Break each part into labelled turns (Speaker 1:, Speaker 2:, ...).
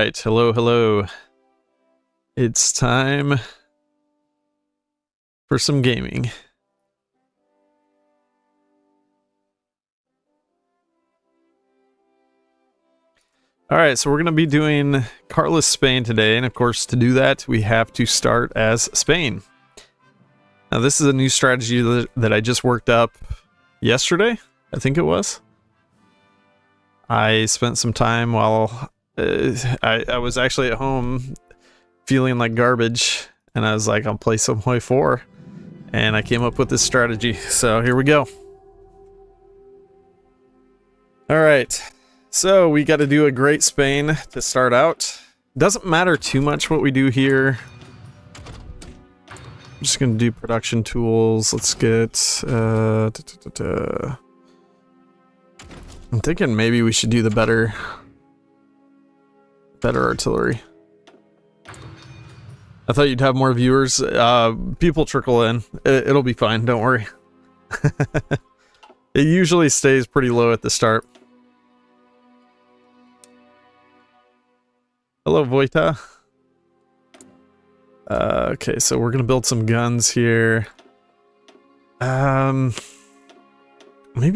Speaker 1: right, hello, hello. It's time for some gaming. All right, so we're going to be doing Carlist Spain today, and of course, to do that, we have to start as Spain. Now, this is a new strategy that I just worked up yesterday, I think it was. I spent some time while I was actually at home feeling like garbage, and I was like, I'll play some Hoi 4, and I came up with this strategy, so here we go. All right. So we got to do a great Spain to start out. Doesn't matter too much what we do here. I'm just going to do production tools. Let's get... I'm thinking maybe we should do the better artillery. I thought you'd have more viewers. People trickle in. It'll be fine. Don't worry. It usually stays pretty low at the start. Hello, Vojta. Okay, so we're gonna build some guns here. Maybe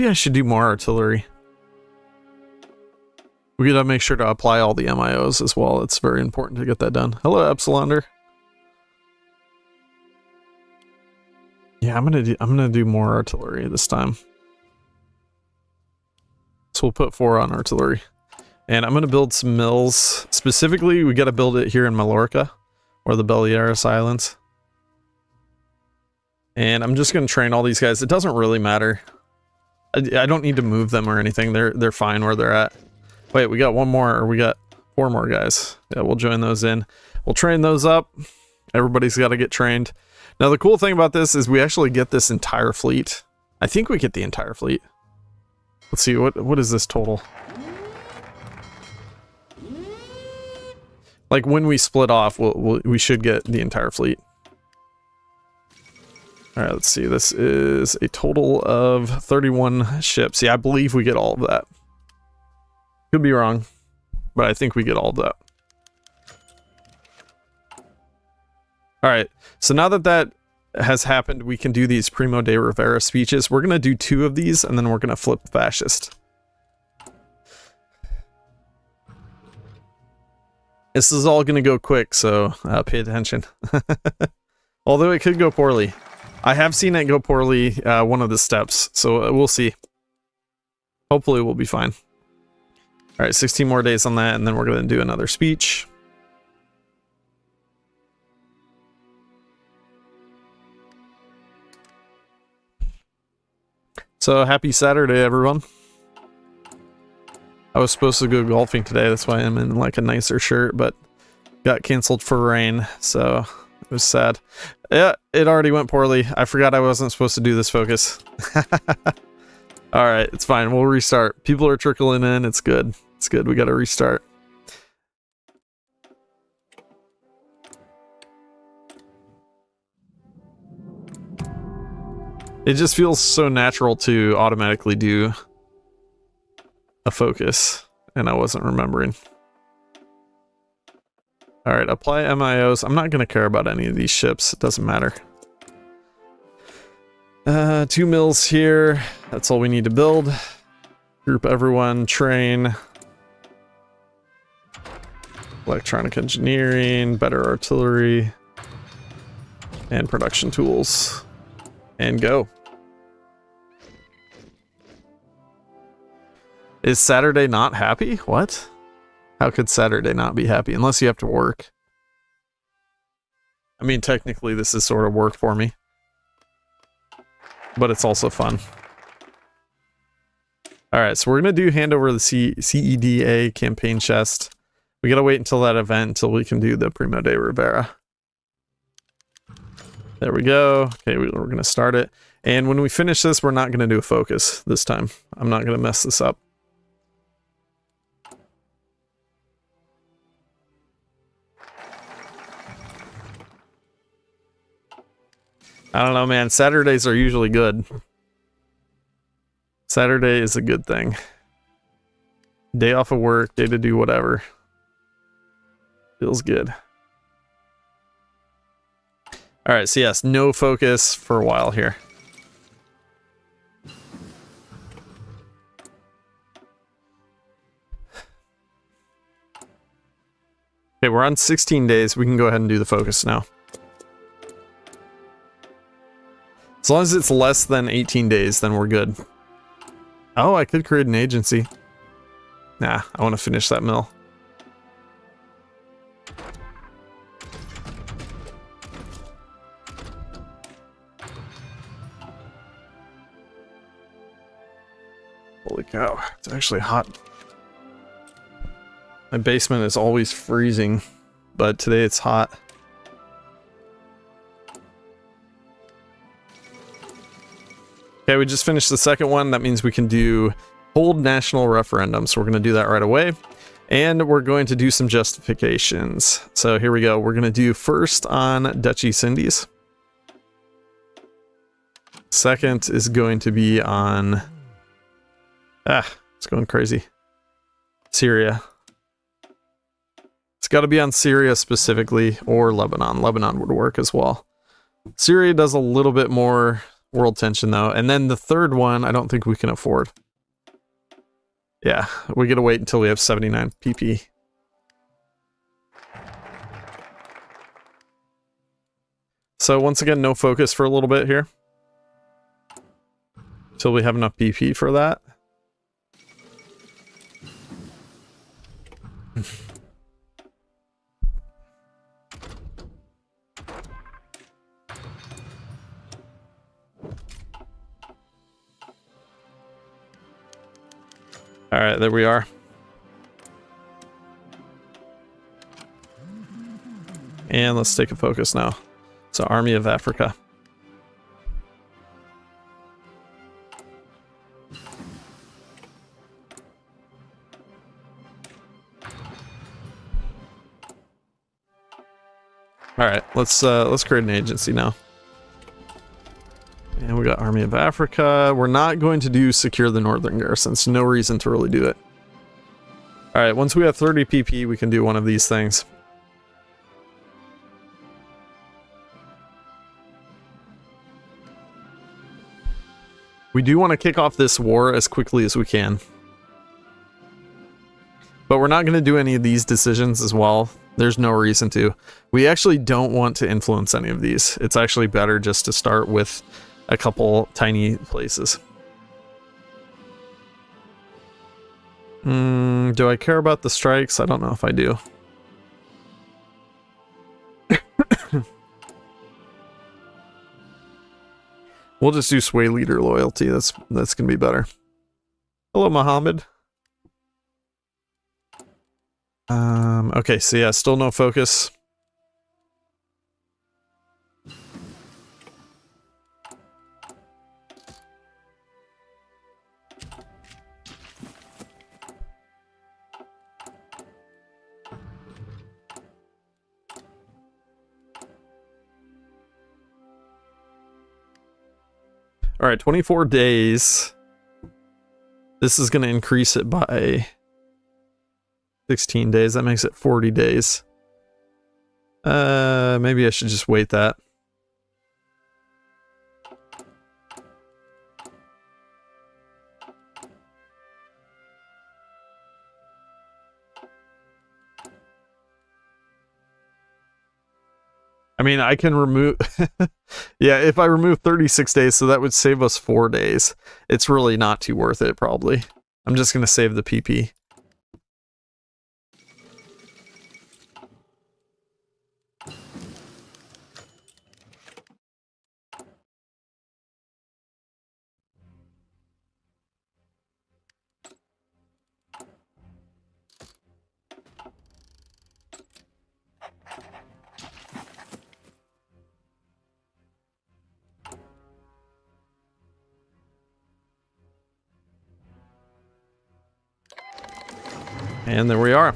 Speaker 1: I should do more artillery. We gotta make sure to apply all the MIOs as well. It's very important to get that done. Hello, Epsilander. Yeah, I'm gonna do more artillery this time. So we'll put 4 on artillery. And I'm going to build some mills. Specifically, we got to build it here in Mallorca, or the Baleares Islands. And I'm just going to train all these guys. It doesn't really matter. I don't need to move them or anything. They're fine where they're at. Wait, we got one more, or we got 4 more guys. Yeah, we'll join those in. We'll train those up. Everybody's got to get trained. Now, the cool thing about this is we actually get this entire fleet. I think we get the entire fleet. Let's see, what is this total? Like, when we split off, we should get the entire fleet. Alright, let's see. This is a total of 31 ships. Yeah, I believe we get all of that. Could be wrong, but I think we get all of that. Alright, so now that has happened, we can do these Primo de Rivera speeches. We're going to do 2 of these, and then we're going to flip fascist. This is all going to go quick, so pay attention. Although it could go poorly. I have seen it go poorly one of the steps, so we'll see. Hopefully we'll be fine. Alright, 16 more days on that, and then we're going to do another speech. So, happy Saturday, everyone. I was supposed to go golfing today, that's why I'm in like a nicer shirt, but got canceled for rain, so it was sad. Yeah, it already went poorly. I forgot I wasn't supposed to do this focus. Alright, it's fine. We'll restart. People are trickling in. It's good. It's good. We gotta restart. It just feels so natural to automatically do a focus, and I wasn't remembering. Alright, apply MIOs. I'm not going to care about any of these ships. It doesn't matter. 2 mills here. That's all we need to build. Group everyone. Train. Electronic engineering. Better artillery. And production tools. And go. Is Saturday not happy? What? How could Saturday not be happy? Unless you have to work. I mean, technically this is sort of work for me. But it's also fun. Alright, so we're going to do hand over the CEDA campaign chest. We got to wait until that event until we can do the Primo de Rivera. There we go. Okay, we're going to start it. And when we finish this, we're not going to do a focus this time. I'm not going to mess this up. I don't know, man. Saturdays are usually good. Saturday is a good thing. Day off of work, day to do whatever. Feels good. All right, so yes, no focus for a while here. Okay, we're on 16 days. We can go ahead and do the focus now. As long as it's less than 18 days, then we're good. Oh, I could create an agency. Nah, I want to finish that mill. Holy cow, it's actually hot. My basement is always freezing, but today it's hot. Okay, we just finished the second one. That means we can do hold national referendum. So we're going to do that right away. And we're going to do some justifications. So here we go. We're going to do first on Dutch East Indies. Second is going to be on... it's going crazy. Syria. It's got to be on Syria specifically, or Lebanon. Lebanon would work as well. Syria does a little bit more world tension though. And then the third one, I don't think we can afford. Yeah, we gotta wait until we have 79 PP. So once again, no focus for a little bit here. Until we have enough PP for that. All right, there we are. And let's take a focus now. So Army of Africa. All right, let's create an agency now. And we got Army of Africa. We're not going to do secure the northern garrisons. No reason to really do it. All right, once we have 30 PP, we can do one of these things. We do want to kick off this war as quickly as we can. But we're not going to do any of these decisions as well. There's no reason to. We actually don't want to influence any of these. It's actually better just to start with a couple tiny places. Do I care about the strikes? I don't know if I do. We'll just do sway leader loyalty. That's gonna be better. Hello, Mohammed. Okay, so yeah, still no focus. All right, 24 days. This is going to increase it by 16 days. That makes it 40 days. Maybe I should just wait that. I mean, I can remove... yeah, if I remove 36 days, so that would save us 4 days. It's really not too worth it, probably. I'm just going to save the PP. And there we are.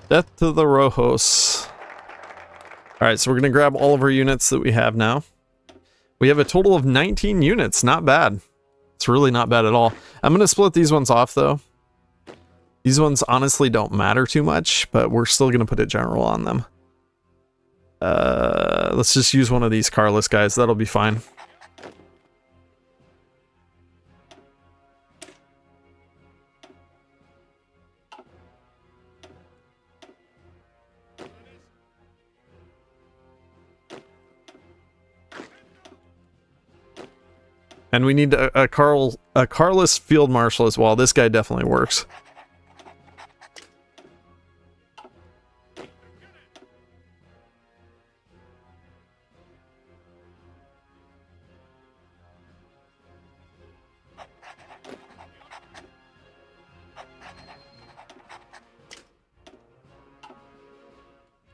Speaker 1: Death to the Rojos. Alright, so we're going to grab all of our units that we have now. We have a total of 19 units. Not bad. It's really not bad at all. I'm going to split these ones off, though. These ones honestly don't matter too much, but we're still going to put a general on them. Let's just use one of these Carlist guys. That'll be fine. And we need a Carlist field marshal as well. This guy definitely works.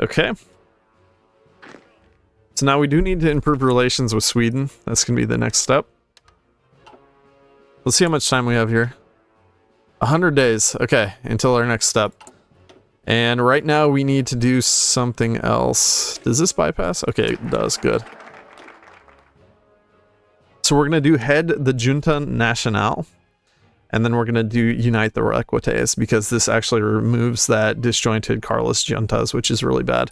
Speaker 1: Okay. So now we do need to improve relations with Sweden. That's going to be the next step. Let's see how much time we have here. 100 days. Okay, until our next step. And right now we need to do something else. Does this bypass? Okay, it does. Good. So we're going to do head the Junta Nacional. And then we're going to do unite the Requetes, because this actually removes that disjointed Carlist juntas, which is really bad.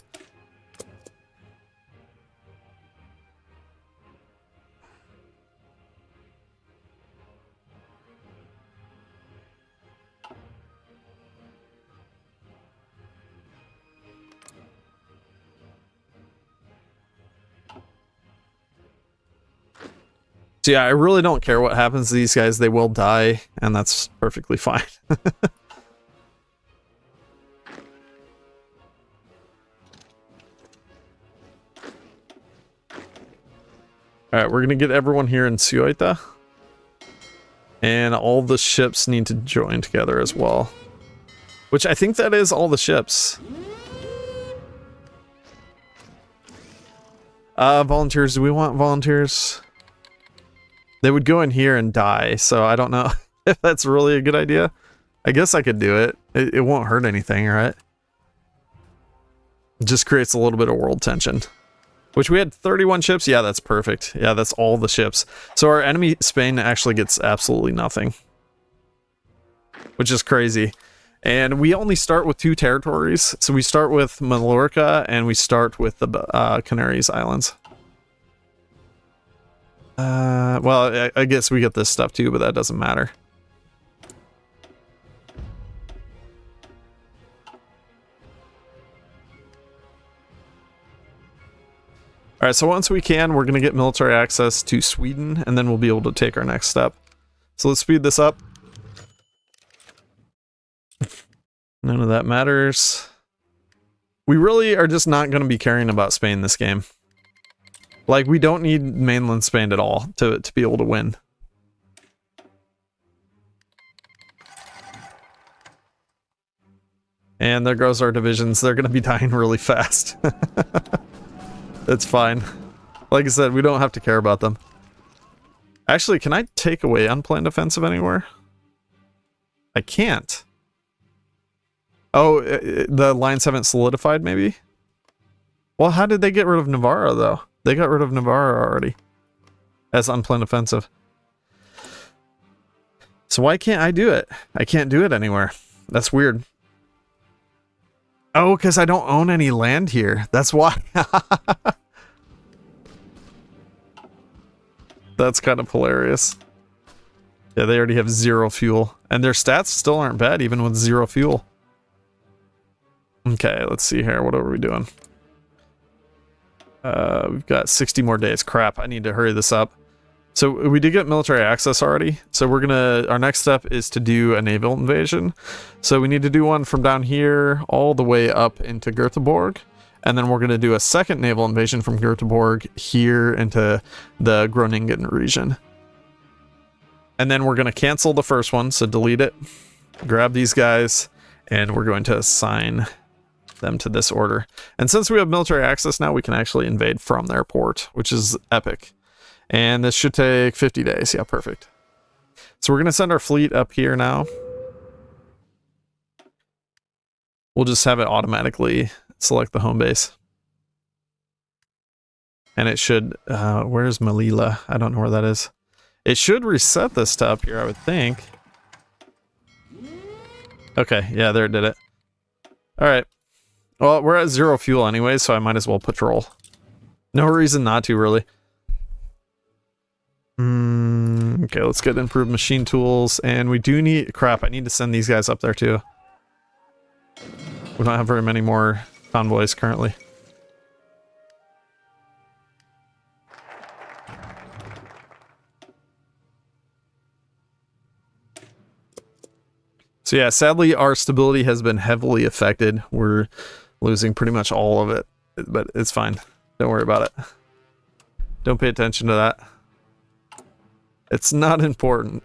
Speaker 1: So yeah, I really don't care what happens to these guys. They will die, and that's perfectly fine. Alright, we're going to get everyone here in Ceuta. And all the ships need to join together as well. Which I think that is all the ships. Volunteers. Do we want volunteers? They would go in here and die, so I don't know if that's really a good idea. I guess I could do it. It won't hurt anything, right? It just creates a little bit of world tension. Which we had 31 ships. Yeah, that's perfect. Yeah, that's all the ships. So our enemy, Spain, actually gets absolutely nothing. Which is crazy. And we only start with 2 territories. So we start with Mallorca, and we start with the Canaries Islands. Well, I guess we get this stuff too, but that doesn't matter. Alright, so once we can, we're going to get military access to Sweden, and then we'll be able to take our next step. So let's speed this up. None of that matters. We really are just not going to be caring about Spain this game. Like, we don't need mainland Spain at all to be able to win. And there goes our divisions. They're going to be dying really fast. That's fine. Like I said, we don't have to care about them. Actually, can I take away unplanned offensive anywhere? I can't. Oh, the lines haven't solidified, maybe? Well, how did they get rid of Navarra, though? They got rid of Navarra already as unplanned offensive. So why can't I do it? I can't do it anywhere. That's weird. Oh, because I don't own any land here. That's why. That's kind of hilarious. Yeah, they already have 0 fuel. And their stats still aren't bad, even with 0 fuel. Okay, let's see here. What are we doing? We've got 60 more days. Crap, I need to hurry this up. So we did get military access already. So we're gonna, our next step is to do a naval invasion. So we need to do one from down here all the way up into Göteborg. And then we're gonna do a second naval invasion from Göteborg here into the Groningen region. And then we're gonna cancel the first one, so delete it. Grab these guys, and we're going to assign them to this order. And since we have military access now, we can actually invade from their port, which is epic. And this should take 50 days. Yeah, perfect. So we're going to send our fleet up here now. We'll just have it automatically select the home base. And it should, where's Melilla? I don't know where that is. It should reset this to up here, I would think. Okay, yeah, there it did it. Alright. Well, we're at 0 fuel anyway, so I might as well patrol. No reason not to, really. Okay, let's get improved machine tools, and we do need... Crap, I need to send these guys up there, too. We don't have very many more convoys currently. So yeah, sadly, our stability has been heavily affected. We're losing pretty much all of it, but it's fine. Don't worry about it. Don't pay attention to that. It's not important.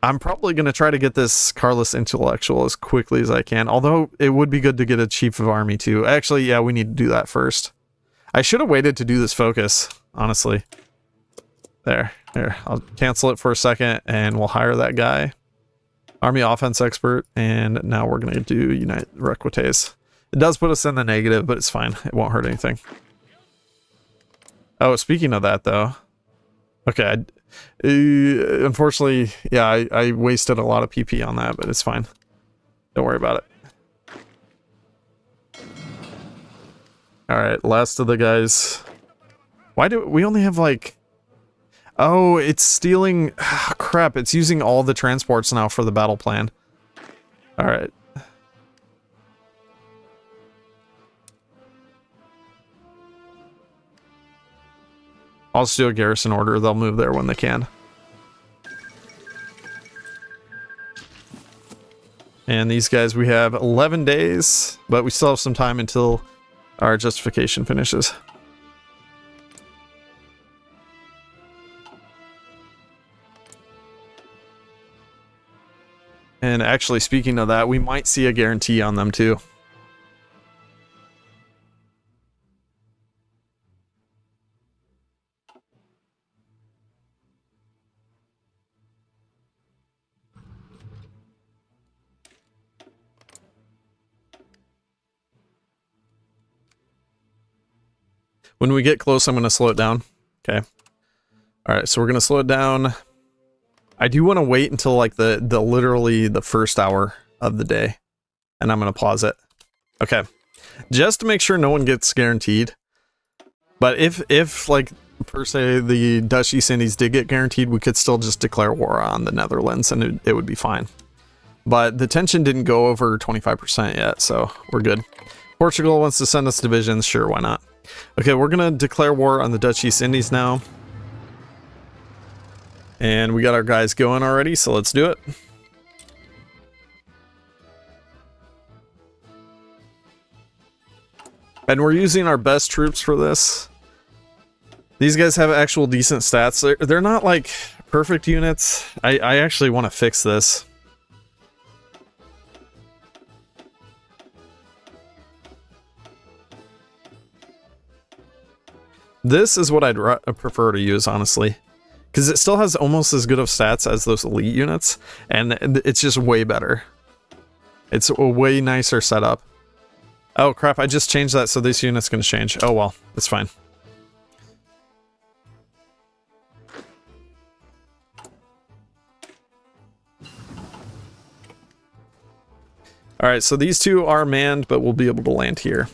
Speaker 1: I'm probably going to try to get this Carlist intellectual as quickly as I can, although it would be good to get a chief of army too. Actually, yeah, we need to do that first. I should have waited to do this focus, honestly. There. I'll cancel it for a second, and we'll hire that guy. Army offense expert, and now we're going to do Unite Requites. It does put us in the negative, but it's fine. It won't hurt anything. Oh, speaking of that, though. Okay, unfortunately, yeah, I wasted a lot of PP on that, but it's fine. Don't worry about it. Alright, last of the guys. Why do we only have like... Oh, it's stealing... crap, it's using all the transports now for the battle plan. Alright. I'll just do a garrison order. They'll move there when they can. And these guys, we have 11 days, but we still have some time until our justification finishes. And actually, speaking of that, we might see a guarantee on them too. When we get close, I'm going to slow it down. Okay. All right, so we're going to slow it down. I do want to wait until like the literally the first hour of the day, and I'm going to pause it. Okay. Just to make sure no one gets guaranteed. But if like per se the Dutch East Indies did get guaranteed, we could still just declare war on the Netherlands and it would be fine. But the tension didn't go over 25% yet, so we're good. Portugal wants to send us divisions, sure, why not? Okay, we're gonna declare war on the Dutch East Indies now. And we got our guys going already, so let's do it. And we're using our best troops for this. These guys have actual decent stats. They're not like perfect units. I actually want to fix this. This is what I'd prefer to use, honestly. Because it still has almost as good of stats as those elite units, and it's just way better. It's a way nicer setup. Oh crap, I just changed that, so this unit's gonna change. Oh well, it's fine. Alright, so these two are manned, but we'll be able to land here.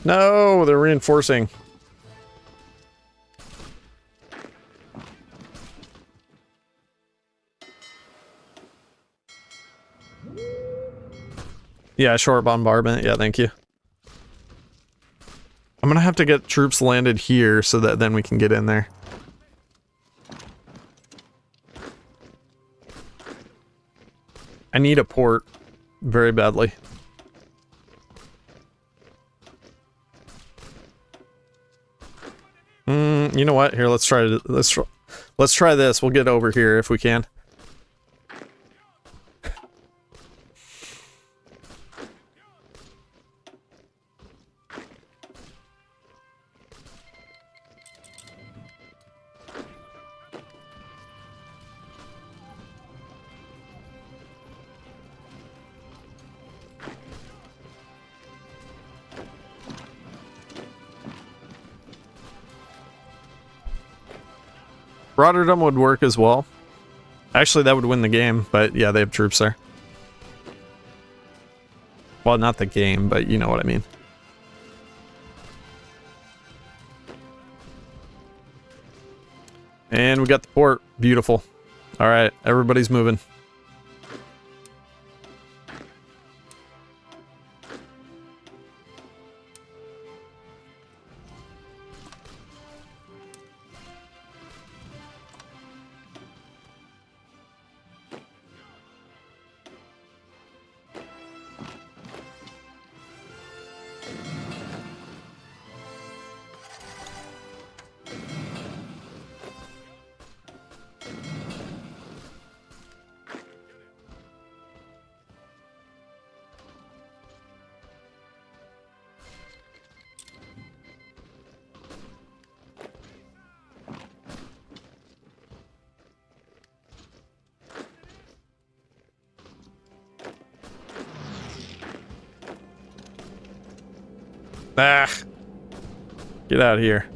Speaker 1: No, they're reinforcing. Yeah, short bombardment. Yeah, thank you. I'm gonna have to get troops landed here so that then we can get in there. I need a port very badly. You know what? Here, let's try this. We'll get over here if we can. Rotterdam would work as well. Actually, that would win the game, but yeah, they have troops there. Well, not the game, but you know what I mean. And we got the port. Beautiful. All right, everybody's moving. Ah, get out of here.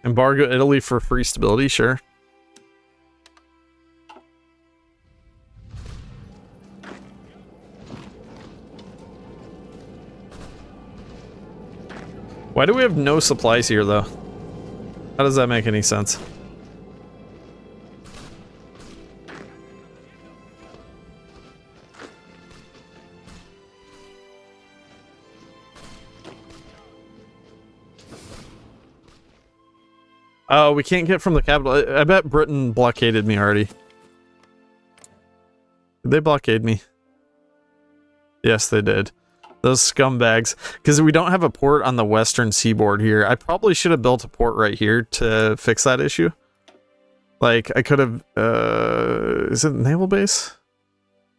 Speaker 1: Embargo Italy for free stability, sure. Why do we have no supplies here, though? How does that make any sense? Oh, we can't get from the capital. I bet Britain blockaded me already. Did they blockade me? Yes, they did. Those scumbags. Because we don't have a port on the western seaboard here. I probably should have built a port right here to fix that issue. Like, I could have... is it a naval base?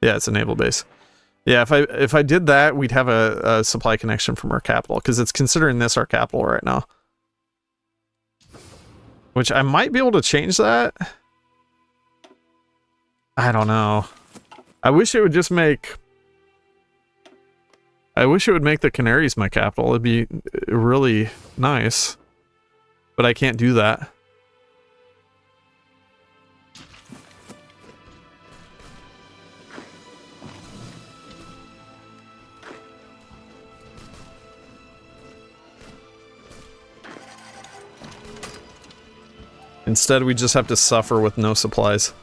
Speaker 1: Yeah, it's a naval base. Yeah, if I did that, we'd have a supply connection from our capital. Because it's considering this our capital right now. Which I might be able to change that. I don't know. I wish it would just make... I wish it would make the Canaries my capital. It'd be really nice. But I can't do that. Instead, we just have to suffer with no supplies.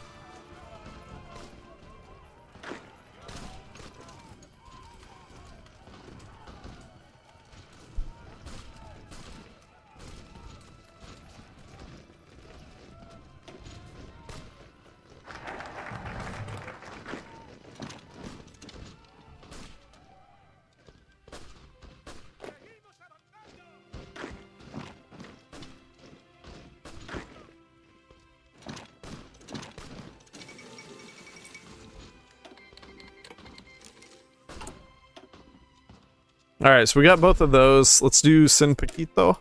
Speaker 1: Alright, so we got both of those. Let's do Sin Paquito.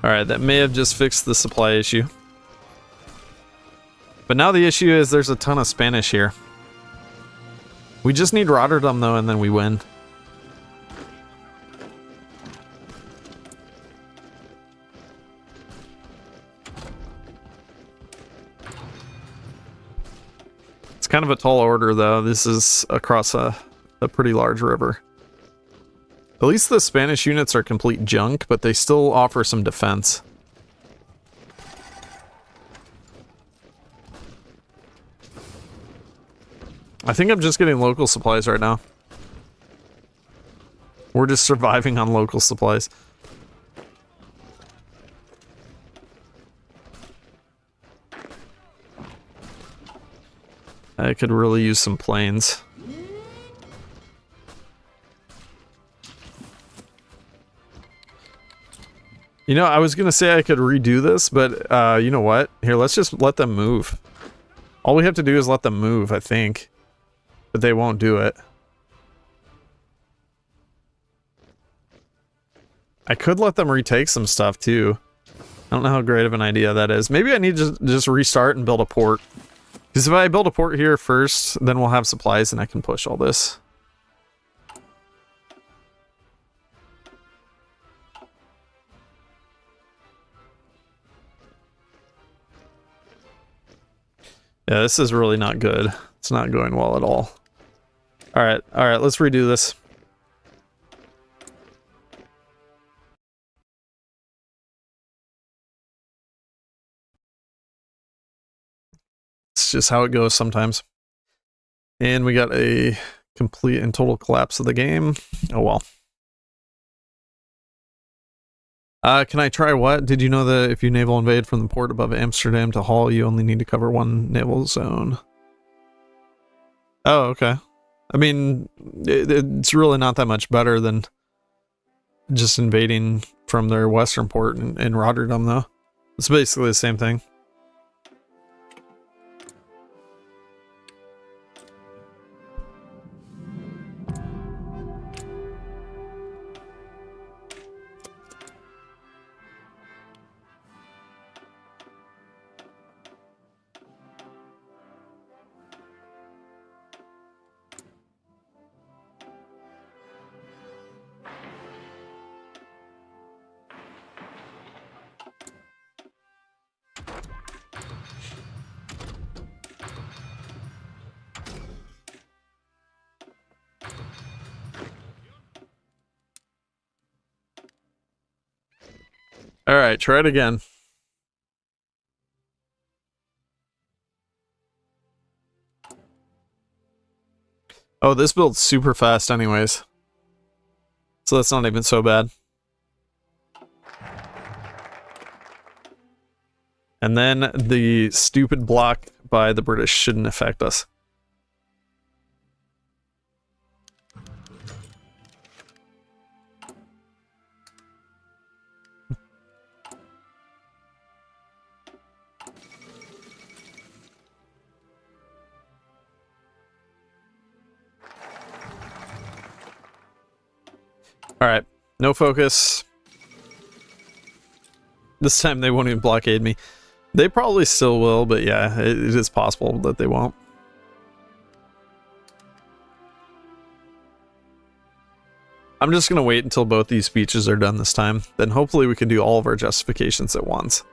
Speaker 1: Alright, that may have just fixed the supply issue. But now the issue is there's a ton of Spanish here. We just need Rotterdam though, and then we win. kind of a tall order, though. This is across a pretty large river. At least the Spanish units are complete junk, but they still offer some defense. I think I'm just getting local supplies right now. We're just surviving on local supplies. I could really use some planes. You know, I was gonna say I could redo this, but you know what? Here, let's just let them move. All we have to do is let them move, I think. But they won't do it. I could let them retake some stuff, too. I don't know how great of an idea that is. Maybe I need to just restart and build a port. Because if I build a port here first, then we'll have supplies and I can push all this. Yeah, this is really not good. It's not going well at all. Alright, let's redo this. It's just how it goes sometimes. And we got a complete and total collapse of the game. Oh well. Can I try what? Did you know that if you naval invade from the port above Amsterdam to Hull, you only need to cover one naval zone? Oh, okay. I mean, it's really not that much better than just invading from their western port in Rotterdam, though. It's basically the same thing. Alright, try it again. Oh, this builds super fast anyways. So that's not even so bad. And then the stupid block by the British shouldn't affect us. Alright, no focus. This time they won't even blockade me. They probably still will, but yeah, it is possible that they won't. I'm just gonna wait until both these speeches are done this time. Then hopefully we can do all of our justifications at once.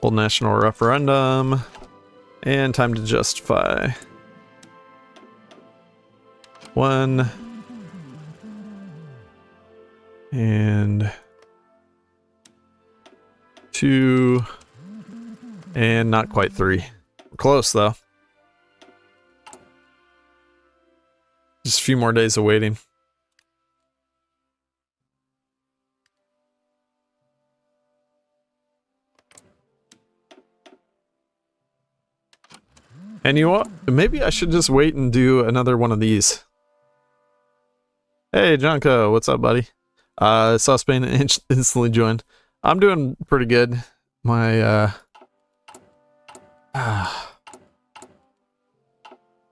Speaker 1: Hold national referendum. And time to justify. 1. And 2. And not quite 3. We're close though. Just a few more days of waiting. And you know what? Maybe I should just wait and do another one of these. Hey, Jonko, what's up, buddy? Saw Spain instantly joined. I'm doing pretty good. My,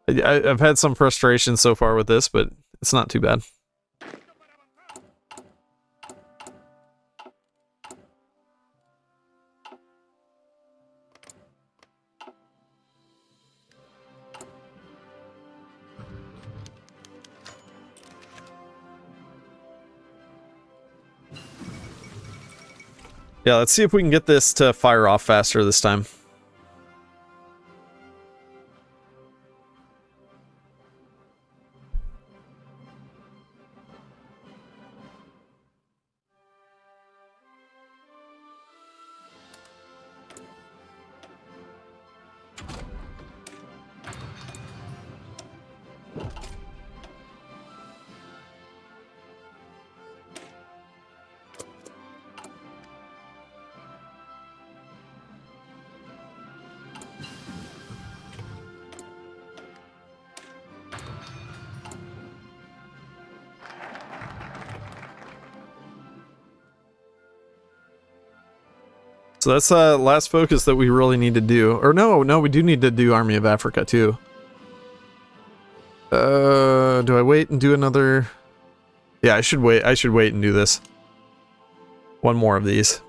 Speaker 1: I've had some frustration so far with this, but it's not too bad. Yeah, let's see if we can get this to fire off faster this time. So that's last focus that we really need to do. Or no, we do need to do Army of Africa too. Do I wait and do another? Yeah, I should wait. I should wait and do this. One more of these.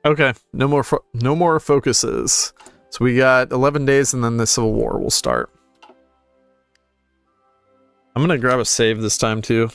Speaker 1: Okay, no more focuses. So we got 11 days and then the Civil War will start. I'm gonna grab a save this time too.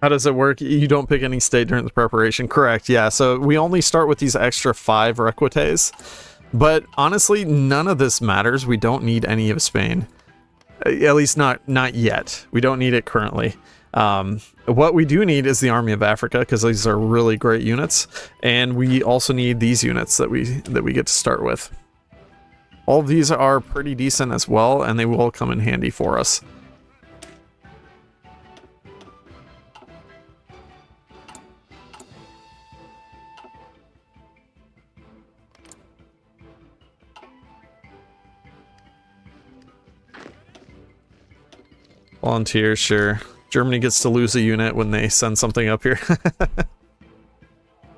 Speaker 1: How does it work? You don't pick any state during the preparation. Correct, yeah. So we only start with these extra 5 requites. But honestly, none of this matters. We don't need any of Spain. At least not yet. We don't need it currently. What we do need is the Army of Africa, because these are really great units. And we also need these units that we get to start with. All of these are pretty decent as well, and they will come in handy for us. Volunteers, sure. Germany gets to lose a unit when they send something up here.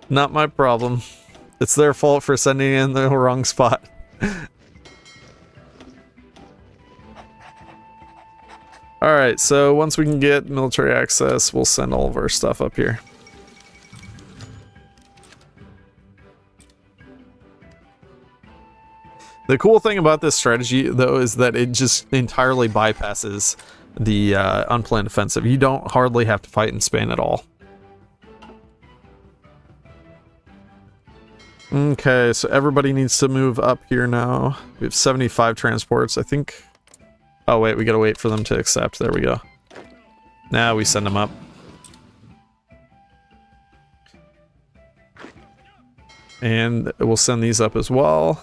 Speaker 1: Not my problem. It's their fault for sending in the wrong spot. Alright, so once we can get military access, we'll send all of our stuff up here. The cool thing about this strategy, though, is that it just entirely bypasses the unplanned offensive. You don't hardly have to fight in Spain at all. Okay, so everybody needs to move up here now. We have 75 transports, I think. Oh wait, we gotta wait for them to accept. There we go. Now we send them up. And we'll send these up as well.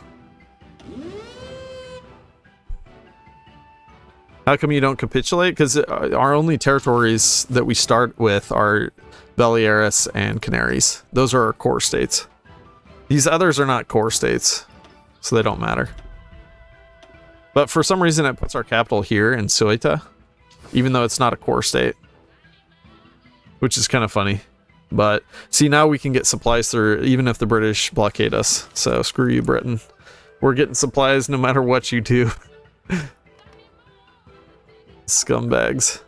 Speaker 1: How come you don't capitulate? Because our only territories that we start with are Baleares and Canaries. Those are our core states. These others are not core states, so they don't matter. But for some reason it puts our capital here in Ceuta, even though it's not a core state. Which is kind of funny. But see, now we can get supplies through even if the British blockade us. So screw you, Britain. We're getting supplies no matter what you do. Scumbags.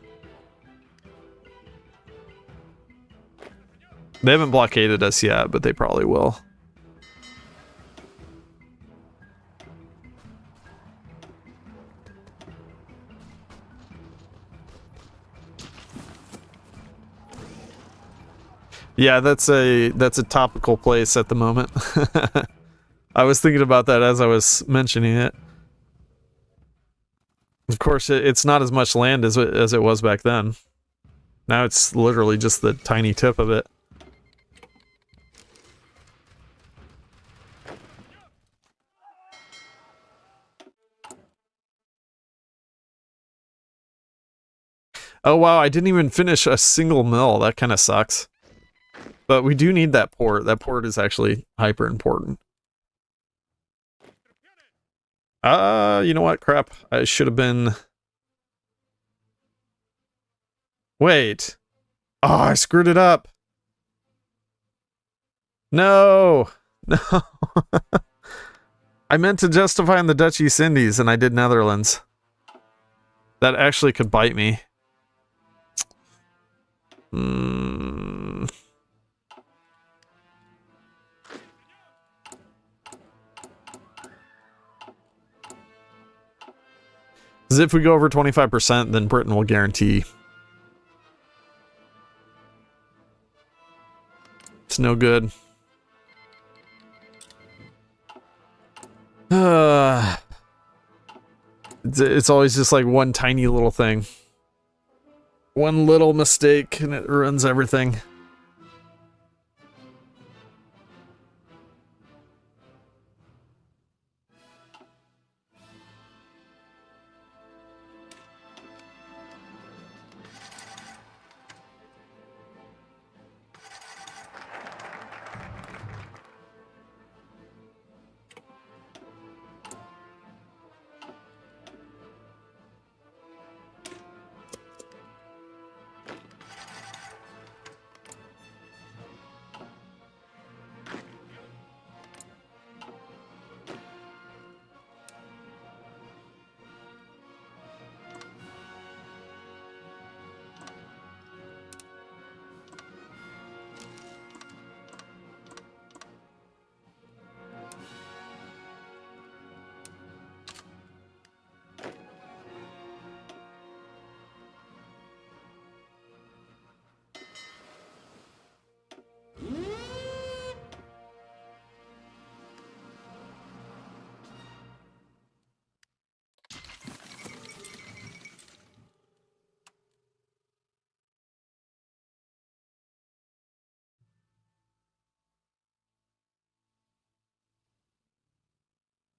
Speaker 1: They haven't blockaded us yet, but they probably will. Yeah, that's a topical place at the moment. I was thinking about that as I was mentioning it. Of course, it's not as much land as it was back then. Now it's literally just the tiny tip of it. Oh wow, I didn't even finish a single mill. That kind of sucks. But we do need that port. That port is actually hyper important. You know what? Crap. I should have been... Wait. Oh, I screwed it up. No. No. I meant to justify in the Dutch East Indies and I did Netherlands. That actually could bite me. Because if we go over 25%, then Britain will guarantee. It's no good. It's always just like one tiny little thing. One little mistake and it ruins everything.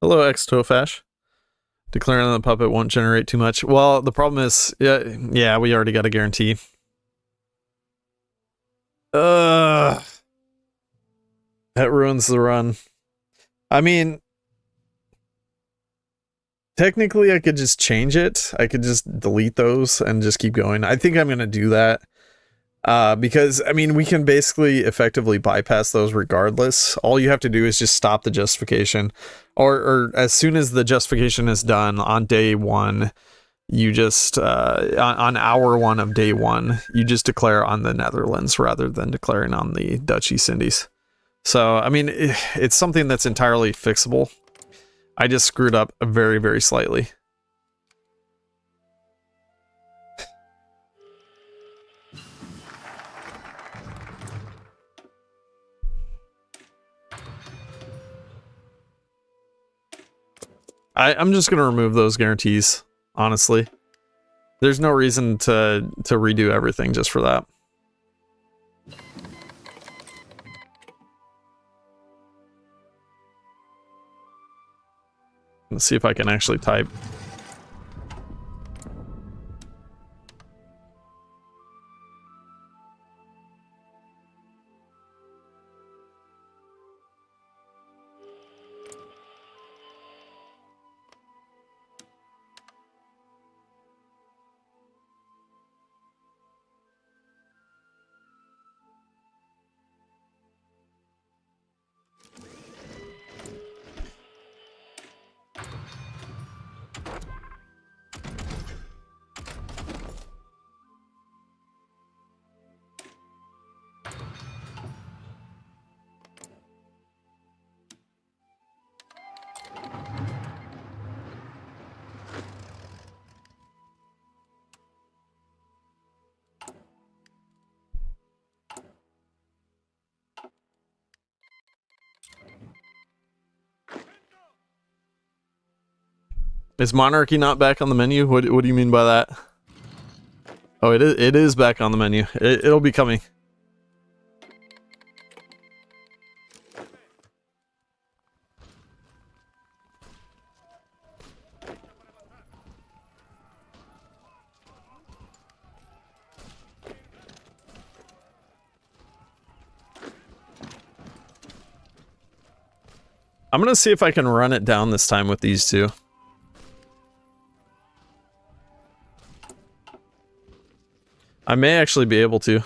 Speaker 1: Hello, X-Tofash. Declaring on the puppet won't generate too much. Well, the problem is, yeah, we already got a guarantee. That ruins the run. I mean, technically I could just change it. I could just delete those and just keep going. I think I'm going to do that. Because, I mean, we can basically effectively bypass those regardless. All you have to do is just stop the justification. Or as soon as the justification is done on day one, you just, on hour one of day one, you just declare on the Netherlands rather than declaring on the Dutch East Indies. So, I mean, it's something that's entirely fixable. I just screwed up very, very slightly. I'm just gonna remove those guarantees, honestly. There's no reason to redo everything just for that. Let's see if I can actually type. Is monarchy not back on the menu? What do you mean by that? Oh, it is back on the menu. It'll be coming. I'm gonna see if I can run it down this time with these two. I may actually be able to.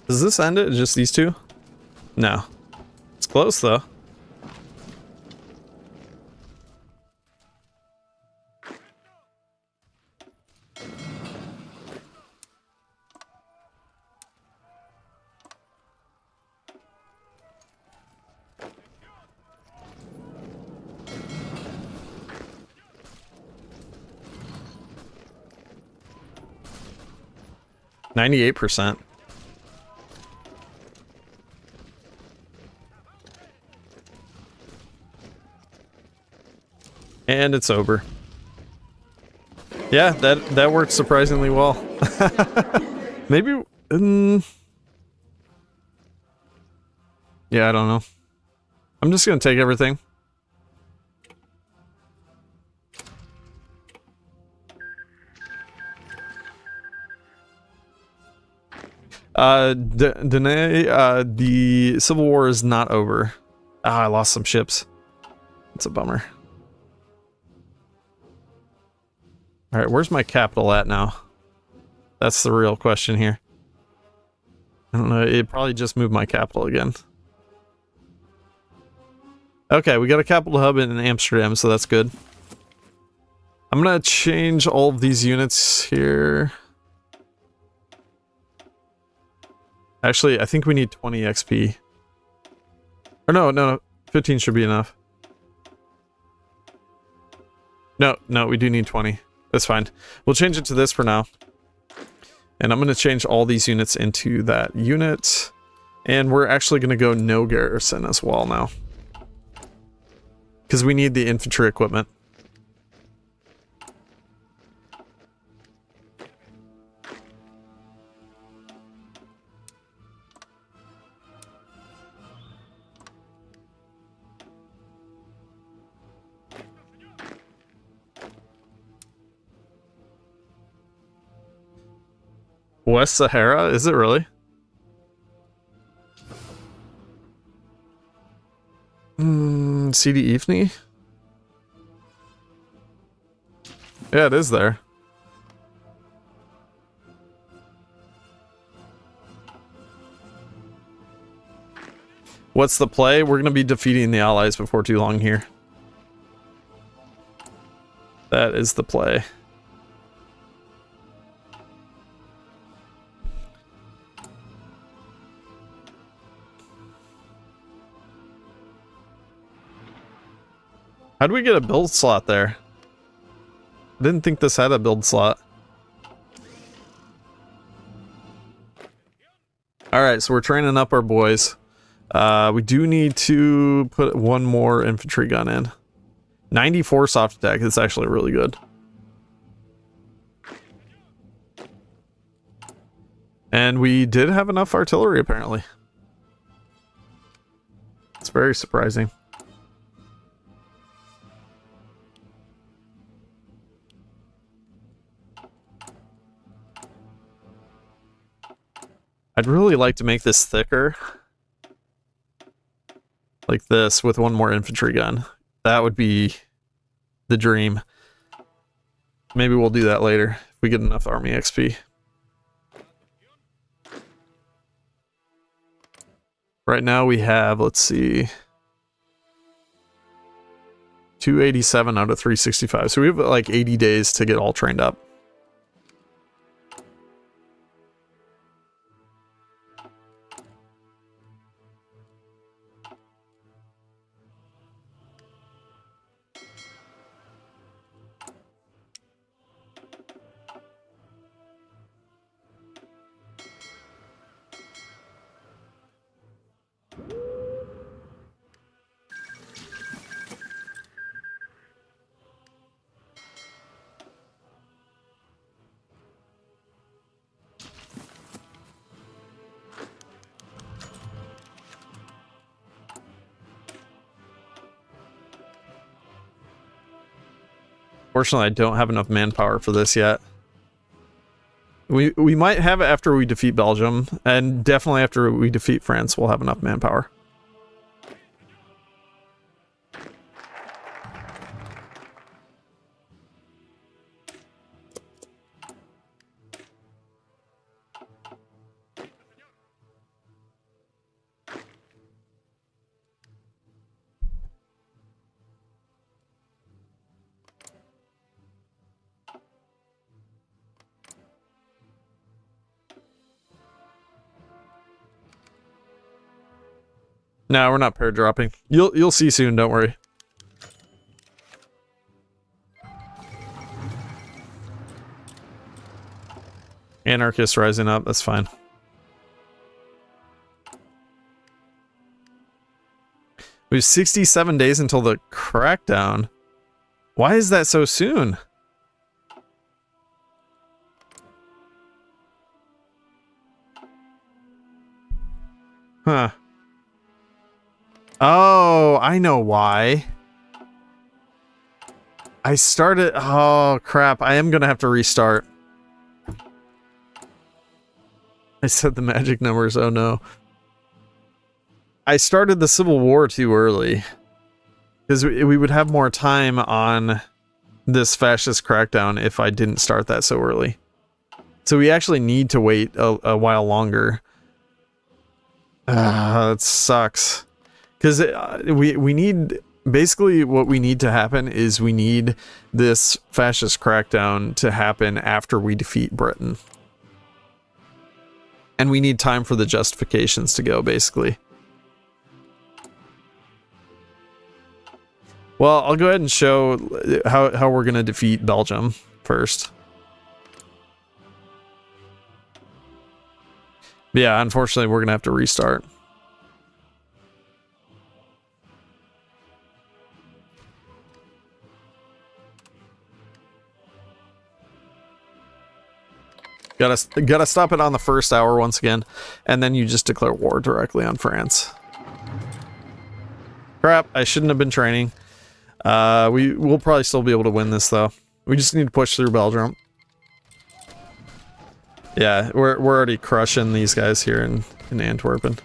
Speaker 1: Does this end it? Just these two? No. It's close though. %. And it's over. Yeah, that worked surprisingly well. Maybe... yeah, I don't know. I'm just gonna take everything. Danae, the Civil War is not over. Ah, I lost some ships. It's a bummer. Alright, where's my capital at now? That's the real question here. I don't know, it probably just moved my capital again. Okay, we got a capital hub in Amsterdam, so that's good. I'm gonna change all of these units here. Actually, I think we need 20 XP. Or no, 15 should be enough. No, we do need 20. That's fine. We'll change it to this for now. And I'm going to change all these units into that unit. And we're actually going to go no garrison as well now. Because we need the infantry equipment. West Sahara? Is it really? CD Ifni? Yeah, it is there. What's the play? We're going to be defeating the Allies before too long here. That is the play. How do we get a build slot there? I didn't think this had a build slot. Alright, so we're training up our boys. We do need to put one more infantry gun in. 94 soft attack, it's actually really good. And we did have enough artillery, apparently. It's very surprising. I'd really like to make this thicker. Like this, with one more infantry gun. That would be the dream. Maybe we'll do that later, if we get enough army XP. Right now we have, let's see, 287 out of 365. So we have like 80 days to get all trained up. Fortunately, I don't have enough manpower for this yet. We might have it after we defeat Belgium, and definitely after we defeat France, we'll have enough manpower. No, we're not pair dropping. You'll see soon, don't worry. Anarchists rising up, that's fine. We have 67 days until the crackdown. Why is that so soon? Huh. Oh, I know why. I started... Oh, crap. I am going to have to restart. I said the magic numbers. Oh, no. I started the Civil War too early. Because we would have more time on this fascist crackdown if I didn't start that so early. So we actually need to wait a while longer. That sucks. Because we need, basically what we need to happen is we need this fascist crackdown to happen after we defeat Britain. And we need time for the justifications to go, basically. Well, I'll go ahead and show how we're going to defeat Belgium first. But yeah, unfortunately, we're going to have to restart. Gotta stop it on the first hour once again, and then you just declare war directly on France. Crap, I shouldn't have been training. We'll probably still be able to win this though. We just need to push through Belgium. Yeah, we're already crushing these guys here in Antwerpen.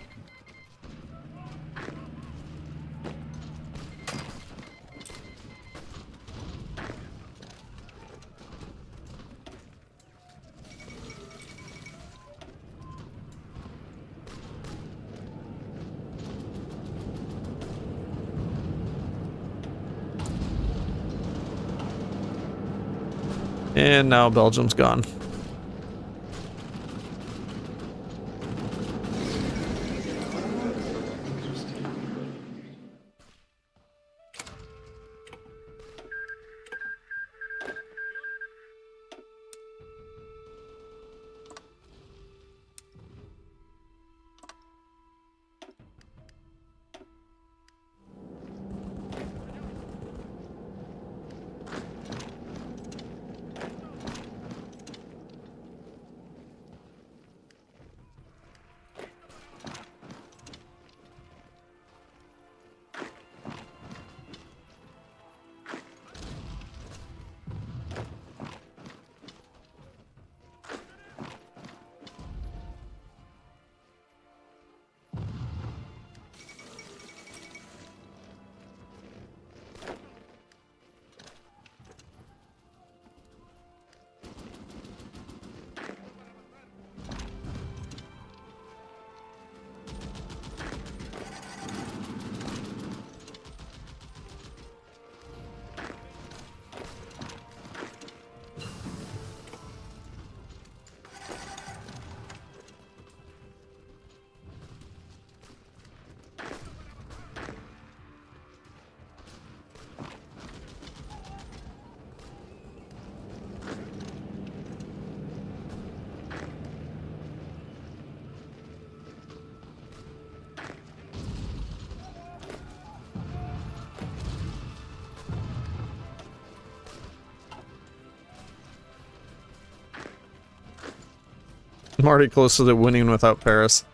Speaker 1: And now Belgium's gone. I'm already close to winning without Paris.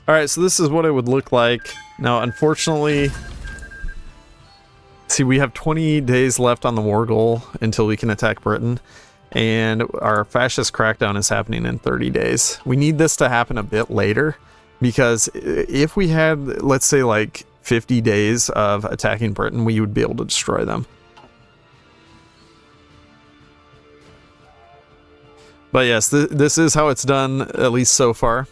Speaker 1: Alright, so this is what it would look like. Now, unfortunately, see, we have 20 days left on the war goal until we can attack Britain, and our fascist crackdown is happening in 30 days. We need this to happen a bit later, because if we had, let's say, like 50 days of attacking Britain, we would be able to destroy them. But yes, this is how it's done, at least so far.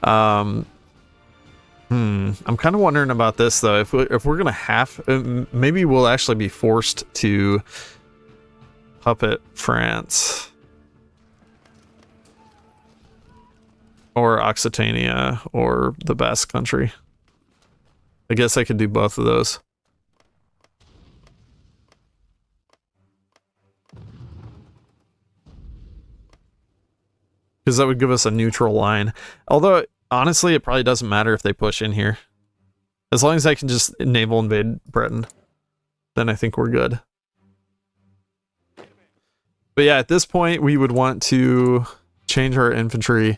Speaker 1: I'm kind of wondering about this though. If we're gonna have, maybe we'll actually be forced to puppet France or Occitania or the Basque Country. I guess I could do both of those. Because that would give us a neutral line. Although, honestly, it probably doesn't matter if they push in here. As long as I can just naval invade Britain, then I think we're good. But yeah, at this point, we would want to change our infantry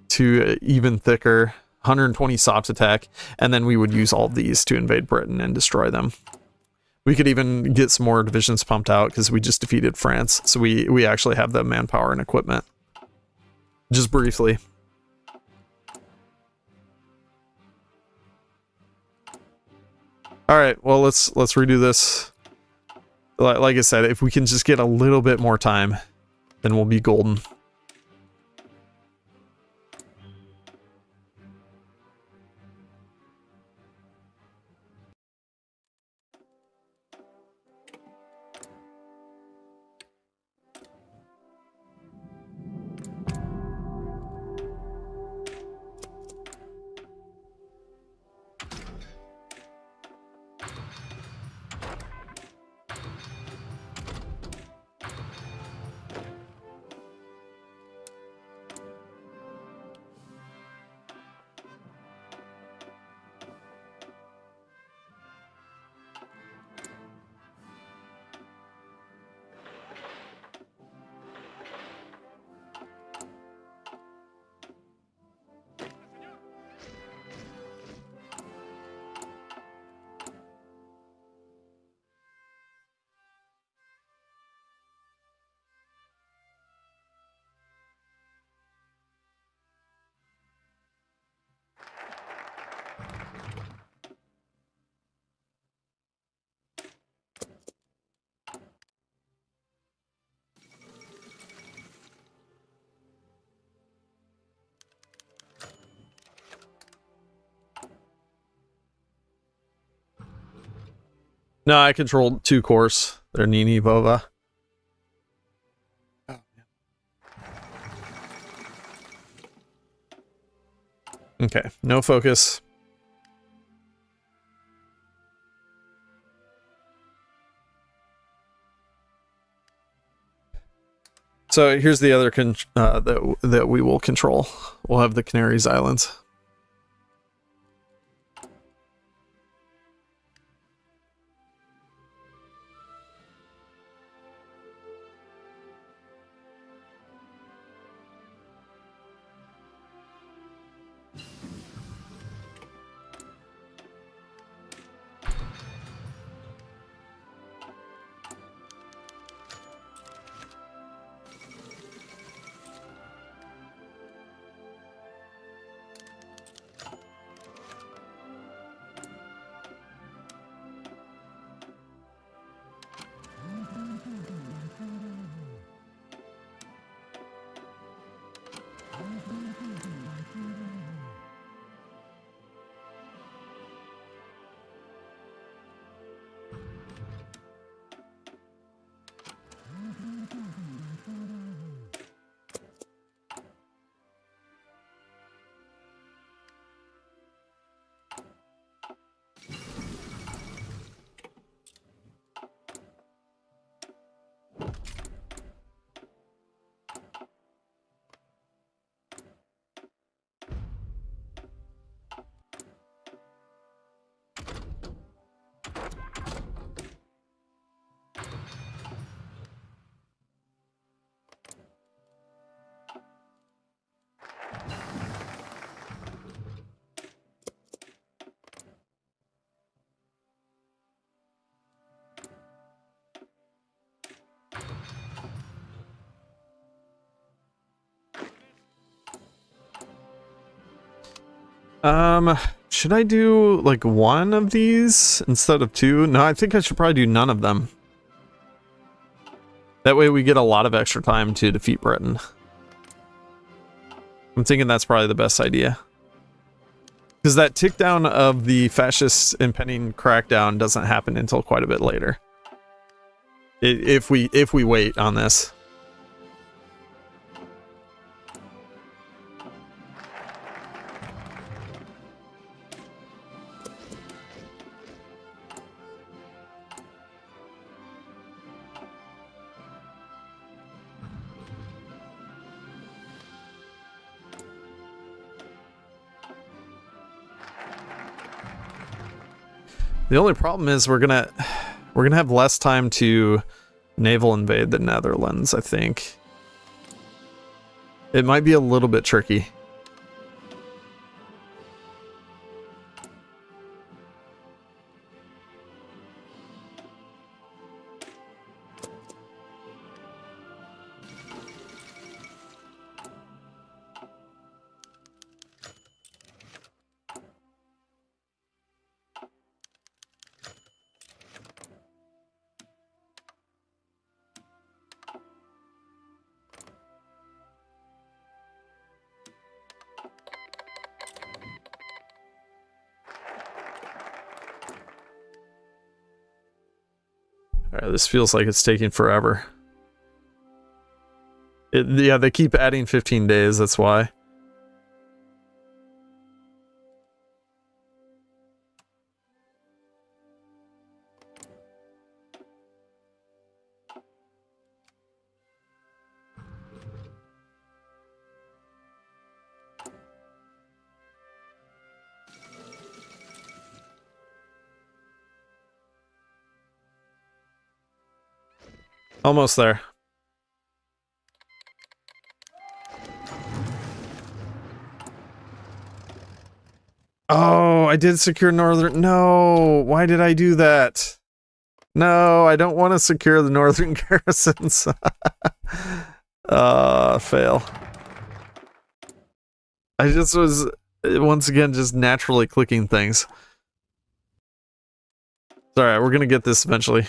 Speaker 1: to even thicker, 120 SOPs attack, and then we would use all of these to invade Britain and destroy them. We could even get some more divisions pumped out because we just defeated France, so we actually have the manpower and equipment. Just briefly. All right, well let's redo this. Like I said, if we can just get a little bit more time, then we'll be golden. No, I controlled 2 cores. They're Nini Vova. Okay, no focus. So here's the other that we will control. We'll have the Canaries Islands. Should I do like one of these instead of two? No, I think I should probably do none of them. That way we get a lot of extra time to defeat Britain. I'm thinking that's probably the best idea. Because that tick down of the fascist impending crackdown doesn't happen until quite a bit later. If we wait on this. The only problem is we're gonna have less time to naval invade the Netherlands, I think. It might be a little bit tricky. Alright, this feels like it's taking forever. Yeah, they keep adding 15 days, that's why. Almost there. Oh, I did secure northern. No, why did I do that? No, I don't want to secure the northern garrisons. Fail. I just was, once again, just naturally clicking things. It's alright, we're gonna get this eventually.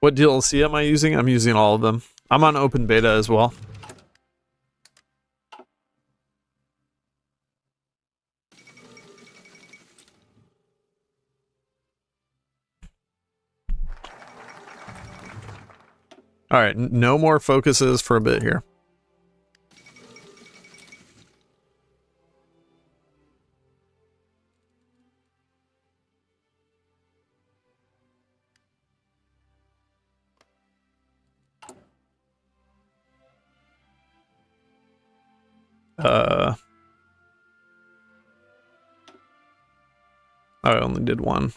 Speaker 1: What DLC am I using? I'm using all of them. I'm on open beta as well. Alright, no more focuses for a bit here. I only did one.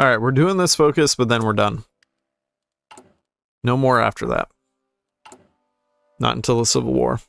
Speaker 1: Alright, we're doing this focus, but then we're done. No more after that. Not until the Civil War.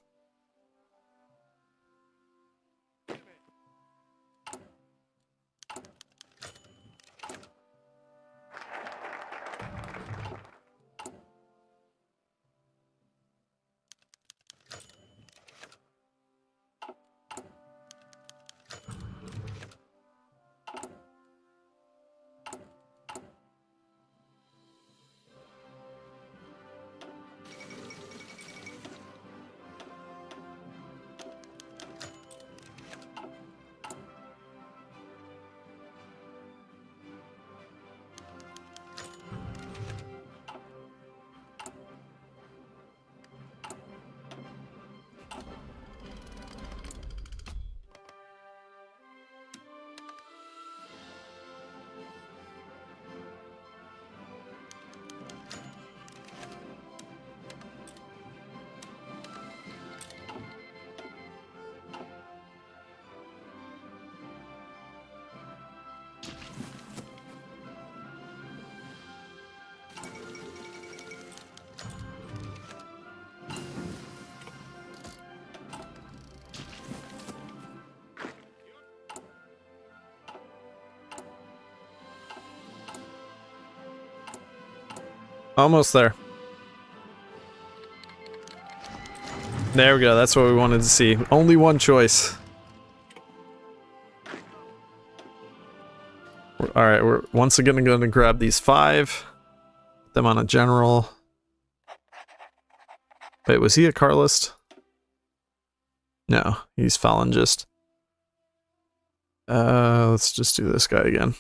Speaker 1: Almost there. There we go. That's what we wanted to see. Only one choice. Alright, we're once again going to grab these 5. Put them on a general. Wait, was he a Carlist? No, he's phalangist. Let's just do this guy again.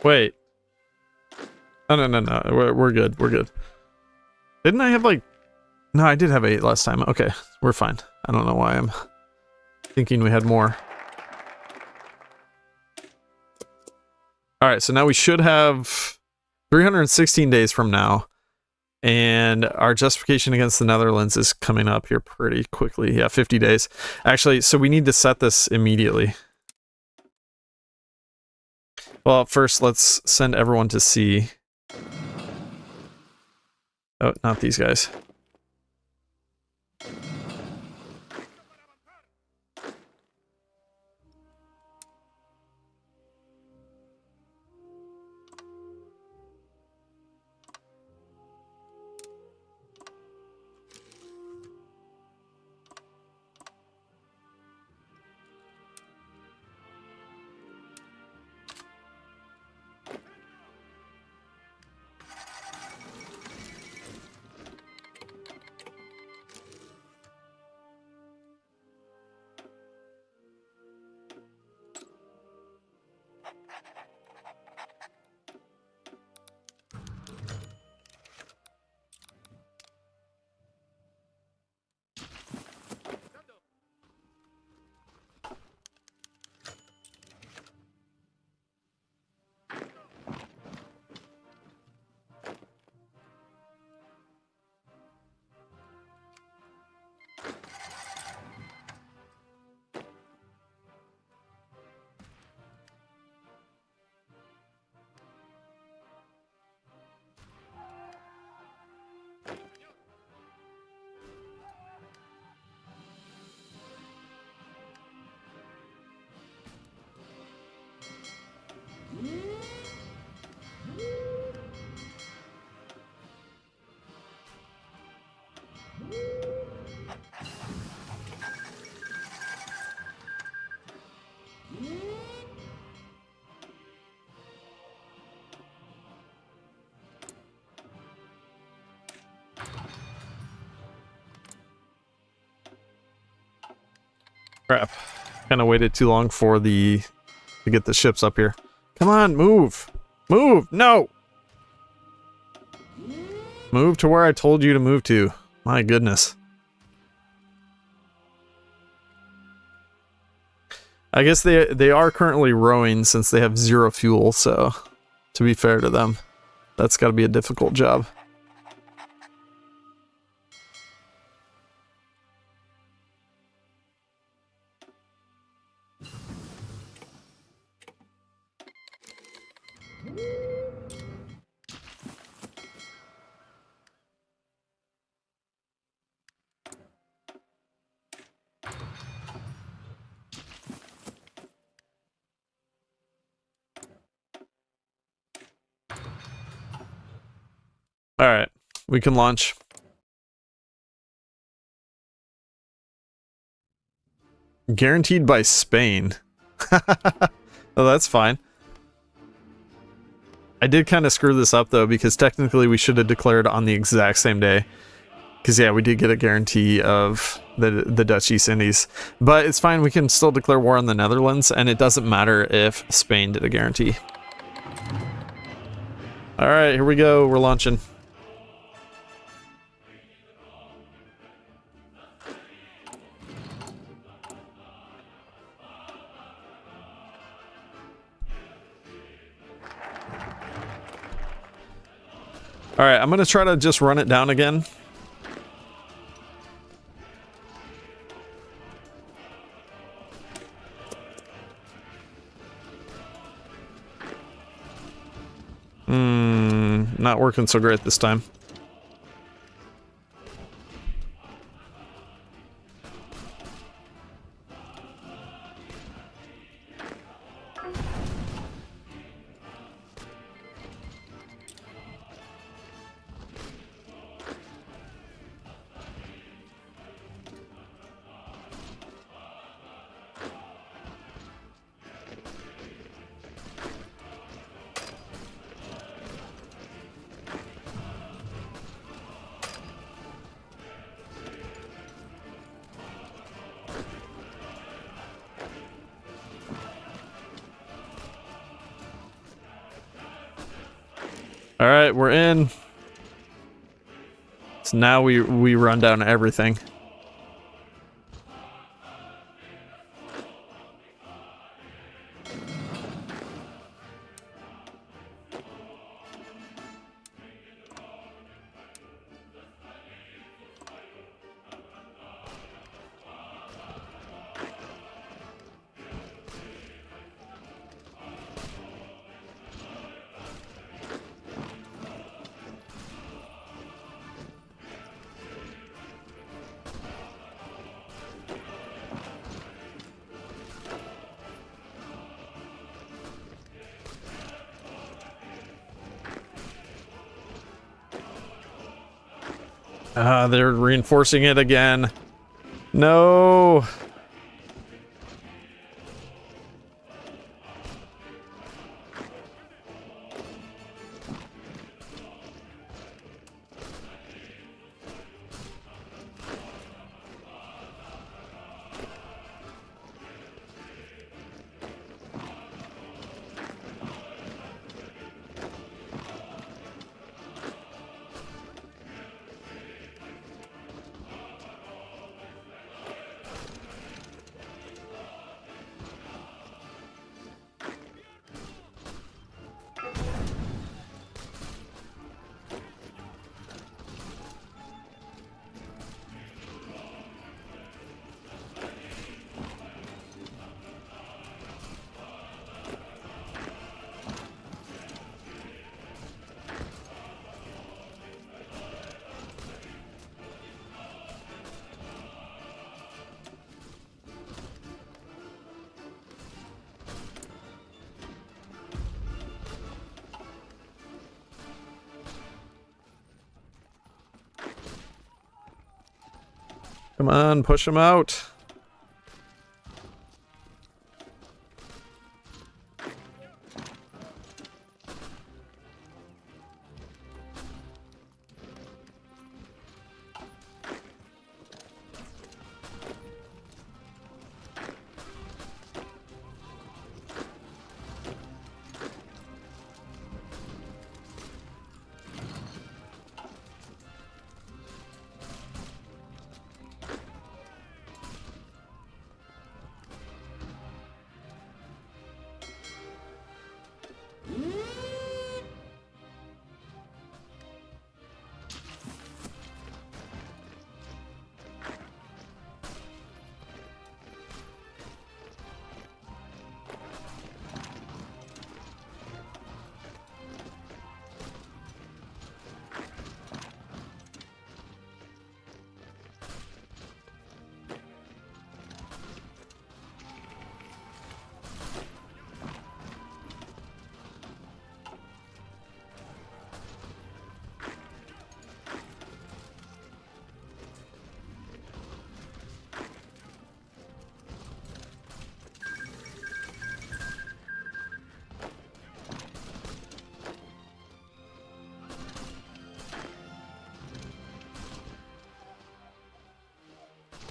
Speaker 1: Wait. Oh, no. We're good. We're good. Didn't I have like... No, I did have 8 last time. Okay, we're fine. I don't know why I'm thinking we had more. Alright, so now we should have 316 days from now. And our justification against the Netherlands is coming up here pretty quickly. Yeah, 50 days. Actually, so we need to set this immediately. Well, first, let's send everyone to sea. Oh, not these guys. Crap. Kind of waited too long for to get the ships up here. Come on, move! Move! No! Move to where I told you to move to. My goodness. I guess they are currently rowing since they have 0 fuel, so to be fair to them, that's got to be a difficult job. All right, we can launch. Guaranteed by Spain. Oh, that's fine. I did kind of screw this up though, because technically we should have declared on the exact same day. Because yeah, we did get a guarantee of the Dutch East Indies. But it's fine, we can still declare war on the Netherlands, and it doesn't matter if Spain did a guarantee. Alright, here we go, we're launching. Alright, I'm gonna try to just run it down again. Not working so great this time. All right, we're in. So now we run down everything. They're reinforcing it again. No. Come on, push him out.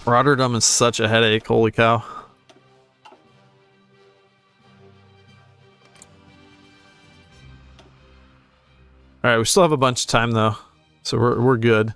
Speaker 1: Rotterdam is such a headache, holy cow. Alright, we still have a bunch of time though, so we're good.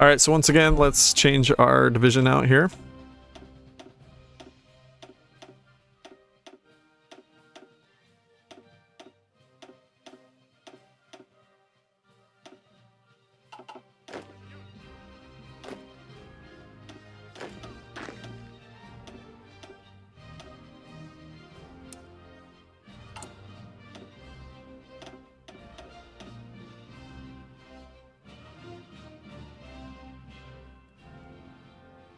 Speaker 1: Alright, so once again, let's change our division out here.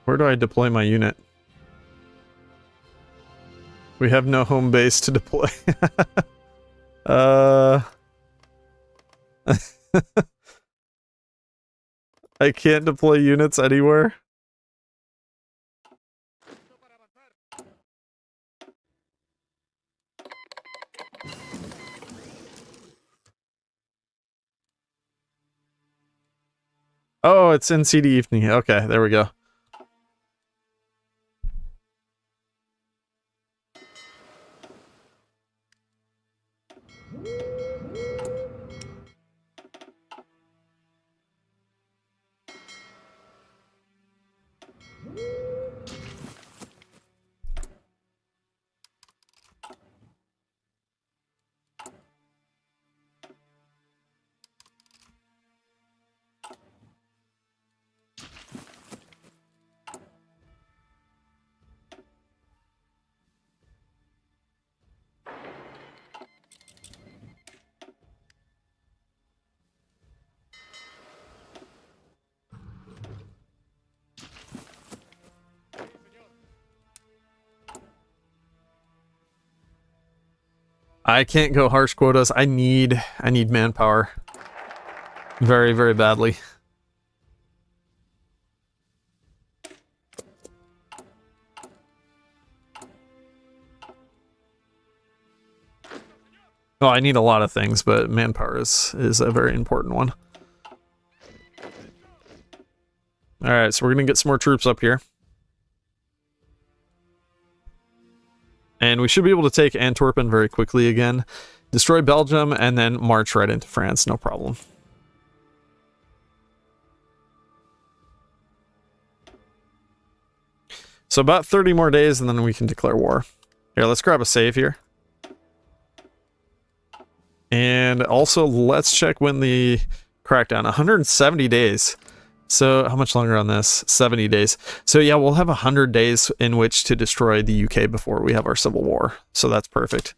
Speaker 1: Where do I deploy my unit? We have no home base to deploy. I can't deploy units anywhere. Oh, it's NCD evening. Okay, there we go. I can't go harsh quotas. I need manpower. Very, very badly. Well, I need a lot of things, but manpower is a very important one. Alright, so we're gonna get some more troops up here. And we should be able to take Antwerpen very quickly again. Destroy Belgium, and then march right into France, no problem. So about 30 more days, and then we can declare war. Here, let's grab a save here. And also, let's check when the crackdown. 170 days. So how much longer on this? 70 days. So yeah, we'll have 100 days in which to destroy the UK before we have our civil war. So that's perfect.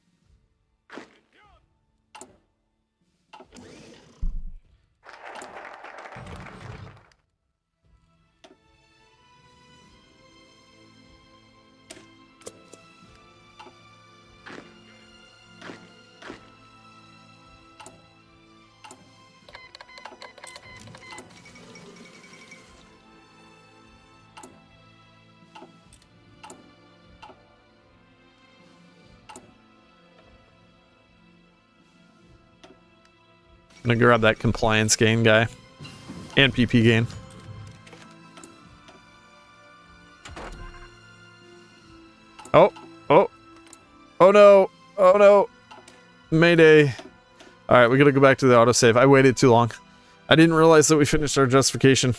Speaker 1: I'm gonna grab that compliance gain guy. And PP gain. Oh, oh, oh no, oh no. Mayday. Alright, we gotta go back to the autosave. I waited too long. I didn't realize that we finished our justification.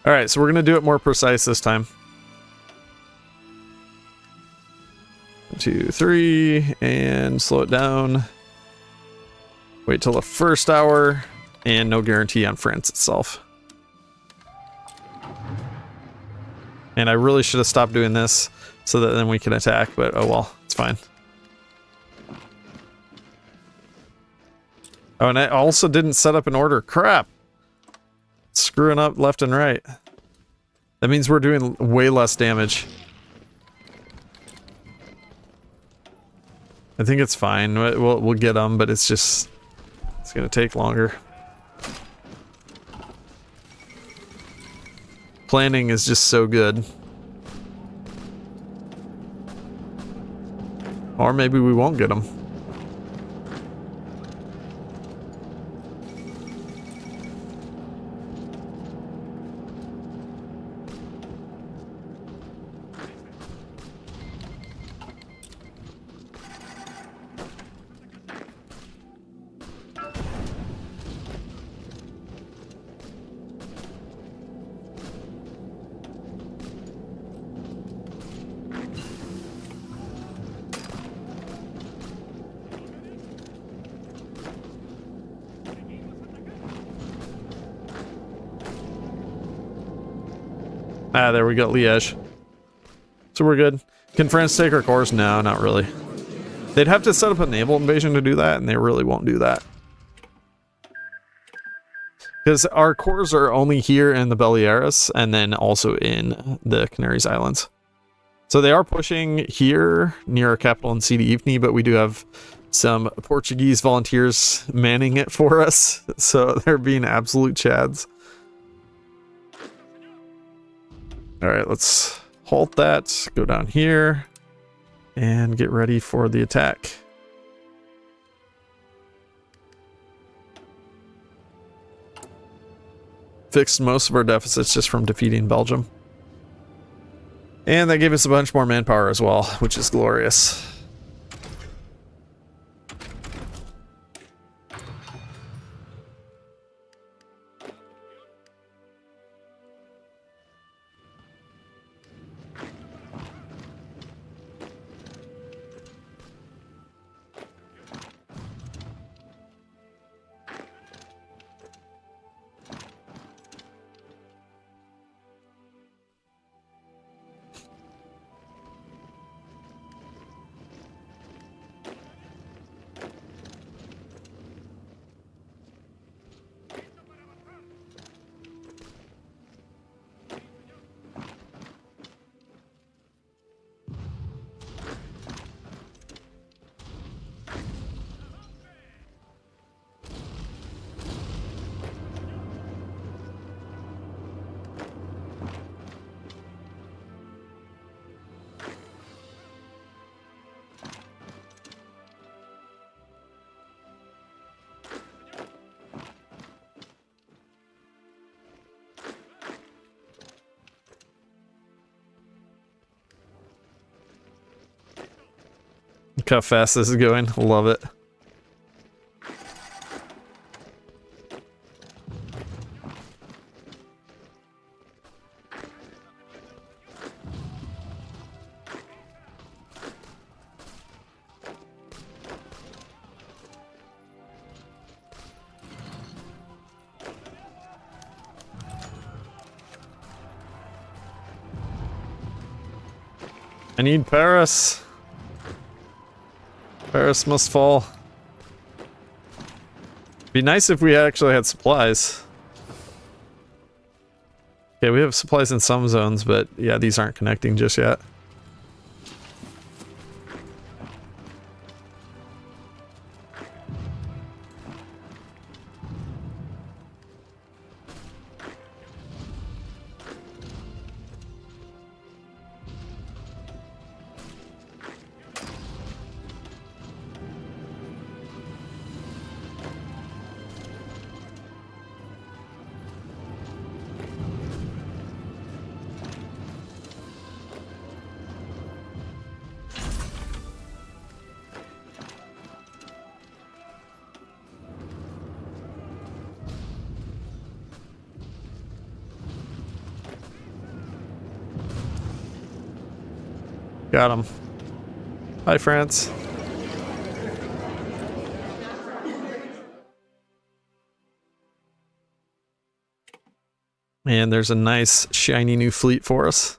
Speaker 1: Alright, so we're gonna do it more precise this time. 1, 2, 3, and slow it down. Wait till the first hour, and no guarantee on France itself. And I really should have stopped doing this so that then we can attack, but oh well, it's fine. Oh, and I also didn't set up an order. Crap! Screwing up left and right. That means we're doing way less damage. I think it's fine. We'll get them, but it's just... it's gonna take longer. Planning is just so good. Or maybe we won't get them. Ah, there we go, Liège. So we're good. Can France take our cores? No, not really. They'd have to set up a naval invasion to do that, and they really won't do that. Because our cores are only here in the Baleares, and then also in the Canaries Islands. So they are pushing here, near our capital in Sidi Ifni, but we do have some Portuguese volunteers manning it for us. So they're being absolute chads. Alright, let's halt that, go down here, and get ready for the attack. Fixed most of our deficits just from defeating Belgium. And that gave us a bunch more manpower as well, which is glorious. Look how fast this is going. Love it. I need Paris. Paris must fall. Be nice if we actually had supplies. Okay, we have supplies in some zones, but yeah, these aren't connecting just yet. Got him. Hi, France. And there's a nice shiny new fleet for us.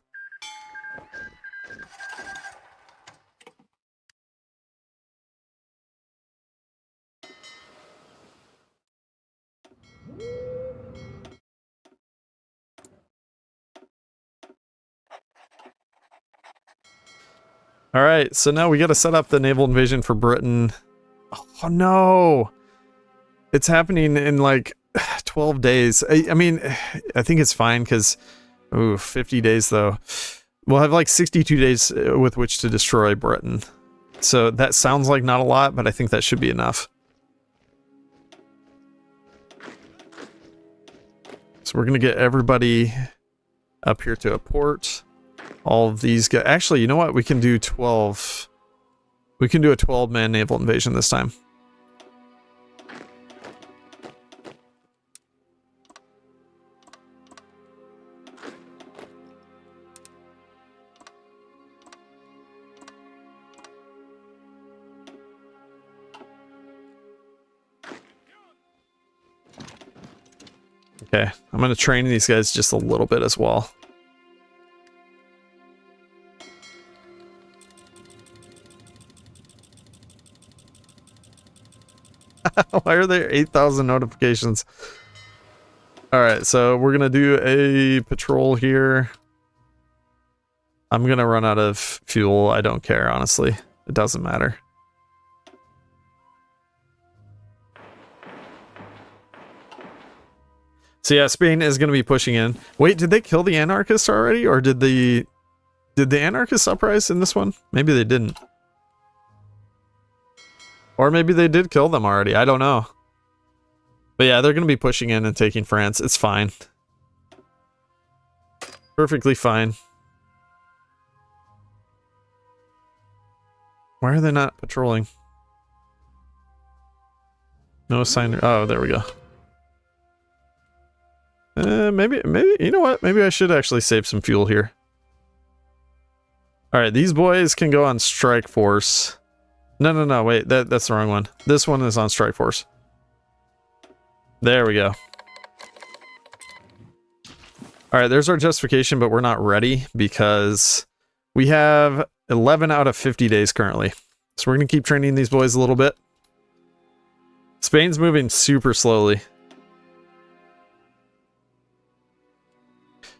Speaker 1: All right, so now we got to set up the naval invasion for Britain. Oh no! It's happening in like 12 days. I mean, I think it's fine because, 50 days though. We'll have like 62 days with which to destroy Britain. So that sounds like not a lot, but I think that should be enough. So we're going to get everybody up here to a port. All of these guys. Actually, you know what? We can do 12. We can do a 12-man naval invasion this time. Okay, I'm going to train these guys just a little bit as well. Why are there 8,000 notifications? Alright, so we're going to do a patrol here. I'm going to run out of fuel. I don't care, honestly. It doesn't matter. So yeah, Spain is going to be pushing in. Wait, did they kill the anarchists already? Or did the anarchists uprise in this one? Maybe they didn't. Or maybe they did kill them already. I don't know. But yeah, they're going to be pushing in and taking France. It's fine. Perfectly fine. Why are they not patrolling? No sign. Oh, there we go. Maybe, you know what? Maybe I should actually save some fuel here. Alright, these boys can go on strike force. No, wait, that's the wrong one. This one is on strike force. There we go. Alright, there's our justification, but we're not ready because we have 11 out of 50 days currently. So we're going to keep training these boys a little bit. Spain's moving super slowly.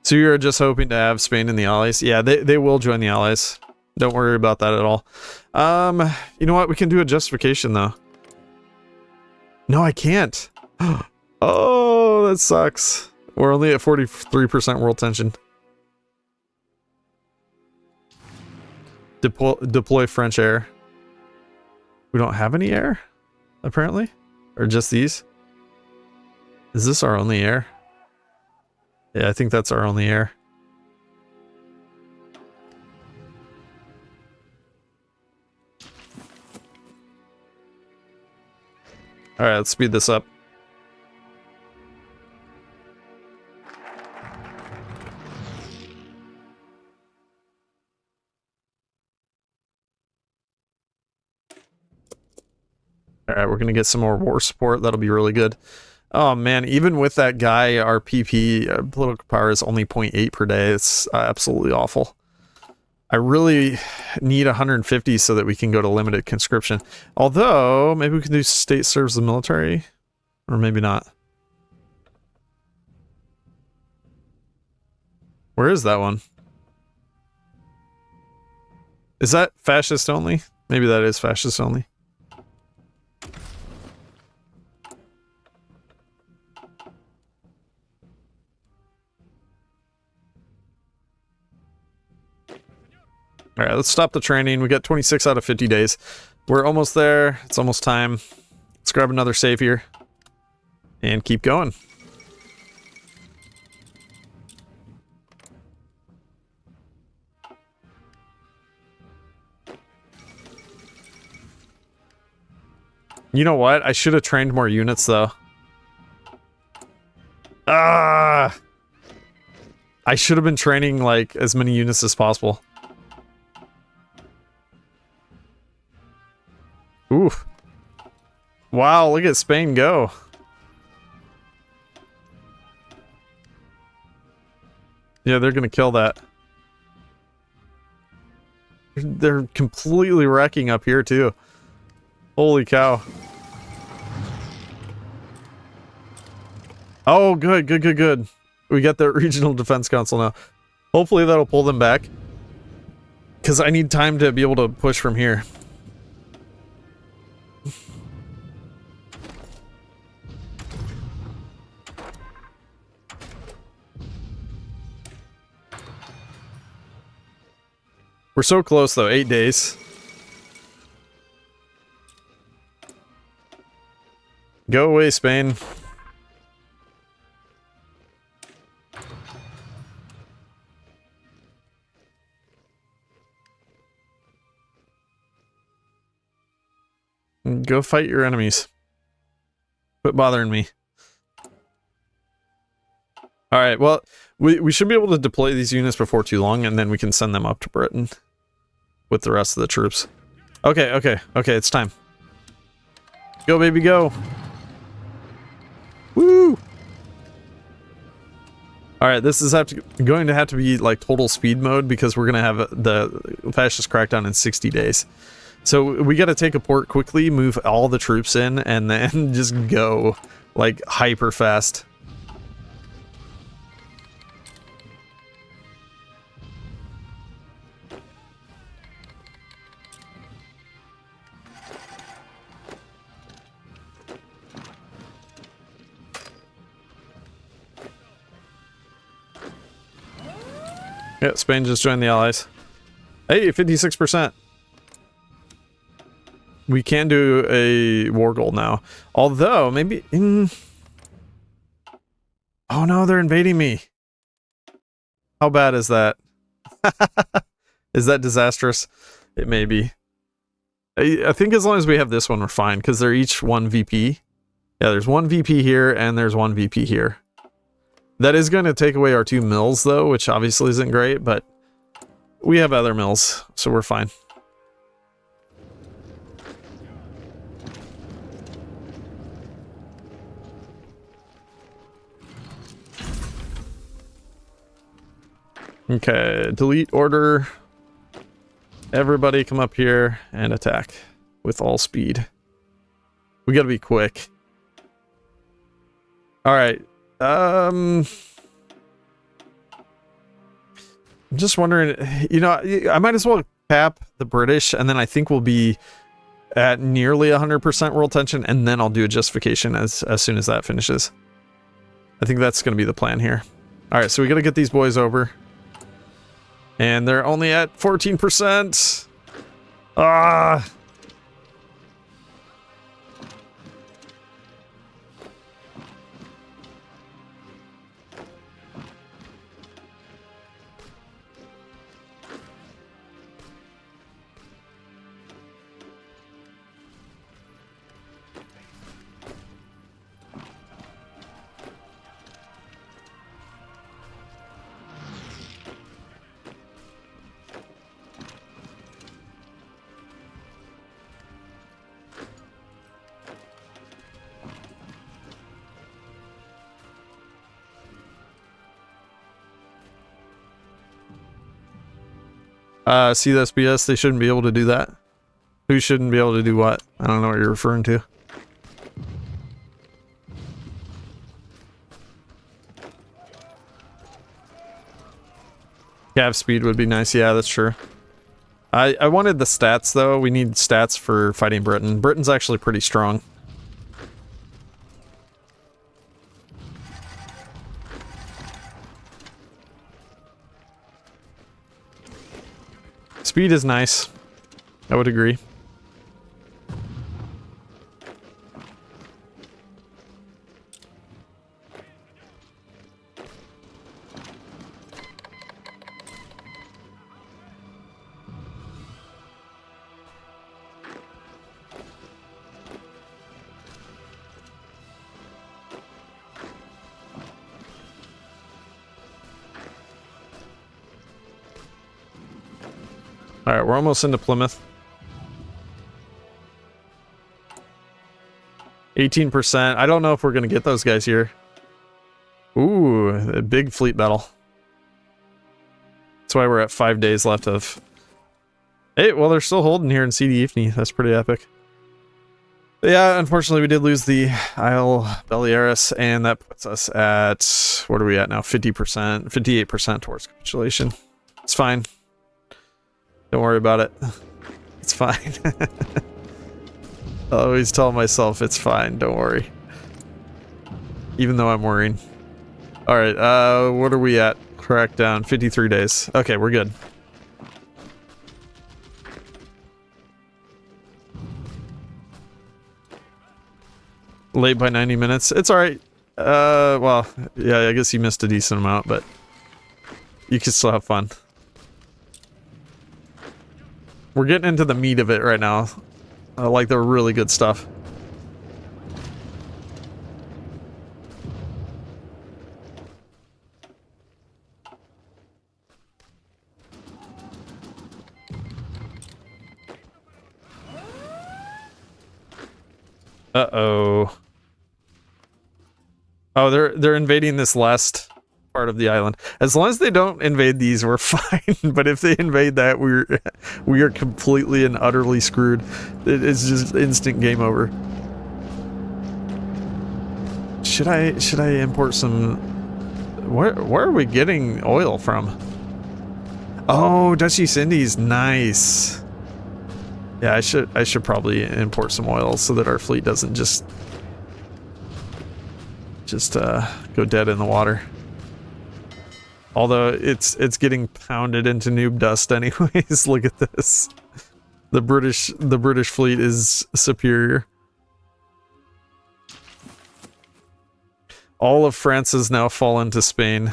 Speaker 1: So you're just hoping to have Spain in the Allies? Yeah, they will join the Allies. Don't worry about that at all. You know what? We can do a justification, though. No, I can't. Oh, that sucks. We're only at 43% world tension. Deploy French air. We don't have any air, apparently. Or just these. Is this our only air? Yeah, I think that's our only air. Alright, let's speed this up. Alright, we're gonna get some more war support. That'll be really good. Oh man, even with that guy, our PP, political power is only 0.8 per day. It's absolutely awful. I really need 150 so that we can go to limited conscription. Although, maybe we can do state serves the military. Or maybe not. Where is that one? Is that fascist only? Maybe that is fascist only. Alright, let's stop the training. We got 26 out of 50 days. We're almost there. It's almost time. Let's grab another save here. And keep going. You know what? I should have trained more units, though. Ah! I should have been training, like, as many units as possible. Oof. Wow, look at Spain go. Yeah, they're gonna kill that. They're completely wrecking up here, too. Holy cow. Oh, good, good, good, good. We got the Regional Defense Council now. Hopefully that'll pull them back. Because I need time to be able to push from here. We're so close though, 8 days. Go away, Spain. Go fight your enemies. Quit bothering me. Alright, well, we should be able to deploy these units before too long, and then we can send them up to Britain with the rest of the troops. Okay, okay, okay, it's time. Go, baby, go! Woo! Alright, this is going to have to be like total speed mode because we're going to have the fascist crackdown in 60 days. So we got to take a port quickly, move all the troops in, and then just go like hyper fast. Yeah, Spain just joined the Allies. Hey, 56%. We can do a war goal now. Although, maybe... Oh no, they're invading me. How bad is that? Is that disastrous? It may be. I think as long as we have this one, we're fine, because they're each one VP. Yeah, there's one VP here, and there's one VP here. That is going to take away our 2 mills, though, which obviously isn't great, but we have other mills, so we're fine. Okay, delete order. Everybody come up here and attack with all speed. We gotta be quick. Alright. I'm just wondering, you know, I might as well cap the British, and then I think we'll be at nearly 100% world tension, and then I'll do a justification as soon as that finishes. I think that's going to be the plan here. Alright, so we got to get these boys over. And they're only at 14%. Ah! See this BS? They shouldn't be able to do that. Who shouldn't be able to do what? I don't know what you're referring to. Cav speed would be nice. Yeah, that's true. I wanted the stats, though. We need stats for fighting Britain. Britain's actually pretty strong. Speed is nice. I would agree. Alright, we're almost into Plymouth. 18%. I don't know if we're going to get those guys here. Ooh, a big fleet battle. That's why we're at 5 days left of... Hey, well, they're still holding here in CD Ifni. That's pretty epic. But yeah, unfortunately, we did lose the Isle Beliaris, and that puts us at, what are we at now? 50%, 58% towards capitulation. It's fine. Don't worry about it. It's fine. I always tell myself it's fine, don't worry. Even though I'm worrying. Alright, what are we at? Crackdown, 53 days. Okay, we're good. Late by 90 minutes. It's alright. Well, yeah, I guess you missed a decent amount, but you can still have fun. We're getting into the meat of it right now. Like the really good stuff. Uh-oh. Oh, they're invading this last part of the island. As long as they don't invade these, we're fine. But if they invade that, we are completely and utterly screwed. It's just instant game over. Should I import some? Where are we getting oil from? Oh, Dutch East Indies, nice. Yeah, I should probably import some oil so that our fleet doesn't just go dead in the water. Although it's getting pounded into noob dust anyways. Look at this. The British fleet is superior. All of France has now fallen to Spain.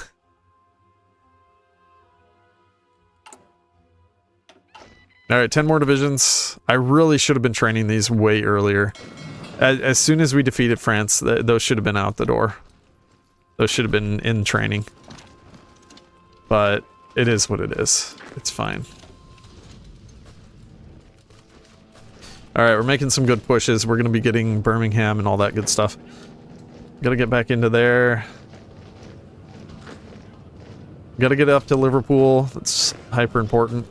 Speaker 1: Alright, 10 more divisions. I really should have been training these way earlier. As soon as we defeated France, those should have been out the door. Those should have been in training. But it is what it is. It's fine. Alright, we're making some good pushes. We're going to be getting Birmingham and all that good stuff. Gotta get back into there. Gotta get up to Liverpool. That's hyper important.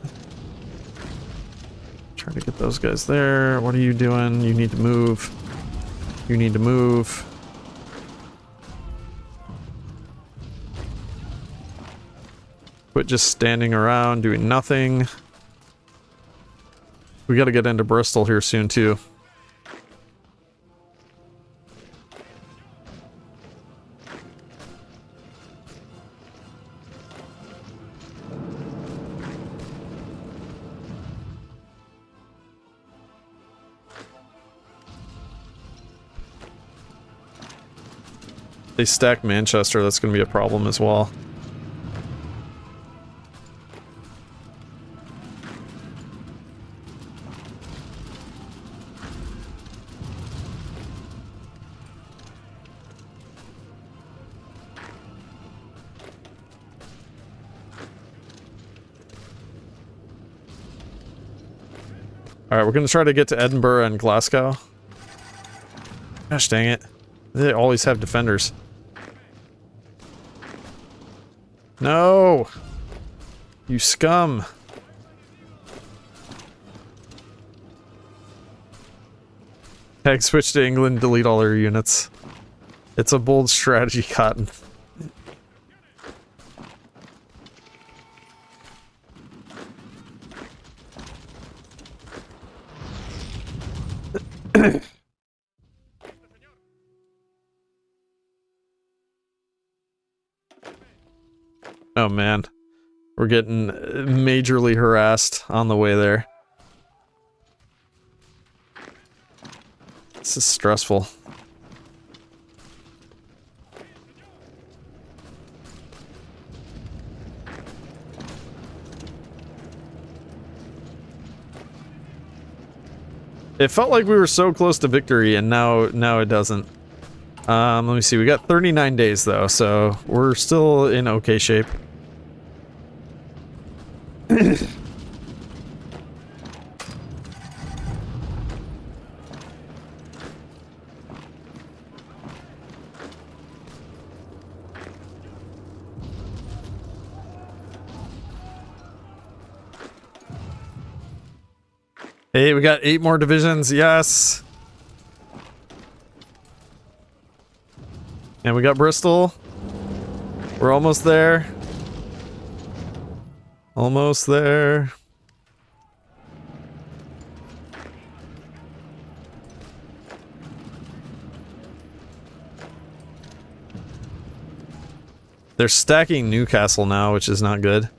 Speaker 1: Try to get those guys there. What are you doing? You need to move. You need to move. Quit just standing around doing nothing. We gotta get into Bristol here soon too. They stack Manchester, that's going to be a problem as well. Alright, we're going to try to get to Edinburgh and Glasgow. Gosh dang it. They always have defenders. No! You scum! Tag switch to England, delete all their units. It's a bold strategy, Cotton. Oh man, we're getting majorly harassed on the way there. This is stressful. It felt like we were so close to victory, and now it doesn't. Let me see, we got 39 days though, so we're still in okay shape. Hey, we got 8 more divisions, yes! And we got Bristol. We're almost there. Almost there. They're stacking Newcastle now, which is not good.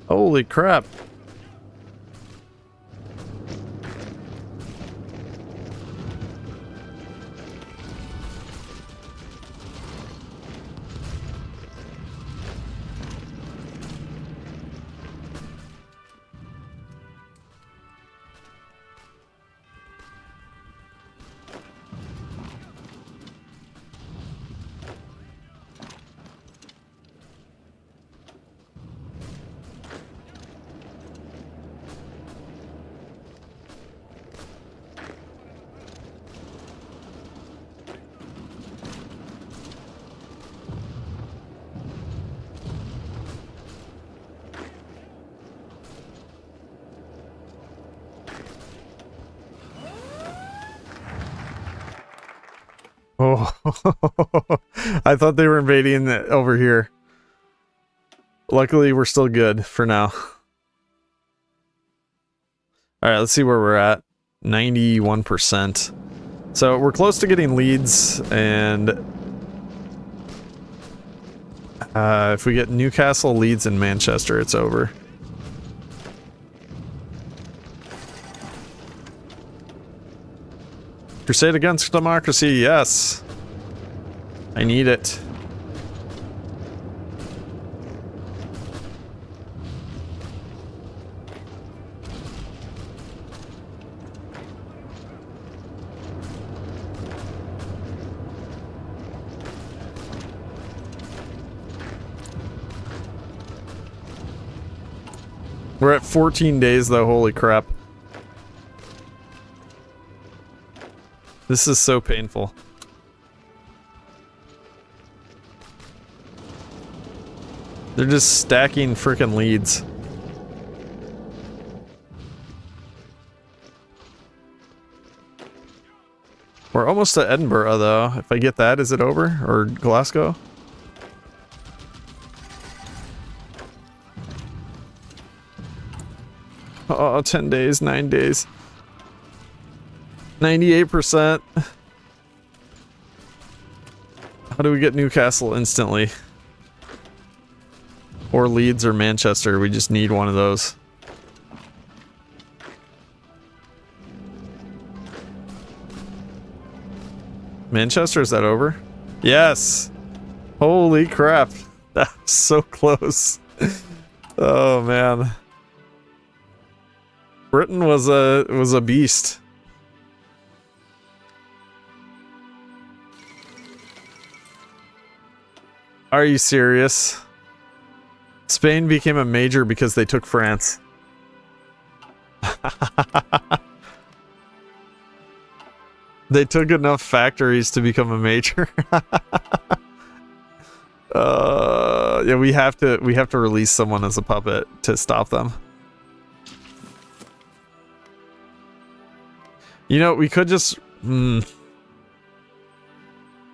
Speaker 1: Holy crap. Oh, I thought they were invading over here. Luckily, we're still good for now. All right, let's see where we're at. 91%. So we're close to getting leads, and if we get Newcastle, Leeds, and Manchester, it's over. Crusade against democracy, yes. I need it. We're at 14 days though, holy crap. This is so painful. They're just stacking frickin' leads. We're almost to Edinburgh though. If I get that, is it over? Or Glasgow? Oh, 10 days, 9 days. 98%. How do we get Newcastle instantly? Or Leeds or Manchester, we just need one of those. Manchester, is that over? Yes! Holy crap. That was so close. Oh man. Britain was a beast. Are you serious? Spain became a major because they took France. They took enough factories to become a major. Yeah, we have to release someone as a puppet to stop them. You know, we could just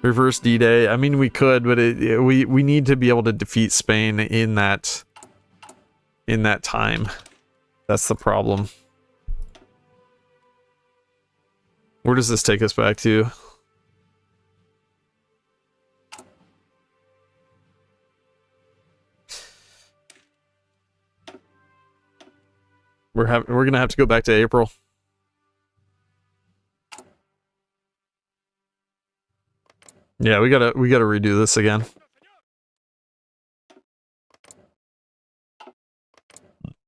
Speaker 1: reverse D-Day. I mean, we could, but we need to be able to defeat Spain in that time. That's the problem. Where does this take us back to? We're gonna have to go back to April. Yeah, we gotta redo this again.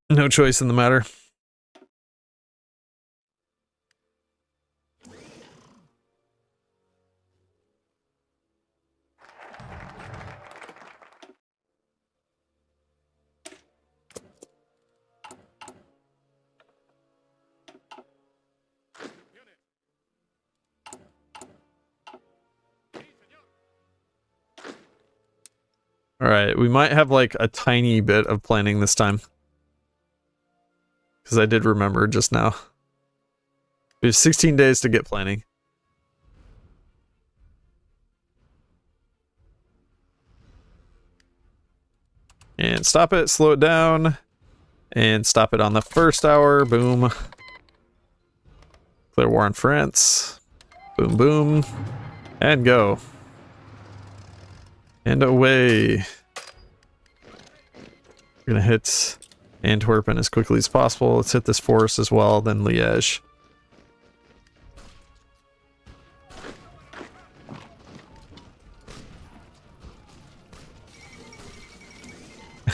Speaker 1: No choice in the matter. Alright, we might have like a tiny bit of planning this time. Because I did remember just now. We have 16 days to get planning. And stop it, slow it down. And stop it on the first hour, boom. Declare war on France. Boom, boom. And go. And away. We're gonna hit Antwerpen as quickly as possible. Let's hit this forest as well, then Liège.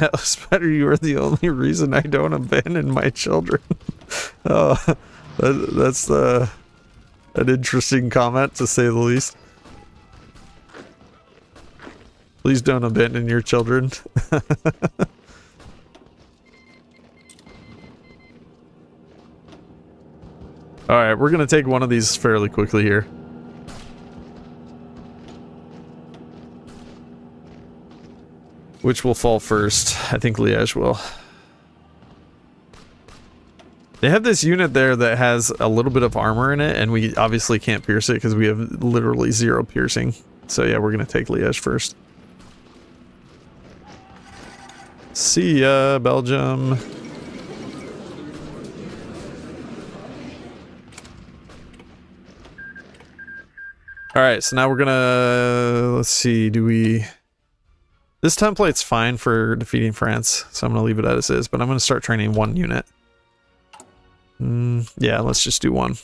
Speaker 1: Alice Better, you are the only reason I don't abandon my children. Oh, that's an interesting comment, to say the least. Please don't abandon your children. Alright, we're gonna take one of these fairly quickly here. Which will fall first? I think Liège will. They have this unit there that has a little bit of armor in it, and we obviously can't pierce it because we have literally 0 piercing. So yeah, we're gonna take Liège first. See ya, Belgium. Alright, so now we're gonna... Let's see, do we... This template's fine for defeating France, so I'm gonna leave it as is, but I'm gonna start training 1 unit. Yeah, let's just do 1.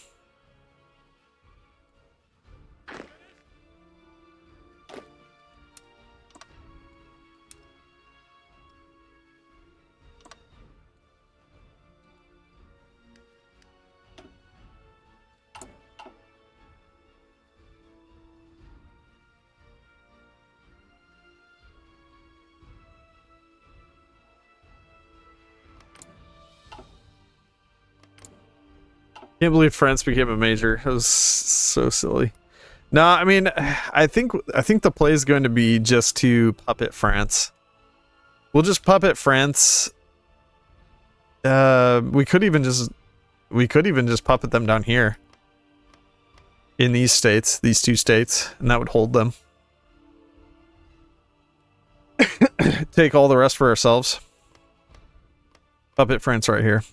Speaker 1: Can't believe France became a major. It was so silly. No, I mean, I think the play is going to be just to puppet France. We'll just puppet France. We could even just puppet them down here. In these states, these 2 states, and that would hold them. Take all the rest for ourselves. Puppet France right here.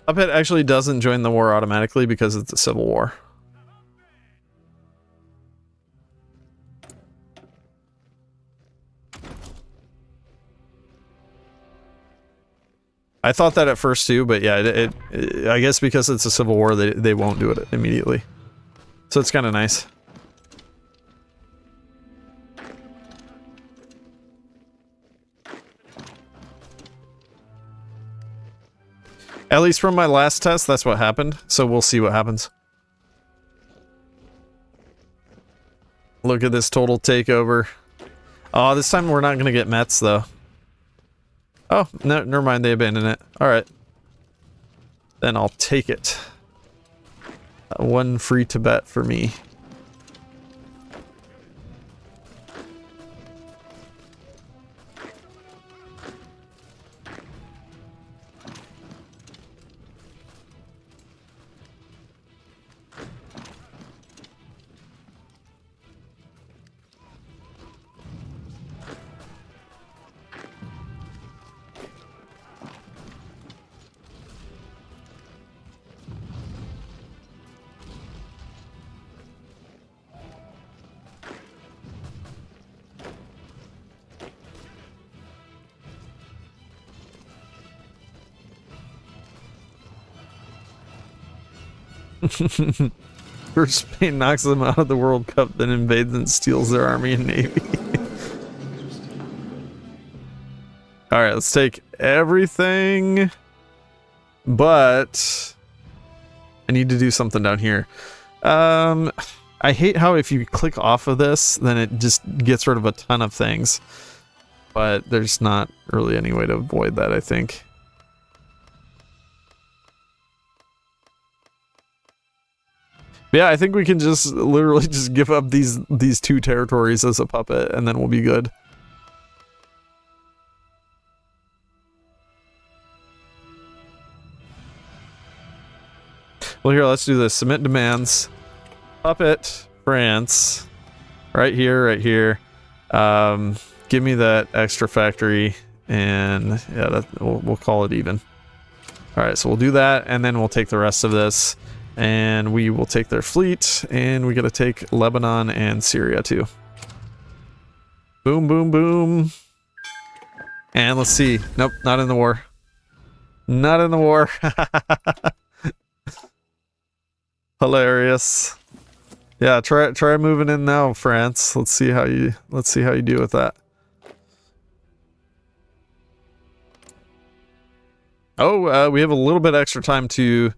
Speaker 1: Puppet actually doesn't join the war automatically because it's a civil war. I thought that at first too, but yeah, I guess because it's a civil war, they won't do it immediately. So it's kind of nice. At least from my last test, that's what happened. So we'll see what happens. Look at this total takeover. Oh, this time we're not going to get Metz, though. Oh, no, never mind. They abandoned it. All right. Then I'll take it. 1 free Tibet for me. First Spain knocks them out of the World Cup, then invades and steals their army and navy. Alright, let's take everything. But I need to do something down here. I hate how if you click off of this, then it just gets rid of a ton of things. But there's not really any way to avoid that, I think. But yeah, I think we can just literally just give up these two territories as a puppet, and then we'll be good. Well, here, let's do this. Submit demands. Puppet, France. Right here, right here. Give me that extra factory, and yeah, we'll call it even. Alright, so we'll do that, and then we'll take the rest of this, and we will take their fleet, and we gotta take Lebanon and Syria too. Boom, boom, boom. And let's see. Nope, not in the war. Not in the war. Hilarious. Yeah, try moving in now, France. Let's see how you do with that. Oh, we have a little bit extra time to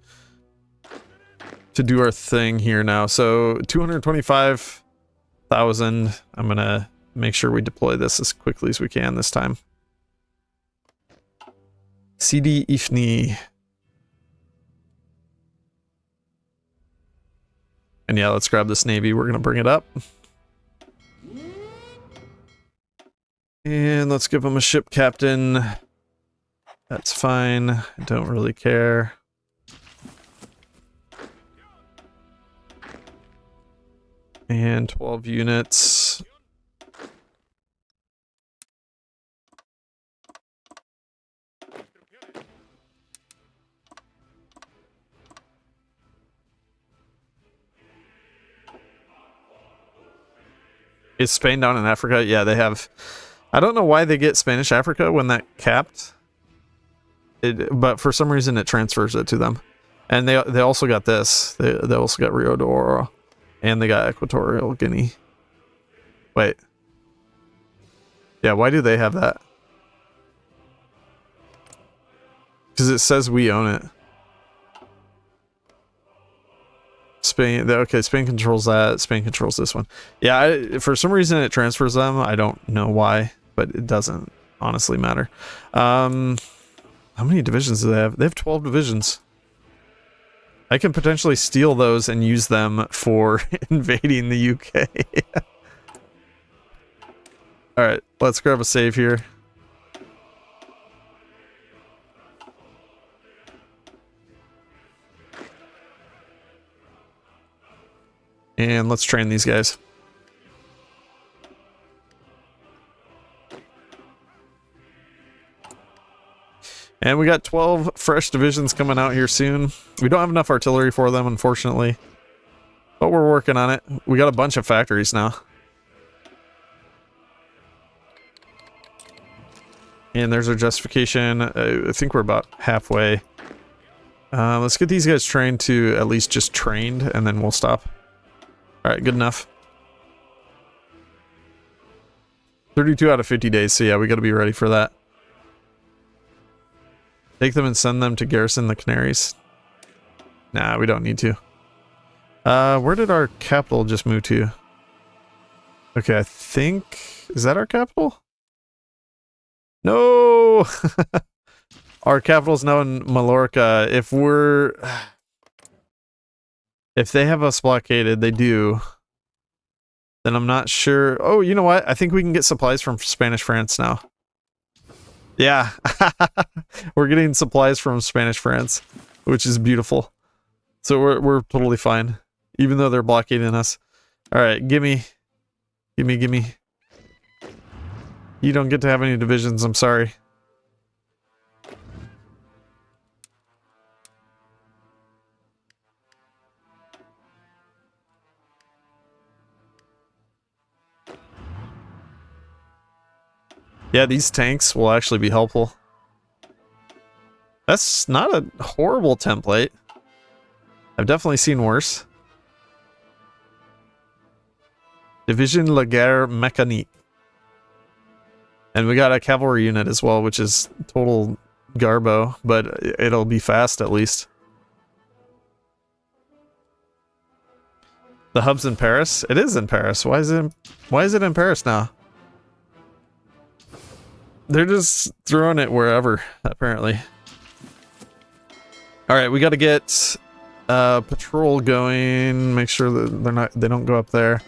Speaker 1: do our thing here now. So 225,000. I'm gonna make sure we deploy this as quickly as we can this time. CD Ifni. And yeah, let's grab this navy. We're gonna bring it up. And let's give him a ship captain. That's fine. I don't really care. And 12 units. Is Spain down in Africa? Yeah, they have. I don't know why they get Spanish Africa when that capped. But for some reason it transfers it to them. And they also got this. They also got Rio de Oro. And they got Equatorial Guinea. Wait. Yeah, why do they have that? Because it says we own it. Spain, okay, Spain controls that. Spain controls this one. Yeah, for some reason it transfers them. I don't know why, but it doesn't honestly matter. How many divisions do they have? They have 12 divisions. I can potentially steal those and use them for invading the UK. Alright, let's grab a save here. And let's train these guys. And we got 12 fresh divisions coming out here soon. We don't have enough artillery for them, unfortunately. But we're working on it. We got a bunch of factories now. And there's our justification. I think we're about halfway. Let's get these guys trained to at least just trained, and then we'll stop. Alright, good enough. 32 out of 50 days, so yeah, we gotta be ready for that. Take them and send them to garrison the Canaries. Nah, we don't need to. Where did our capital just move to? Okay, I think... Is that our capital? No! Our capital's now in Mallorca. If we're... If they have us blockaded, they do. Then I'm not sure... Oh, you know what? I think we can get supplies from Spanish France now. Yeah. We're getting supplies from Spanish France, which is beautiful. So we're totally fine. Even though they're blockading us. Alright, gimme. Gimme. You don't get to have any divisions, I'm sorry. Yeah, these tanks will actually be helpful. That's not a horrible template. I've definitely seen worse. Division La Guerre Mécanique. And we got a cavalry unit as well, which is total garbo, but it'll be fast at least. The hub's in Paris? It is in Paris. Why is it in Paris now? They're just throwing it wherever, apparently. Alright, we gotta get patrol going, make sure that they don't go up there,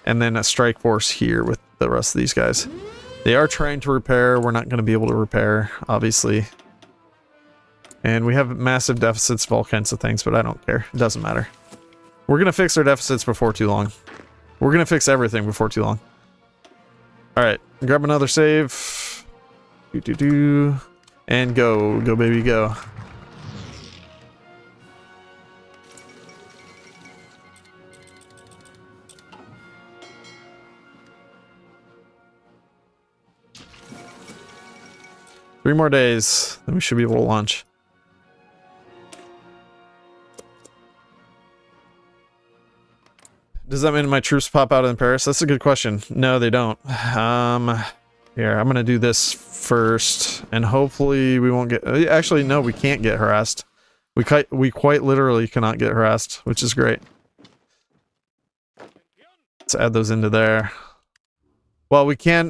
Speaker 1: and then a strike force here with the rest of these guys. They are trying to repair. We're not going to be able to repair, obviously. And we have massive deficits of all kinds of things, but I don't care. It doesn't matter. We're going to fix our deficits before too long. We're going to fix everything before too long. Alright, grab another save. And go. Go, baby, go. Three more days, then we should be able to launch. Does that mean my troops pop out in Paris? That's a good question. No, they don't. Here, I'm gonna do this first, and hopefully we won't get... Actually, no, we can't get harassed. We quite literally cannot get harassed, which is great. Let's add those into there. Well, we can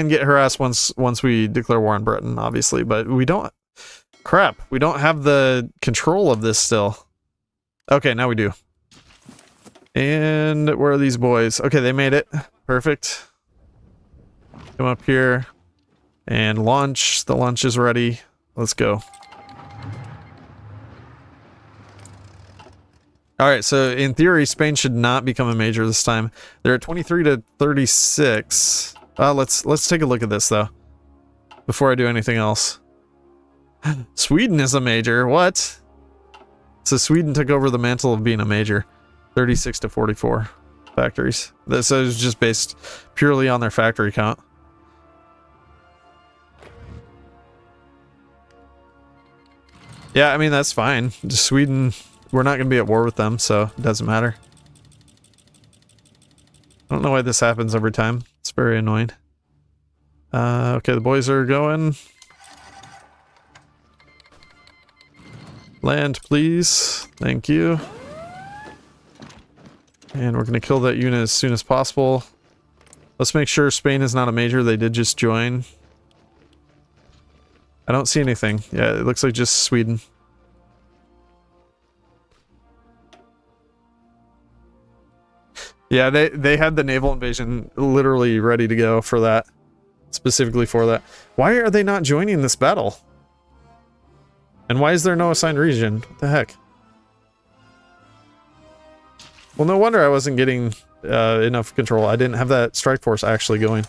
Speaker 1: get harassed once we declare war on Britain, obviously, but we don't... Crap, we don't have the control of this still. Okay, now we do. And where are these boys? Okay, they made it. Perfect. Come up here and launch. The launch is ready. Let's go. Alright, so in theory, Spain should not become a major this time. They're at 23 to 36. Let's take a look at this, though, before I do anything else. Sweden is a major. What? So Sweden took over the mantle of being a major. 36 to 44 factories. This is just based purely on their factory count. Yeah, I mean, that's fine. Just Sweden... We're not going to be at war with them, so it doesn't matter. I don't know why this happens every time. It's very annoying. Okay, the boys are going. Land, please. Thank you. And we're going to kill that unit as soon as possible. Let's make sure Spain is not a major. They did just join. I don't see anything. Yeah, it looks like just Sweden. Yeah, they had the naval invasion literally ready to go for that. Specifically for that. Why are they not joining this battle? And why is there no assigned region? What the heck? Well, no wonder I wasn't getting enough control. I didn't have that strike force actually going.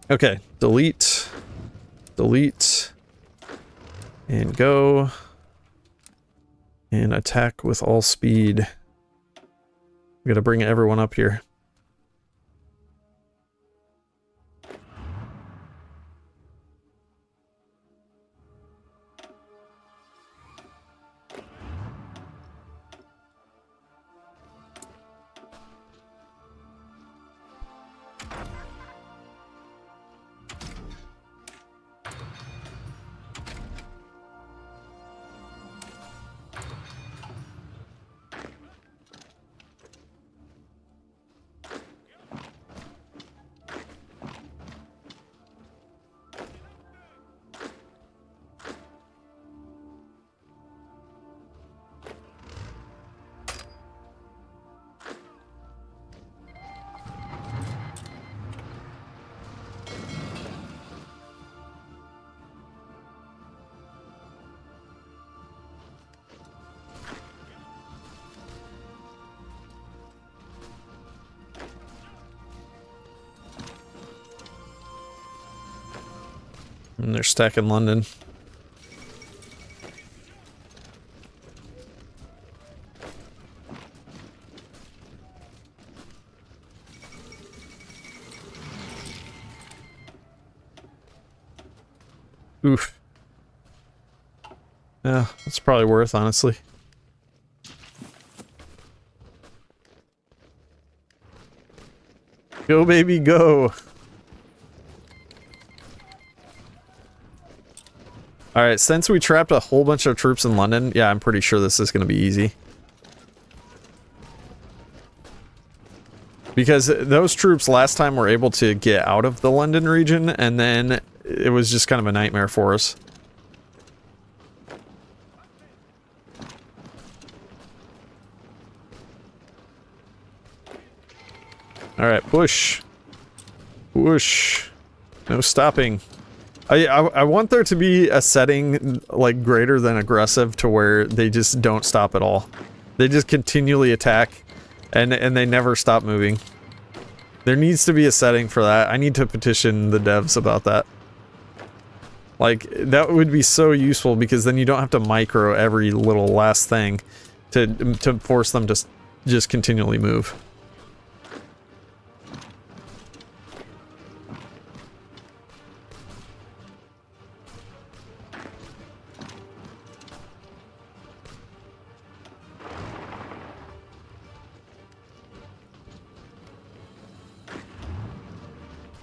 Speaker 1: Okay, delete. Delete. And go. And attack with all speed. We gotta bring everyone up here. And they're stuck in London. Oof. Yeah, it's probably worth, honestly. Go, baby, go! Alright, since we trapped a whole bunch of troops in London, yeah, I'm pretty sure this is going to be easy. Because those troops last time were able to get out of the London region, and then it was just kind of a nightmare for us. Alright, push. Push. No stopping. I want there to be a setting, like, greater than aggressive to where they just don't stop at all. They just continually attack, and they never stop moving. There needs to be a setting for that. I need to petition the devs about that. Like, that would be so useful, because then you don't have to micro every little last thing to force them to just continually move.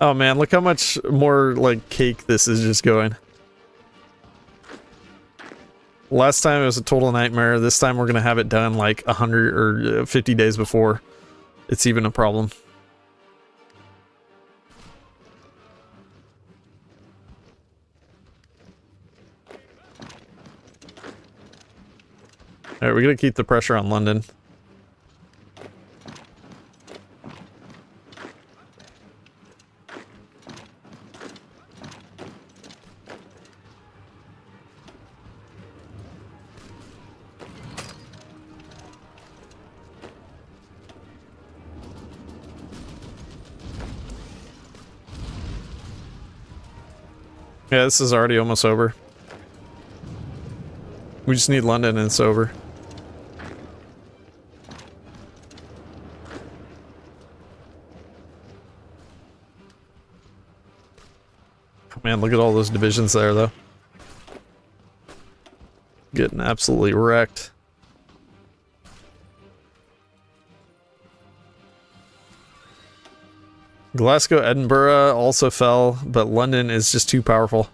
Speaker 1: Oh man, look how much more, like, cake this is just going. Last time it was a total nightmare. This time we're gonna have it done like 100 or 50 days before it's even a problem. Alright, we gotta keep the pressure on London. Yeah, this is already almost over. We just need London and it's over. Man, look at all those divisions there, though. Getting absolutely wrecked. Glasgow, Edinburgh also fell, but London is just too powerful.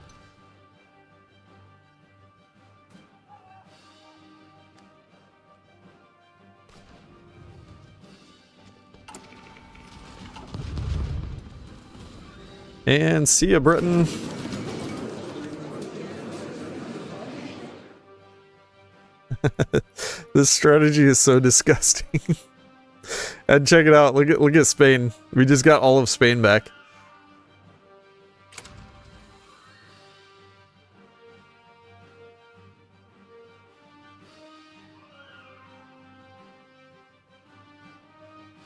Speaker 1: And see ya, Britain. This strategy is so disgusting. And check it out. Look at Spain. We just got all of Spain back.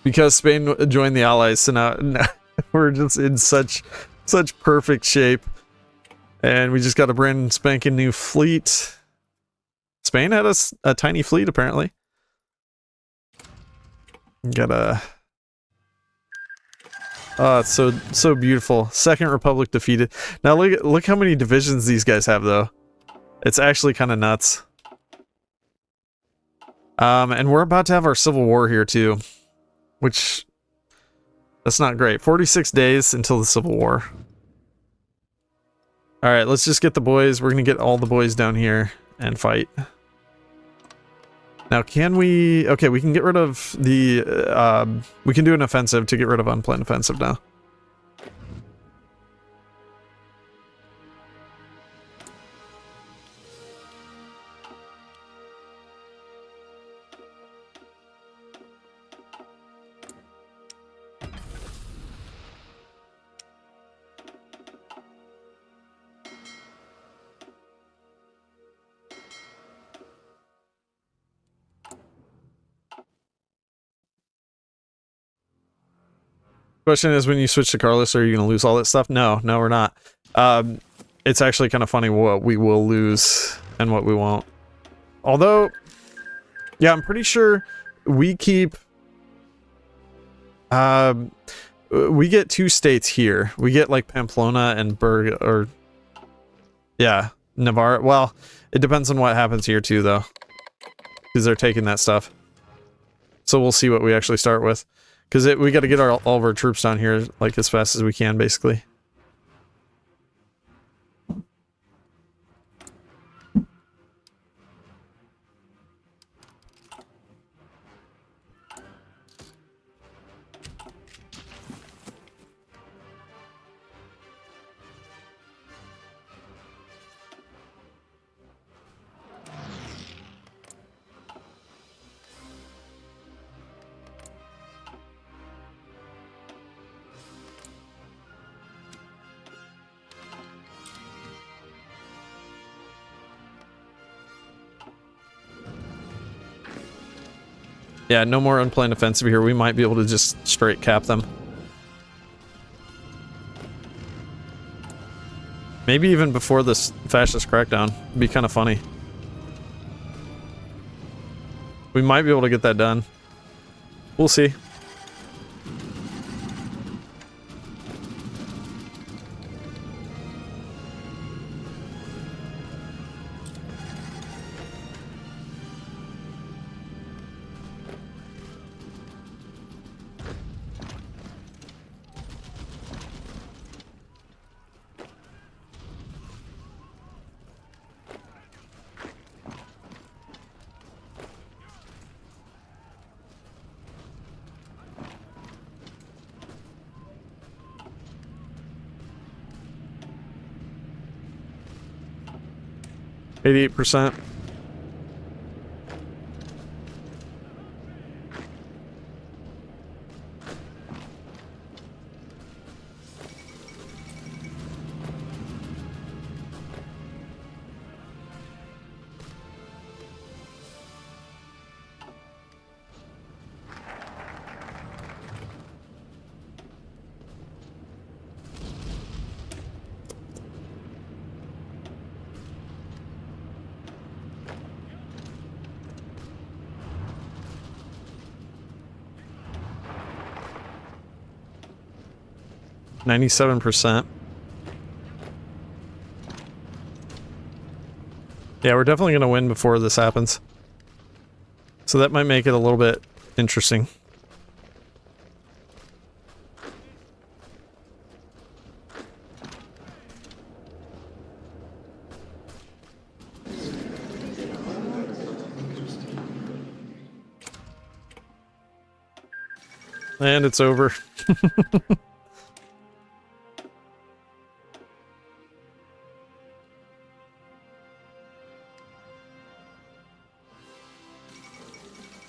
Speaker 1: Because Spain joined the Allies, so now we're just in such perfect shape. And we just got a brand spanking new fleet. Spain had a tiny fleet, apparently. Got a... Oh, it's so beautiful. Second Republic defeated. Now look how many divisions these guys have, though. It's actually kind of nuts. And we're about to have our civil war here, too. Which... That's not great. 46 days until the civil war. Alright, let's just get the boys. We're gonna get all the boys down here and fight. Now, can we... Okay, we can get rid of the... we can do an offensive to get rid of unplanned offensive now. Question is, when you switch to Carlist, are you going to lose all that stuff? No, we're not. It's actually kind of funny what we will lose and what we won't. Although, yeah, I'm pretty sure we keep... we get two states here. We get, like, Pamplona and Burg... or... Yeah, Navarre. Well, it depends on what happens here too, though. Because they're taking that stuff. So we'll see what we actually start with. Because we got to get all of our troops down here like as fast as we can, basically. Yeah, no more unplanned offensive here. We might be able to just straight cap them. Maybe even before this fascist crackdown. It'd be kind of funny. We might be able to get that done. We'll see. %. %. Yeah, we're definitely going to win before this happens. So that might make it a little bit interesting. And it's over.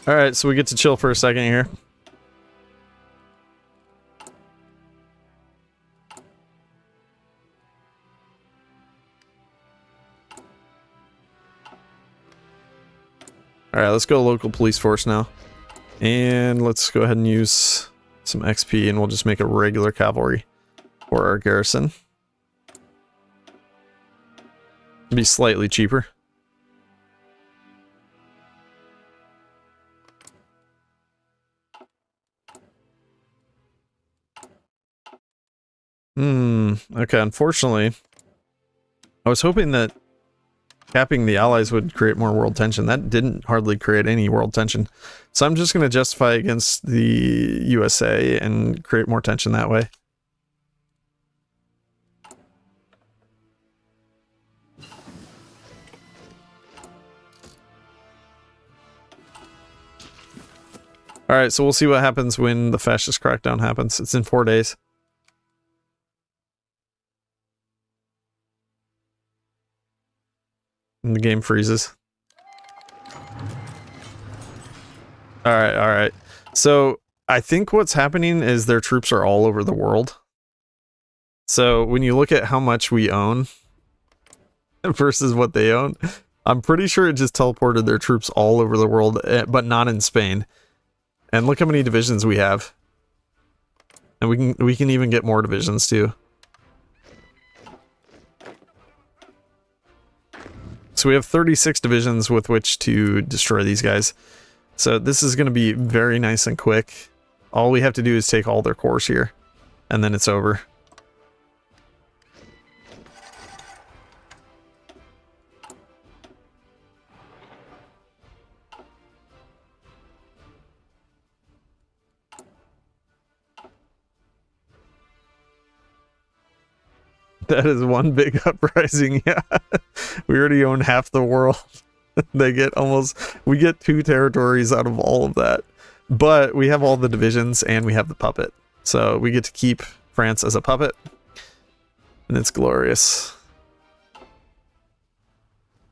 Speaker 1: Alright, so we get to chill for a second here. Alright, let's go local police force now. And let's go ahead and use some XP and we'll just make a regular cavalry for our garrison. Be slightly cheaper. Okay, unfortunately, I was hoping that capping the allies would create more world tension. That didn't hardly create any world tension. So I'm just going to justify against the USA and create more tension that way. Alright, so we'll see what happens when the fascist crackdown happens. It's in 4 days. And the game freezes. Alright. So, I think what's happening is their troops are all over the world. So, when you look at how much we own versus what they own, I'm pretty sure it just teleported their troops all over the world, but not in Spain. And look how many divisions we have. And we can even get more divisions too. So we have 36 divisions with which to destroy these guys. So this is going to be very nice and quick. All we have to do is take all their cores here, and then it's over. That is one big uprising. Yeah, we already own half the world. They get we get 2 territories out of all of that. But we have all the divisions and we have the puppet. So we get to keep France as a puppet. And it's glorious.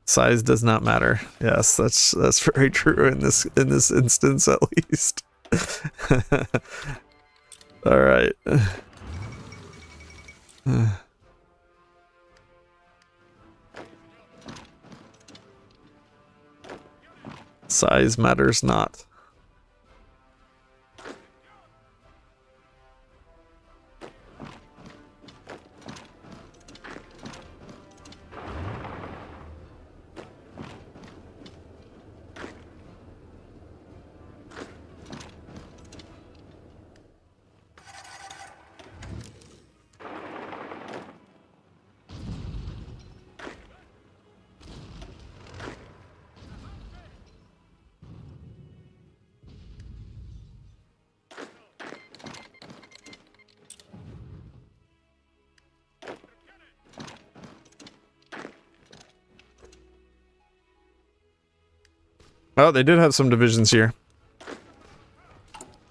Speaker 1: Size does not matter. Yes, that's very true in this instance at least. All right. Size matters not. Oh, they did have some divisions here.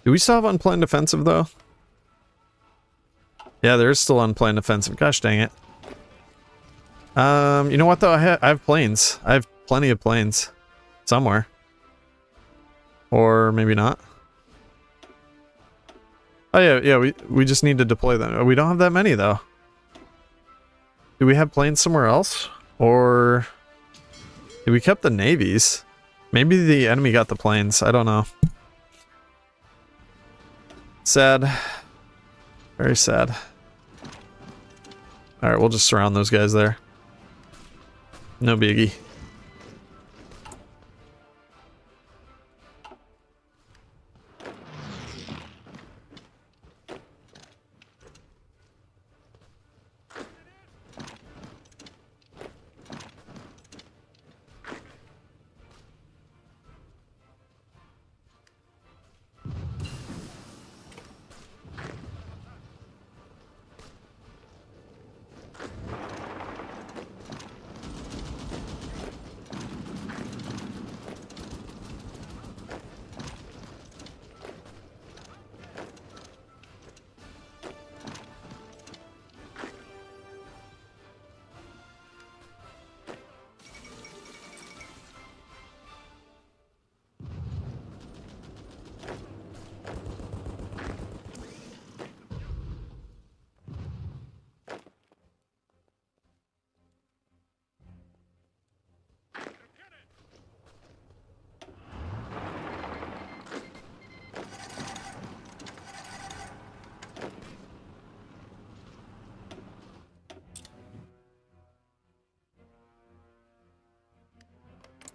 Speaker 1: Do we still have unplanned offensive, though? Yeah, there is still unplanned offensive. Gosh dang it. You know what, though? I have planes. I have plenty of planes. Somewhere. Or maybe not. Oh, yeah, we just need to deploy them. We don't have that many, though. Do we have planes somewhere else? Or... did we keep the navies? Maybe the enemy got the planes. I don't know. Sad. Very sad. Alright, we'll just surround those guys there. No biggie.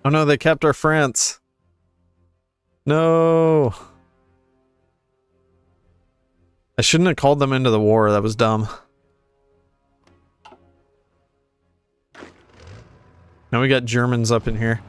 Speaker 1: Oh no, they kept our France. No. I shouldn't have called them into the war. That was dumb. Now we got Germans up in here.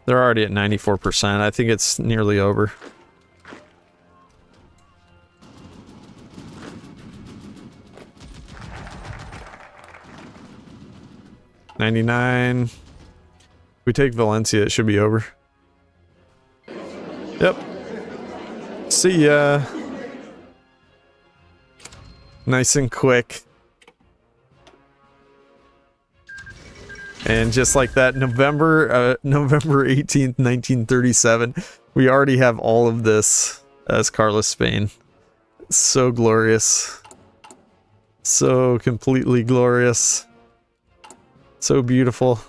Speaker 1: They're already at 94%. I think it's nearly over. $99. If we take Valencia, it should be over. Yep. See ya. Nice and quick. And just like that, November 18th, 1937, we already have all of this as Carlist, Spain. So glorious. So completely glorious. So beautiful.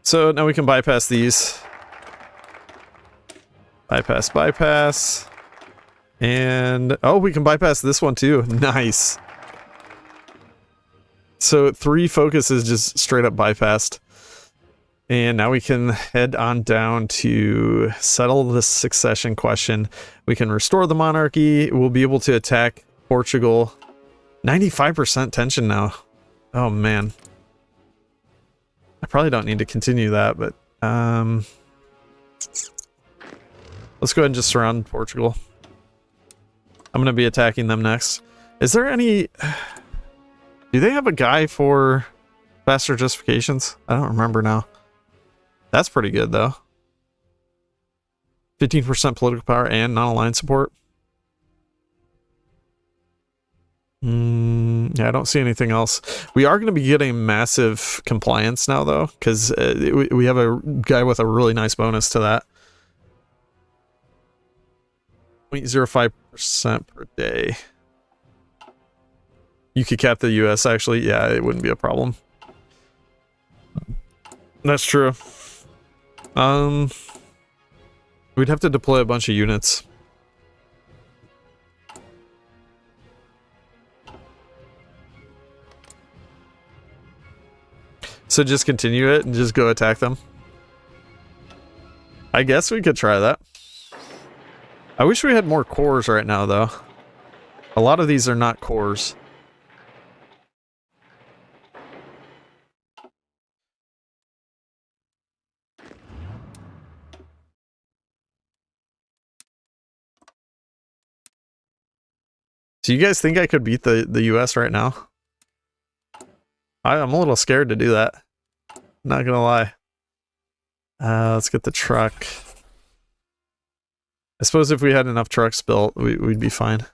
Speaker 1: So now we can bypass these. Bypass, bypass. And, oh, we can bypass this one too. Nice. So 3 focuses just straight up bypassed. And now we can head on down to settle this succession question. We can restore the monarchy. We'll be able to attack Portugal. 95% tension now. Oh, man. I probably don't need to continue that, but... let's go ahead and just surround Portugal. I'm going to be attacking them next. Is there any... Do they have a guy for faster justifications? I don't remember now. That's pretty good, though. 15% political power and non-aligned support. Yeah, I don't see anything else. We are going to be getting massive compliance now, though, because we have a guy with a really nice bonus to that. 0.05% per day. You could cap the US, actually. Yeah, it wouldn't be a problem. That's true. We'd have to deploy a bunch of units. So just continue it and just go attack them. I guess we could try that. I wish we had more cores right now, though. A lot of these are not cores. Do you guys think I could beat the US right now? I'm a little scared to do that. Not gonna lie. Let's get the truck. I suppose if we had enough trucks built, we'd be fine.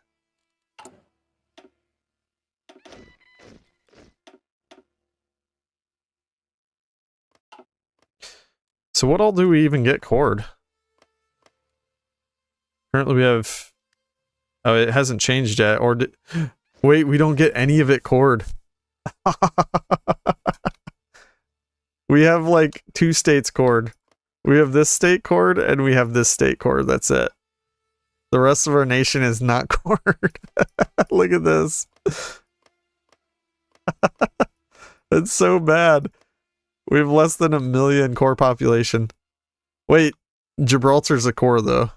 Speaker 1: So what all do we even get cored? Currently we have... Oh, it hasn't changed yet. Or wait, we don't get any of it cored. We have like 2 states cored. We have this state cored and we have this state cored. That's it. The rest of our nation is not cored. Look at this. It's so bad. We have less than 1 million core population. Wait, Gibraltar's a core though.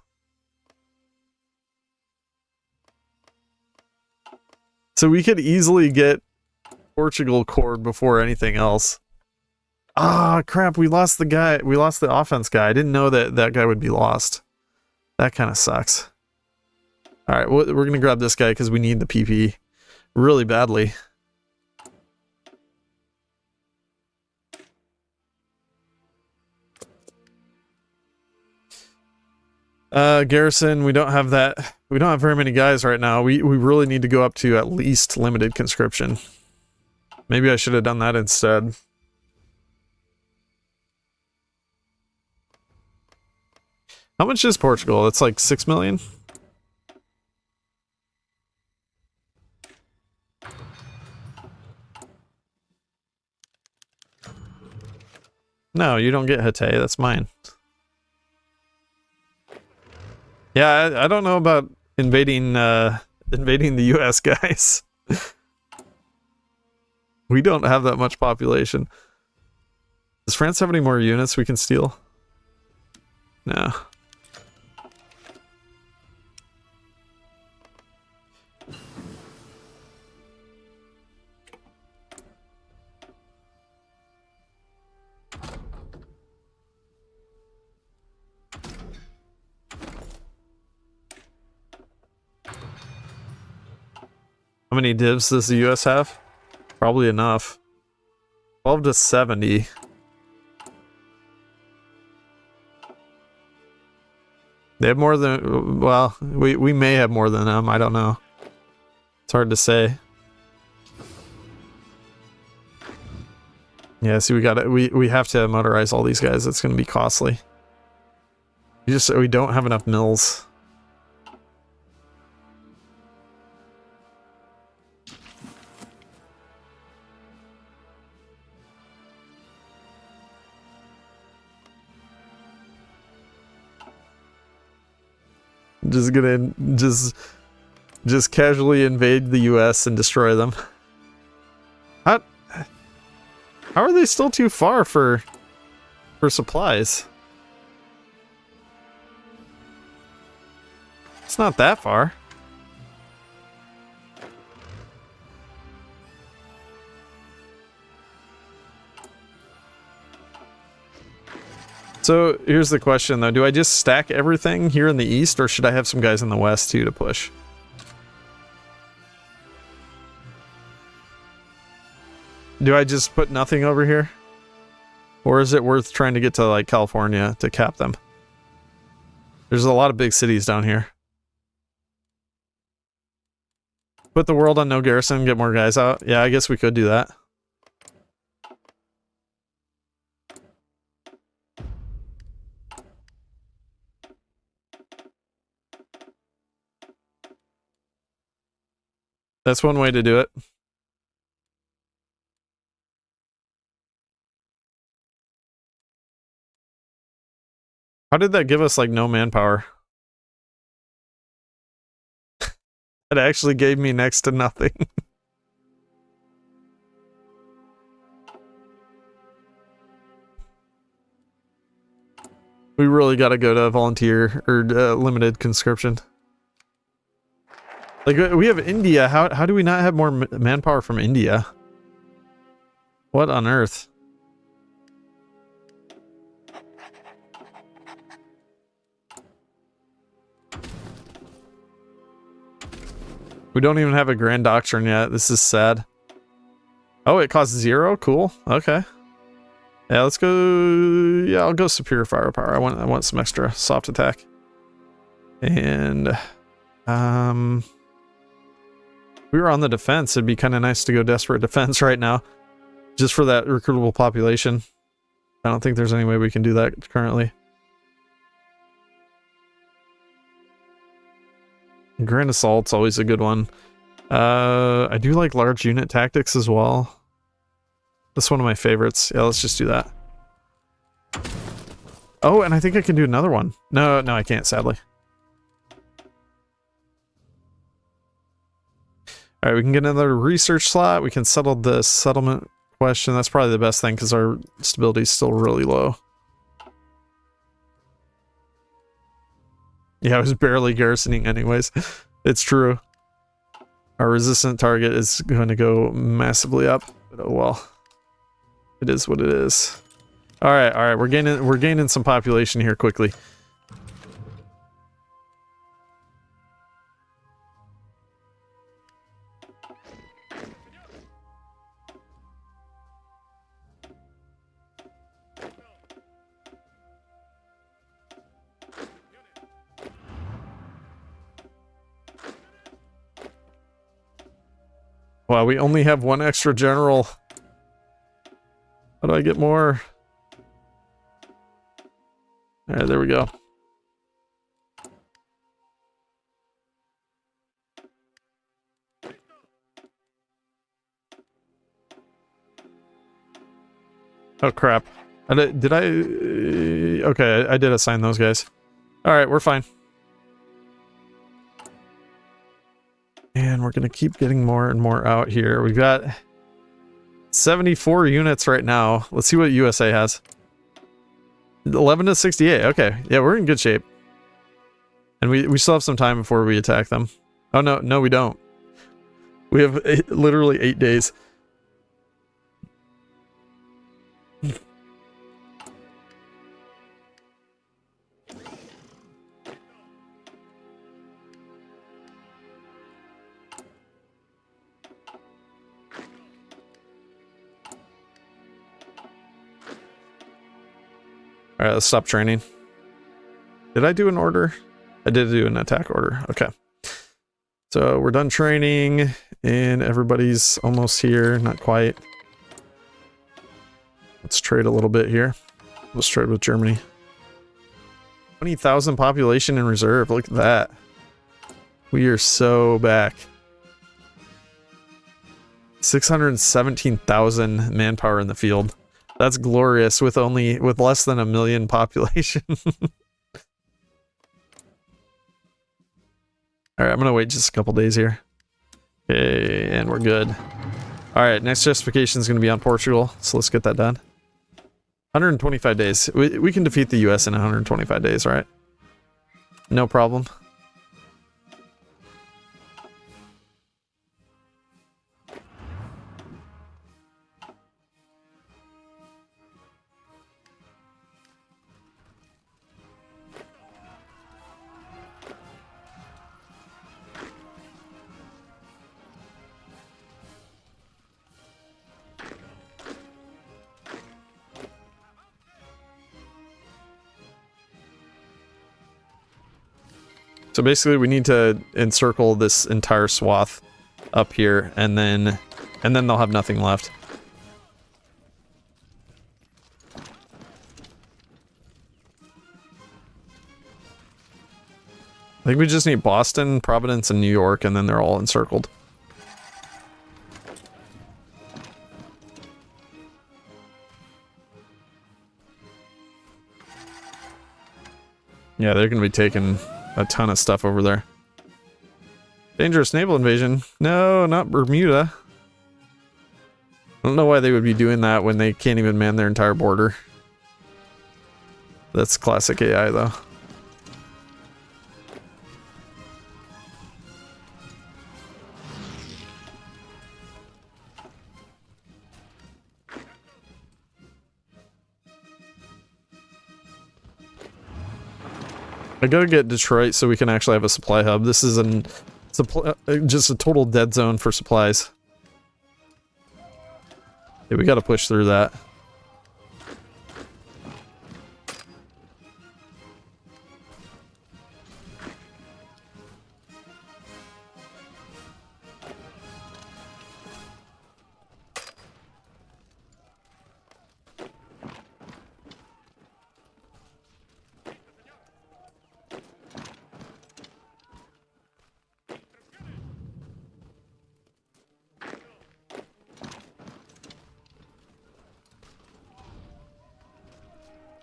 Speaker 1: So we could easily get Portugal cored before anything else. Ah, crap, we lost the guy. We lost the offense guy. I didn't know that that guy would be lost. That kind of sucks. Alright, we're going to grab this guy because we need the PP really badly. Garrison, we don't have that. We don't have very many guys right now. We really need to go up to at least limited conscription. Maybe I should have done that instead. How much is Portugal? It's like 6 million? No, you don't get Hatay. That's mine. Yeah, I don't know about invading invading the US, guys. We don't have that much population. Does France have any more units we can steal? No. How many divs does the US have? Probably enough. 12 to 70. They have more than... Well, we may have more than them. I don't know. It's hard to say. Yeah, see, we have to motorize all these guys. It's going to be costly. We don't have enough mills. Just gonna just casually invade the US and destroy them. How are they still too far for supplies? It's not that far. So here's the question though, do I just stack everything here in the east, or should I have some guys in the west too to push? Do I just put nothing over here? Or is it worth trying to get to like California to cap them? There's a lot of big cities down here. Put the world on no garrison, get more guys out. Yeah, I guess we could do that. That's one way to do it. How did that give us like no manpower? It actually gave me next to nothing. We really got to go to volunteer or limited conscription. Like, we have India. How do we not have more manpower from India? What on earth? We don't even have a Grand Doctrine yet. This is sad. Oh, it costs 0? Cool. Okay. Yeah, let's go... Yeah, I'll go Superior Firepower. I want some extra soft attack. And... we were on the defense. It'd be kind of nice to go Desperate Defense right now. Just for that recruitable population. I don't think there's any way we can do that currently. Grand Assault's always a good one. I do like large unit tactics as well. That's one of my favorites. Yeah, let's just do that. Oh, and I think I can do another one. No, I can't, sadly. Alright, we can get another research slot. We can settle the settlement question. That's probably the best thing because our stability is still really low. Yeah, I was barely garrisoning anyways. It's true. Our resistant target is going to go massively up. But oh well. It is what it is. Alright, we're gaining some population here quickly. Wow, we only have one extra general. How do I get more? Alright, there we go. Oh crap. Did I? Okay, I did assign those guys. Alright, we're fine. And we're going to keep getting more and more out here. We've got 74 units right now. Let's see what USA has. 11 to 68. Okay. Yeah, we're in good shape. And we still have some time before we attack them. Oh, no, we don't. We have literally 8 days. Alright, let's stop training. Did I do an order? I did do an attack order. Okay. So we're done training, and everybody's almost here. Not quite. Let's trade a little bit here. Let's trade with Germany. 20,000 population in reserve. Look at that. We are so back. 617,000 manpower in the field. That's glorious with less than 1 million population. All right, I'm gonna wait just a couple days here. Okay, and we're good. All right, next justification is gonna be on Portugal, so let's get that done. 125 days. We can defeat the US in 125 days, right? No problem. So basically we need to encircle this entire swath up here, and then they'll have nothing left. I think we just need Boston, Providence, and New York, and then they're all encircled. Yeah, they're gonna be taking a ton of stuff over there. Dangerous naval invasion? No, not Bermuda. I don't know why they would be doing that when they can't even man their entire border. That's classic AI though. I gotta get Detroit so we can actually have a supply hub. This is just a total dead zone for supplies. Yeah, we gotta push through that.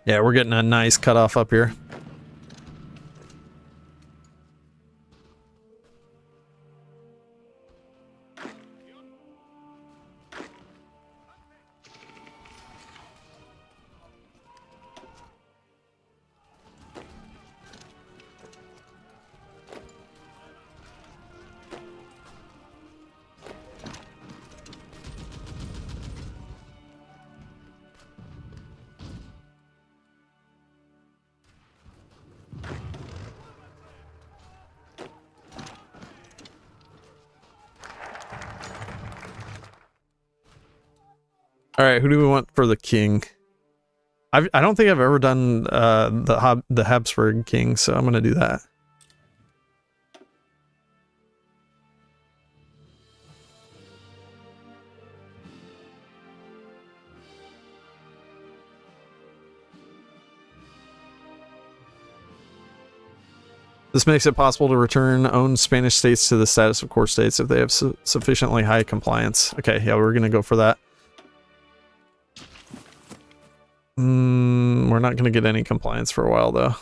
Speaker 1: Yeah, we're getting a nice cutoff up here. All right, who do we want for the king? I don't think I've ever done the Habsburg king, so I'm gonna do that. This makes it possible to return owned Spanish states to the status of core states if they have sufficiently high compliance. Okay, yeah, we're gonna go for that. We're not gonna get any compliance for a while though.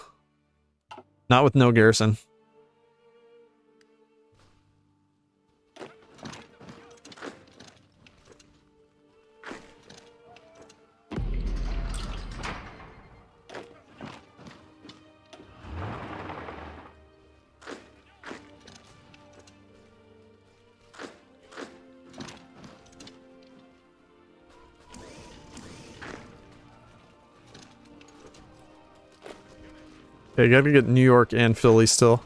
Speaker 1: Not with no garrison. Okay, gotta get New York and Philly still.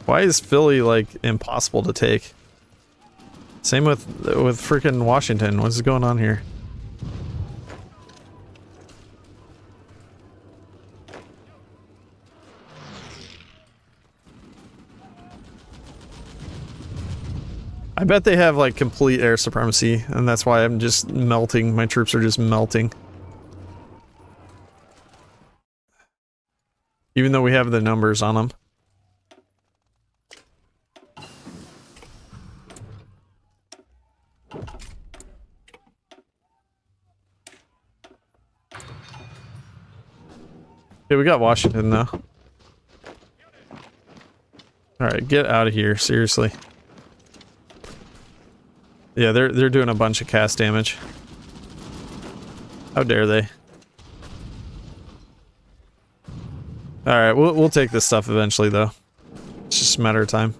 Speaker 1: Why is Philly, like, impossible to take? Same with freaking Washington. What's going on here? I bet they have, like, complete air supremacy, and that's why I'm just melting. My troops are just melting. Even though we have the numbers on them. Okay, we got Washington, though. Alright, get out of here, seriously. Yeah, they're doing a bunch of cast damage. How dare they? Alright, we'll take this stuff eventually, though. It's just a matter of time.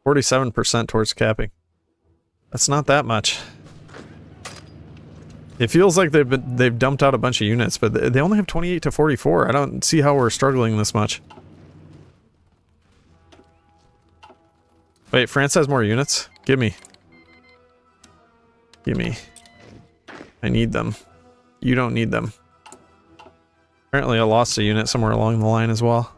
Speaker 1: %47 towards capping. That's not that much. It feels like they've dumped out a bunch of units, but they only have 28 to 44. I don't see how we're struggling this much. Wait, France has more units? Give me. Give me. I need them. You don't need them. Apparently I lost a unit somewhere along the line as well.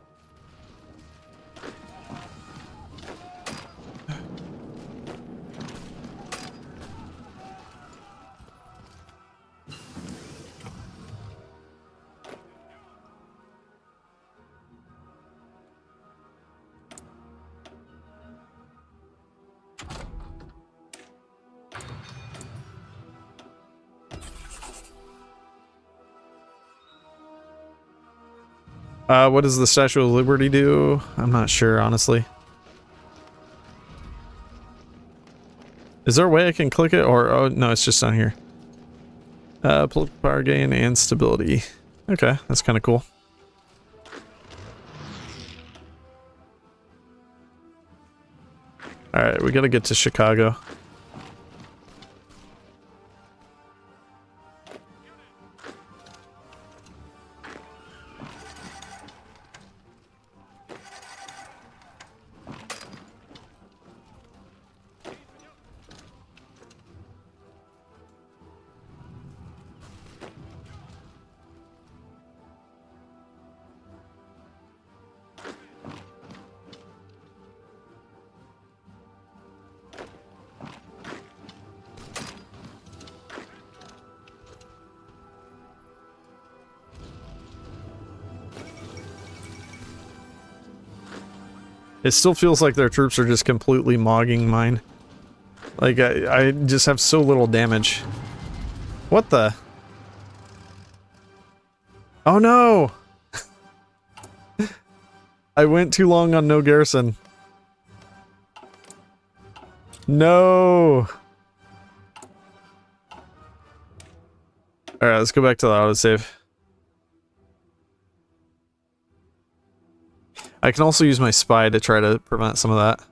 Speaker 1: What does the Statue of Liberty do? I'm not sure, honestly. Is there a way I can click it? Or, oh, no, it's just on here. Political power gain and stability. Okay, that's kind of cool. Alright, we gotta get to Chicago. It still feels like their troops are just completely mogging mine. Like, I just have so little damage. What the? Oh no! I went too long on no garrison. No! Alright, let's go back to the autosave. I can also use my spy to try to prevent some of that.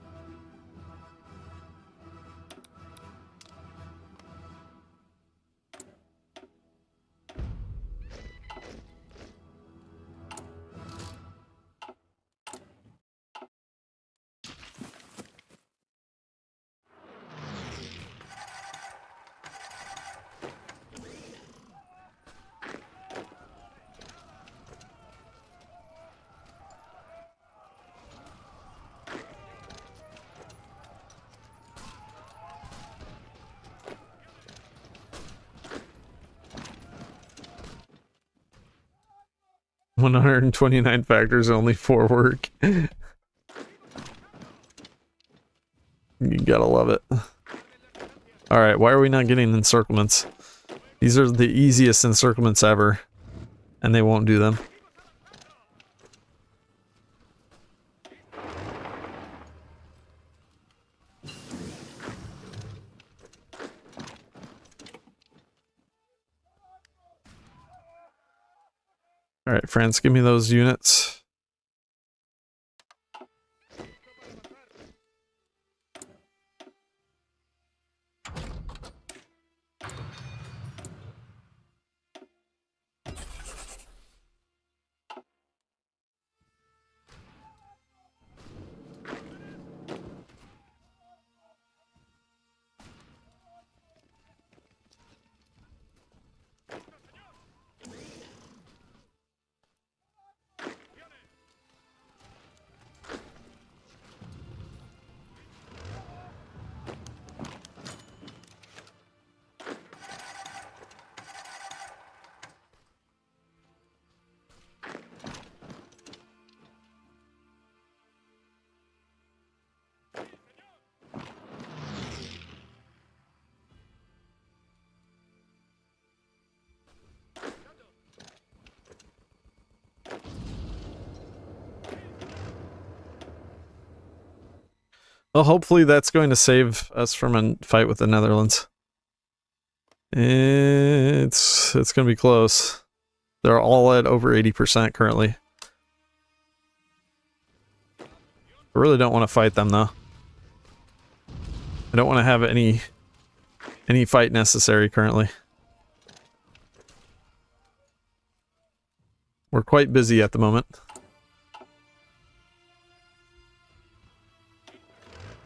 Speaker 1: $129 factors, only 4 work. You gotta love it. Alright, why are we not getting encirclements? These are the easiest encirclements ever, and they won't do them. Alright, France, give me those units. Well, hopefully that's going to save us from a fight with the Netherlands. It's going to be close. They're all at over 80% currently. I really don't want to fight them though. I don't want to have any fight necessary currently. We're quite busy at the moment.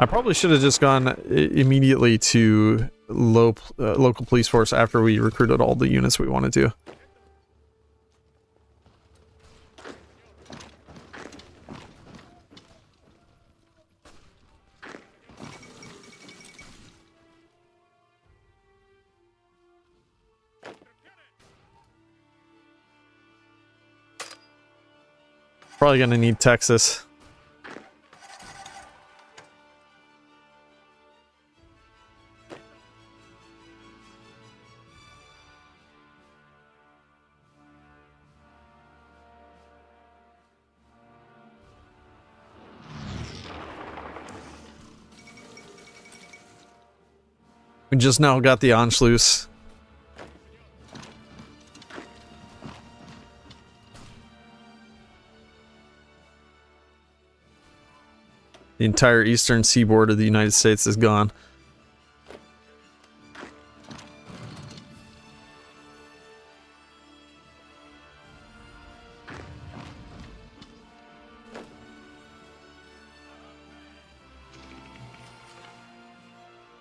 Speaker 1: I probably should have just gone immediately to local police force after we recruited all the units we wanted to. Probably gonna need Texas. We just now got the Anschluss. The entire eastern seaboard of the United States is gone.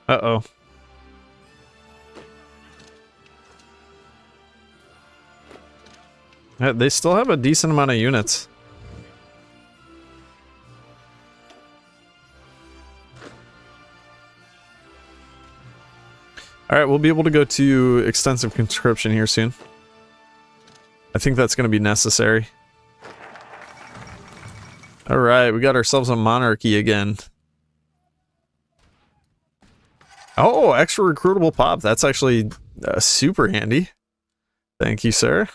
Speaker 1: Uh-oh. They still have a decent amount of units. Alright, we'll be able to go to extensive conscription here soon. I think that's going to be necessary. Alright, we got ourselves a monarchy again. Oh, extra recruitable pop. That's actually super handy. Thank you, sir.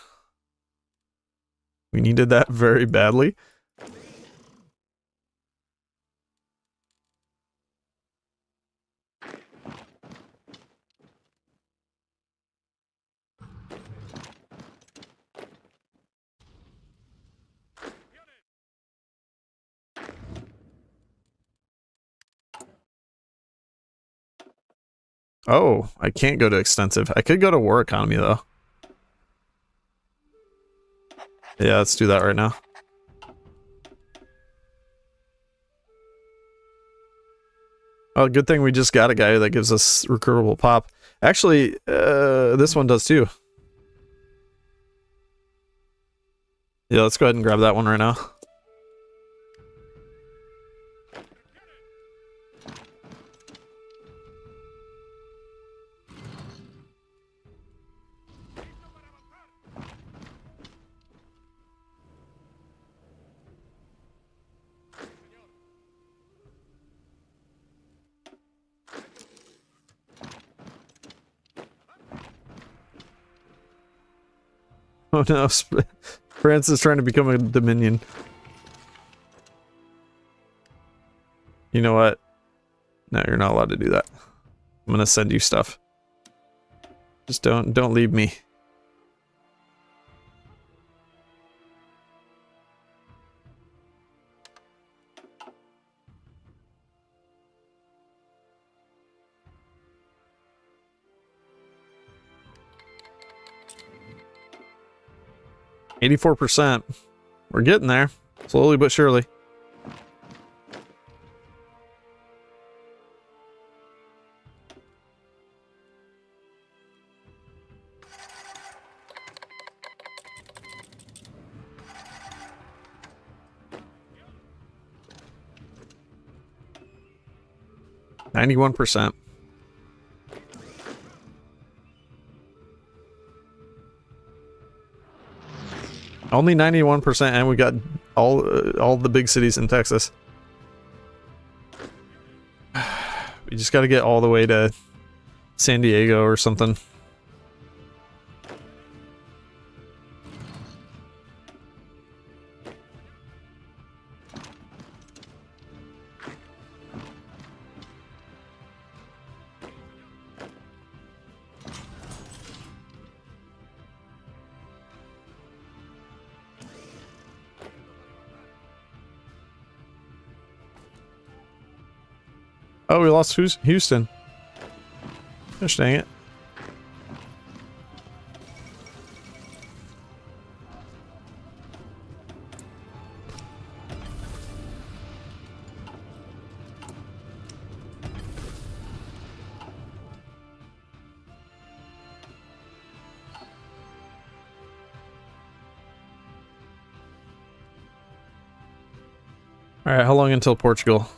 Speaker 1: We needed that very badly. Oh, I can't go to extensive. I could go to war economy, though. Yeah, let's do that right now. Oh, good thing we just got a guy that gives us recruitable pop. Actually, this one does too. Yeah, let's go ahead and grab that one right now. Oh no, France is trying to become a dominion. You know what? No, you're not allowed to do that. I'm gonna send you stuff. Just don't leave me. %. We're getting there. Slowly but surely. %. Only 91%, and we got all the big cities in Texas. We just got to get all the way to San Diego or something. Oh, we lost Houston. Gosh dang it. Alright, how long until Portugal?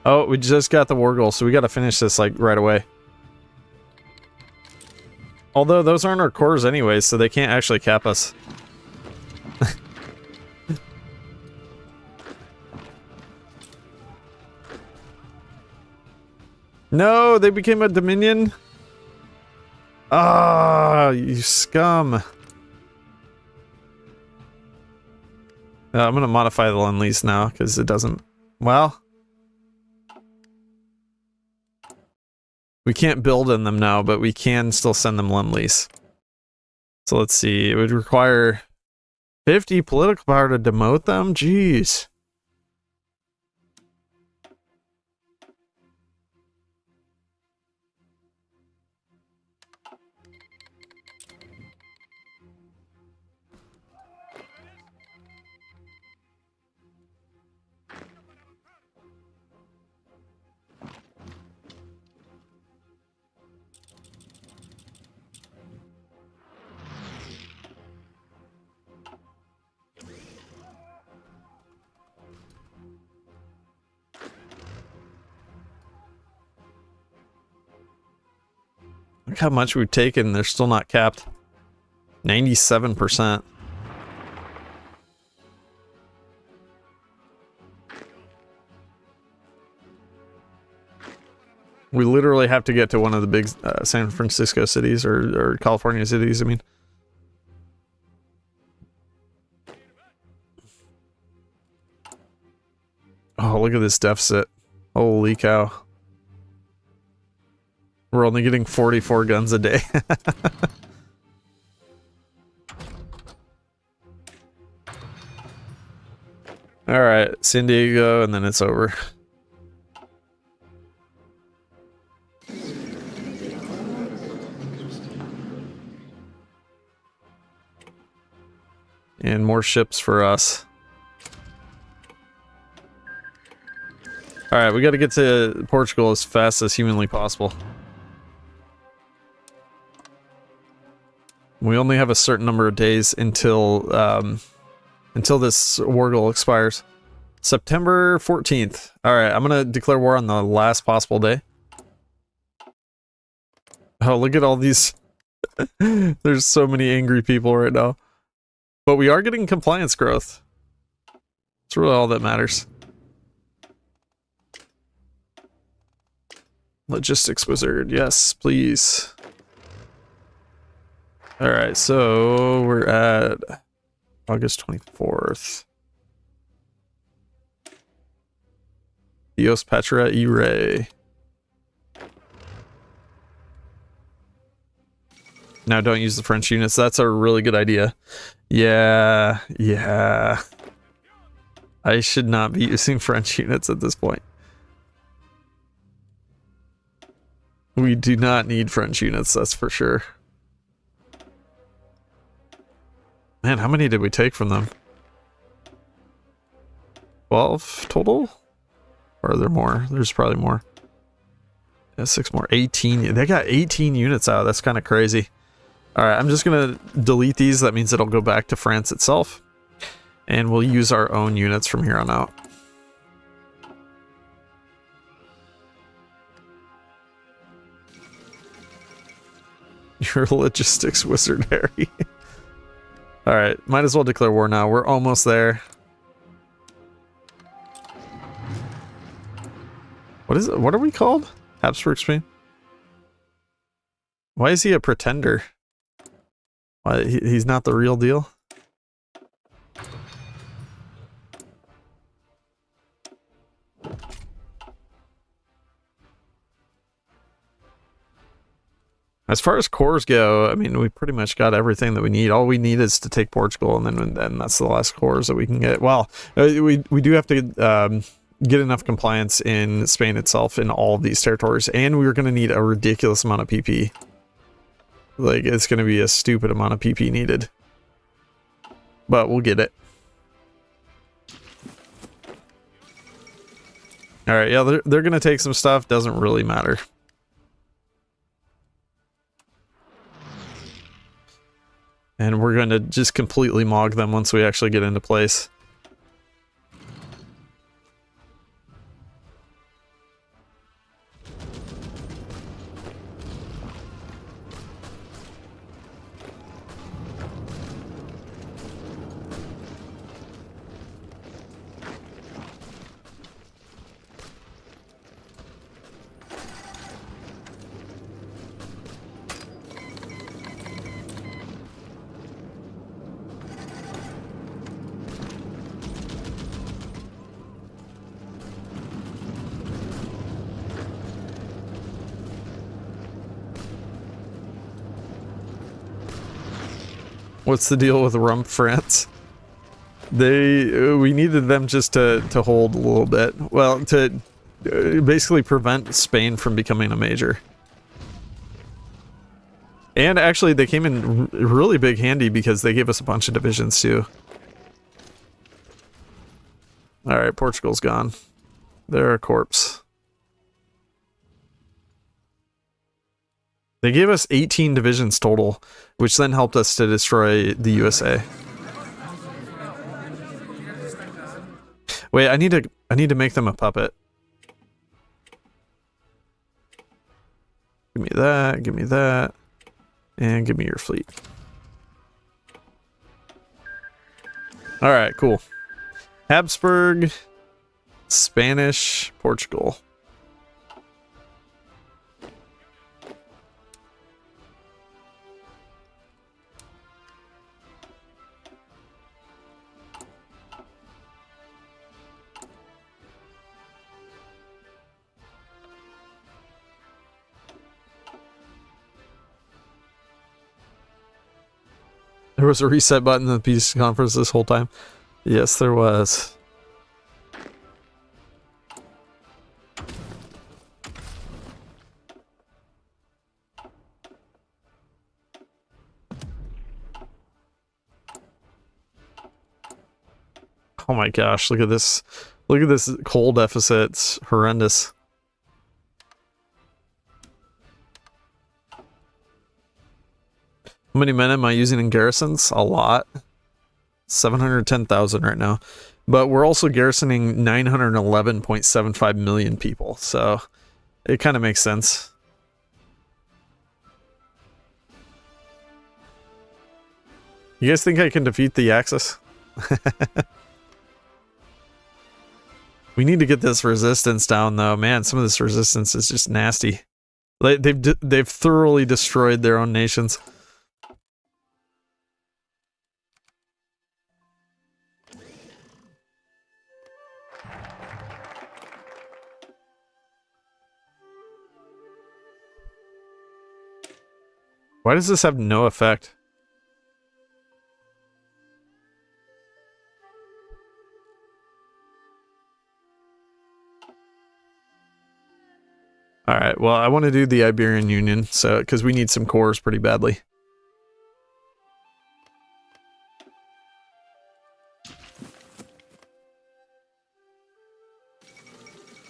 Speaker 1: Oh, we just got the war goal, so we gotta finish this, like, right away. Although, those aren't our cores anyways, so they can't actually cap us. No, they became a Dominion? Ah, you scum. I'm gonna modify the Lend-Lease now, because it doesn't... Well... We can't build in them now, but we can still send them Lend-Lease. So let's see, it would require 50 political power to demote them? Jeez. Look how much we've taken, they're still not capped. 97%. We literally have to get to one of the big San Francisco cities, or California cities, I mean. Oh, look at this deficit. Holy cow. We're only getting 44 guns a day. Alright, San Diego, and then it's over. And more ships for us. Alright, we gotta get to Portugal as fast as humanly possible. We only have a certain number of days until this war goal expires. September 14th. Alright, I'm gonna declare war on the last possible day. Oh, look at all these. There's so many angry people right now. But we are getting compliance growth. It's really all that matters. Logistics wizard, yes, please. Alright, so we're at August 24th. Dios Patra e Rey. Now don't use the French units. That's a really good idea. Yeah. I should not be using French units at this point. We do not need French units, that's for sure. Man, how many did we take from them? 12 total? Or are there more? There's probably more. Yeah, 6 more. 18. They got 18 units out. That's kind of crazy. Alright, I'm just going to delete these. That means it'll go back to France itself. And we'll use our own units from here on out. You're a logistics wizard, Harry. Alright, might as well declare war now. We're almost there. What is it? What are we called? Habsburg Spain? Why is he a pretender? Why, he's not the real deal? As far as cores go, I mean, we pretty much got everything that we need. All we need is to take Portugal, and then that's the last cores that we can get. Well, we do have to get enough compliance in Spain itself in all of these territories, and we're going to need a ridiculous amount of PP. Like, it's going to be a stupid amount of PP needed. But we'll get it. Alright, yeah, they're going to take some stuff. Doesn't really matter. And we're going to just completely mog them once we actually get into place. What's the deal with Rump France? We needed them just to hold a little bit. Well, to basically prevent Spain from becoming a major. And actually, they came in really big handy because they gave us a bunch of divisions too. Alright, Portugal's gone. They're a corpse. They gave us 18 divisions total, which then helped us to destroy the USA. Wait, I need to make them a puppet. Give me that, and give me your fleet. Alright, cool. Habsburg, Spanish, Portugal. There was a reset button in the peace conference this whole time. Yes, there was. Oh my gosh, look at this. Look at this coal deficit. It's horrendous. How many men am I using in garrisons? A lot. 710,000 right now. But we're also garrisoning 911.75 million people, so it kind of makes sense. You guys think I can defeat the Axis? We need to get this resistance down, though. Man, some of this resistance is just nasty. Like, they've thoroughly destroyed their own nations. Why does this have no effect? Alright, well, I want to do the Iberian Union, so because we need some cores pretty badly.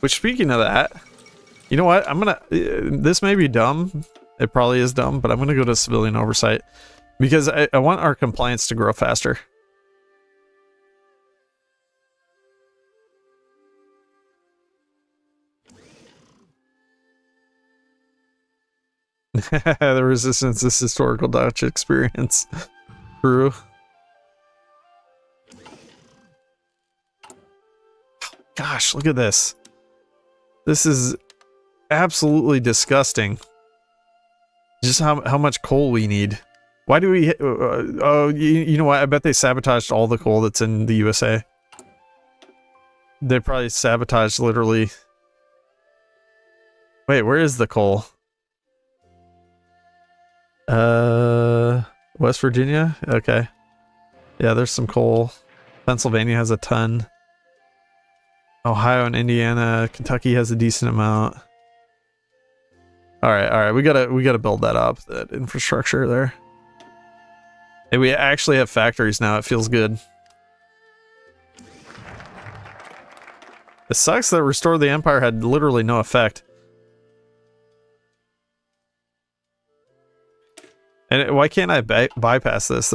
Speaker 1: Which, speaking of that, you know what? I'm gonna... this may be dumb. It probably is dumb, but I'm gonna go to civilian oversight. Because I want our compliance to grow faster. The resistance is historical Dutch experience. True. Gosh, look at this. This is absolutely disgusting. Just how much coal we need. Why do we... oh, you know what? I bet they sabotaged all the coal that's in the USA. They probably sabotaged literally... Wait, where is the coal? West Virginia? Okay. Yeah, there's some coal. Pennsylvania has a ton. Ohio and Indiana. Kentucky has a decent amount. All right. We gotta build that up, that infrastructure there. Hey, we actually have factories now. It feels good. It sucks that Restore the Empire had literally no effect. And why can't I bypass this?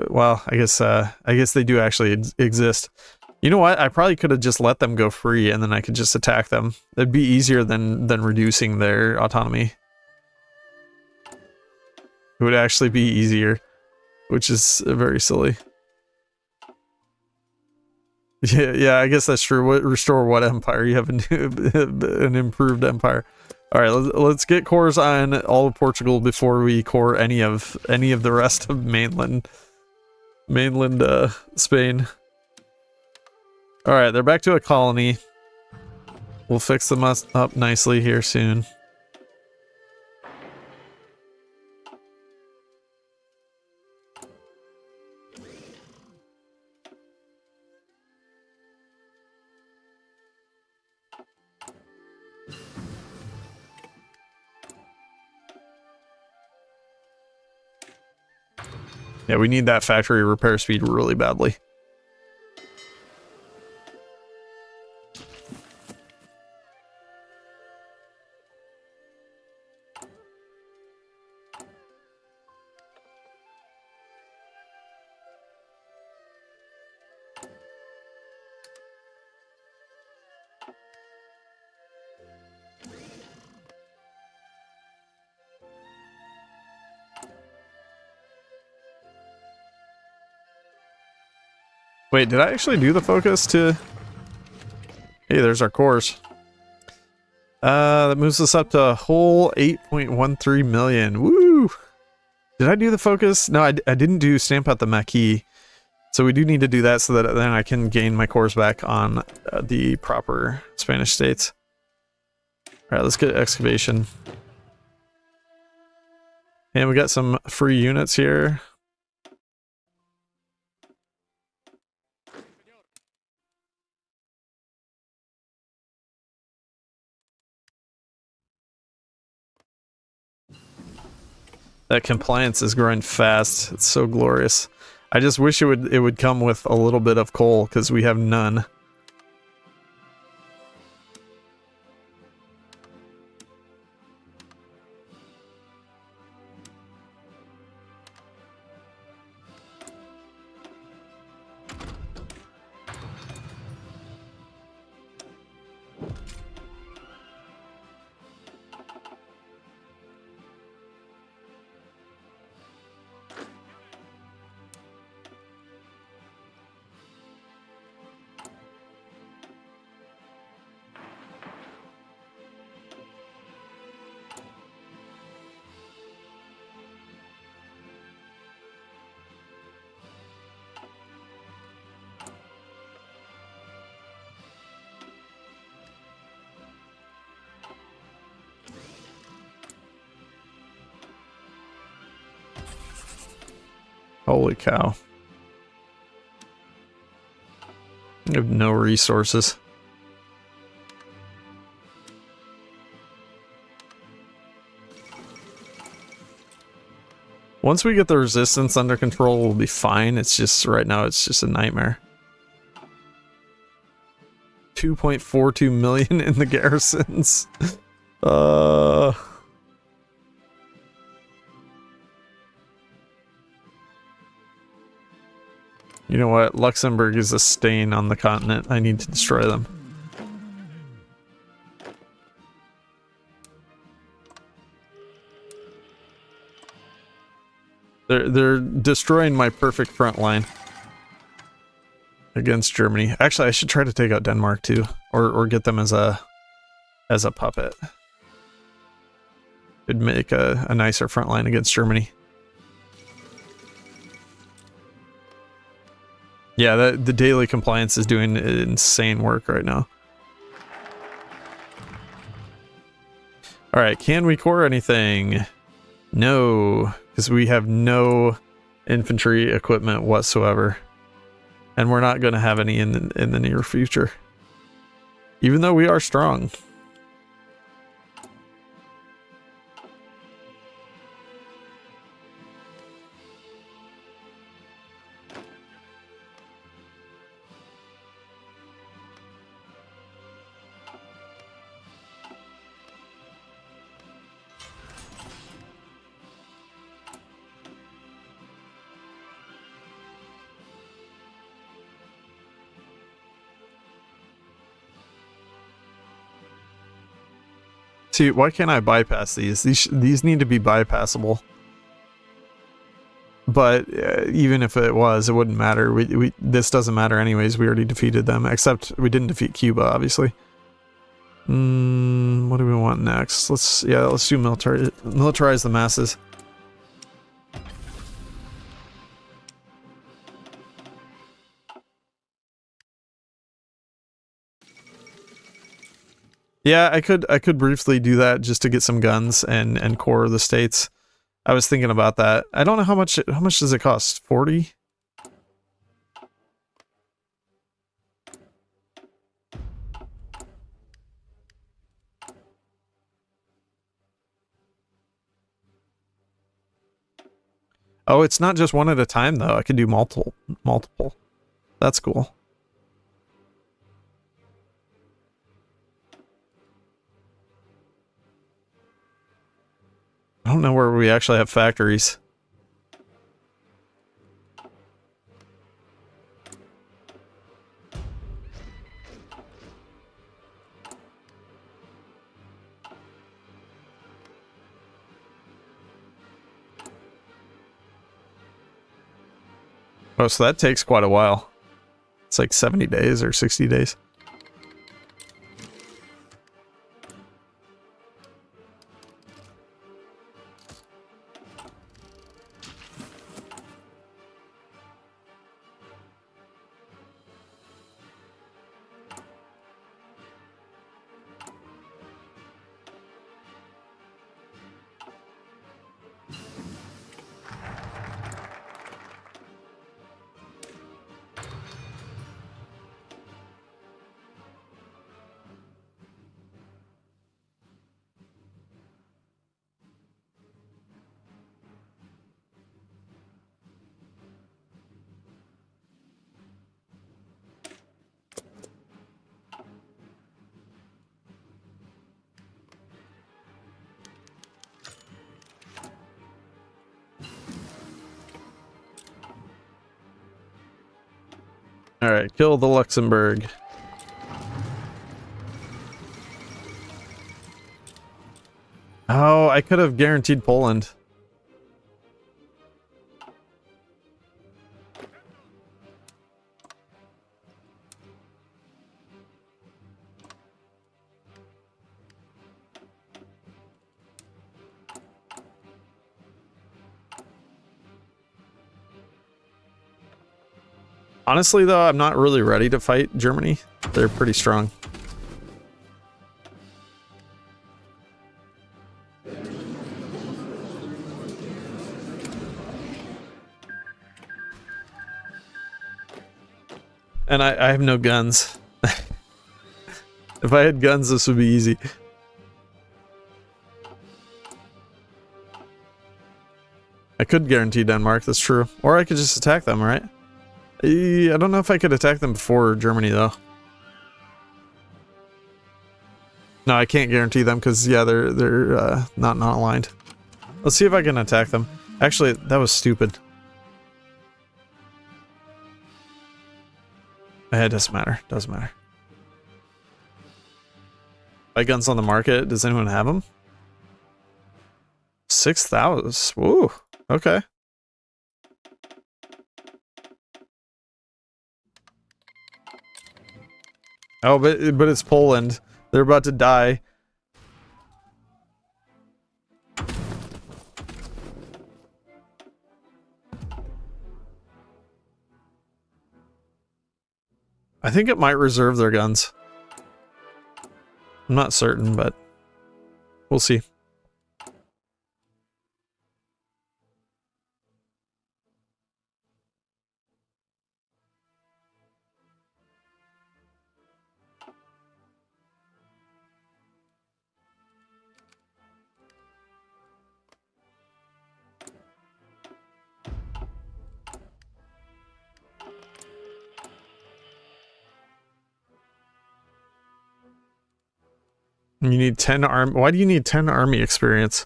Speaker 1: Well, I guess they do actually exist. You know what? I probably could have just let them go free, and then I could just attack them. That'd be easier than reducing their autonomy. It would actually be easier, which is very silly. Yeah, I guess that's true. Restore what empire? You have an improved empire. All right, let's get cores on all of Portugal before we core any of the rest of mainland Spain. All right, they're back to a colony. We'll fix them up nicely here soon. Yeah, we need that factory repair speed really badly. Wait, did I actually do the focus to... Hey, there's our cores. That moves us up to a whole 8.13 million. Woo! Did I do the focus? No, I didn't do stamp out the Maquis. So we do need to do that so that then I can gain my cores back on the proper Spanish states. Alright, let's get excavation. And we got some free units here. That compliance is growing fast. It's so glorious. I just wish it would come with a little bit of coal, because we have none. Holy cow. I have no resources. Once we get the resistance under control, we'll be fine. It's just, right now, it's just a nightmare. 2.42 million in the garrisons. You know what? Luxembourg is a stain on the continent. I need to destroy them. They're destroying my perfect front line against Germany. Actually, I should try to take out Denmark too, or get them as a puppet. It'd make a nicer front line against Germany. Yeah, the daily compliance is doing insane work right now. Alright, can we core anything? No, because we have no infantry equipment whatsoever. And we're not going to have any in the near future. Even though we are strong. See, why can't I bypass these? These need to be bypassable. But even if it was, it wouldn't matter. This doesn't matter anyways. We already defeated them, except we didn't defeat Cuba, obviously. What do we want next? Let's do militarize the masses. Yeah, I could briefly do that just to get some guns and core the states. I was thinking about that. I don't know how much does it cost? 40? Oh, it's not just one at a time though. I can do multiple. That's cool. I don't know where we actually have factories. Oh, so that takes quite a while. It's like 70 days or 60 days. Alright, kill the Luxembourg. Oh, I could have guaranteed Poland. Honestly, though, I'm not really ready to fight Germany. They're pretty strong. And I have no guns. If I had guns, this would be easy. I could guarantee Denmark, that's true. Or I could just attack them, right? I don't know if I could attack them before Germany, though. No, I can't guarantee them because, yeah, they're not aligned. Let's see if I can attack them. Actually, that was stupid. It doesn't matter. Doesn't matter. Buy guns on the market. Does anyone have them? 6,000. Woo. Okay. Oh, but it's Poland. They're about to die. I think it might reserve their guns. I'm not certain, but we'll see. You need 10 army. Why do you need 10 army experience?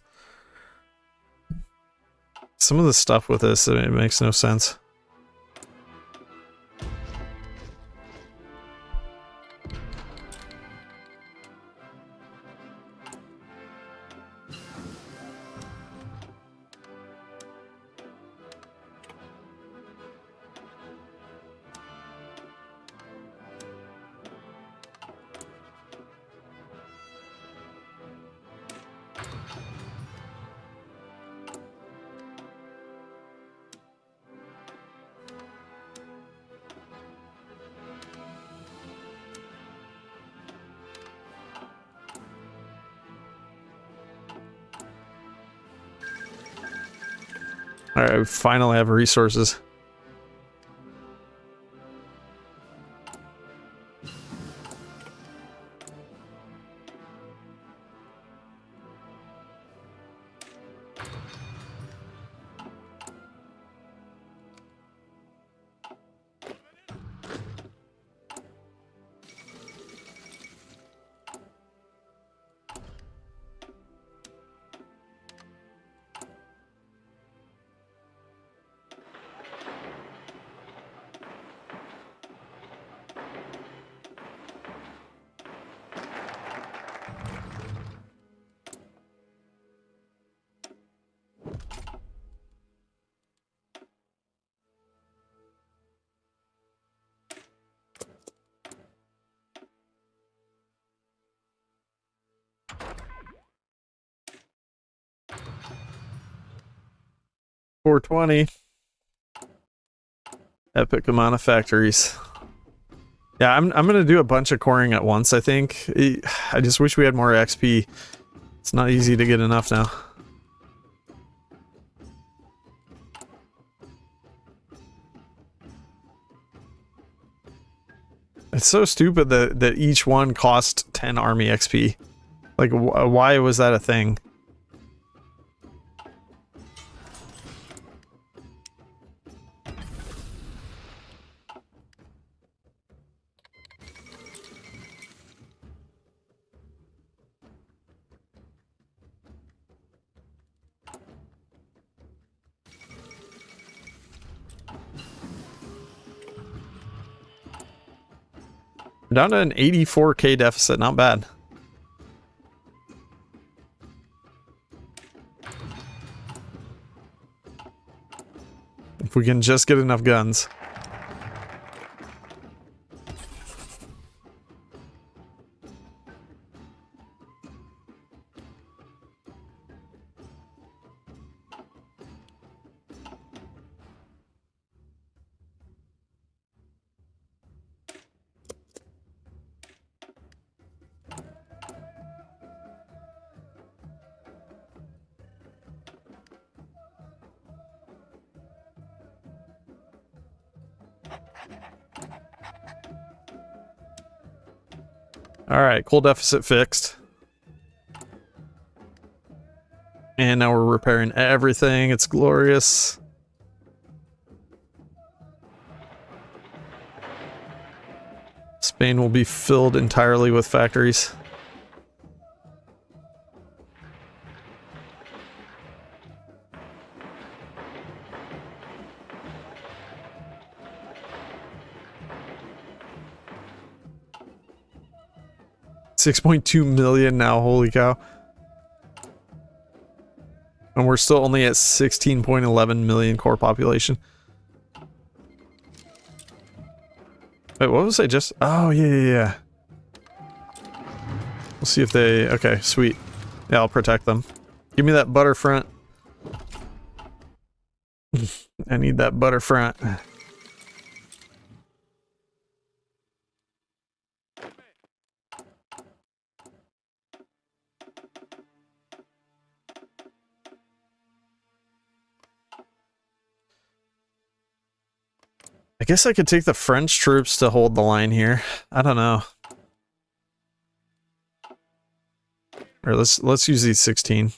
Speaker 1: Some of the stuff with this, it makes no sense. Alright, we finally have resources. $420. Epic amount of factories. Yeah, I'm gonna do a bunch of coring at once, I think. I just wish we had more XP. It's not easy to get enough now. It's so stupid that each one cost 10 army XP. Like, why was that a thing? Down to an 84k deficit, not bad. If we can just get enough guns. Alright, coal deficit fixed. And now we're repairing everything. It's glorious. Spain will be filled entirely with factories. $6.2 million now, holy cow. And we're still only at 16.11 million core population. Wait, what was I just? Oh, yeah. We'll see if they... Okay, sweet. Yeah, I'll protect them. Give me that butterfront. I need that butterfront. I guess I could take the French troops to hold the line here. I don't know. Or let's use these 16. Can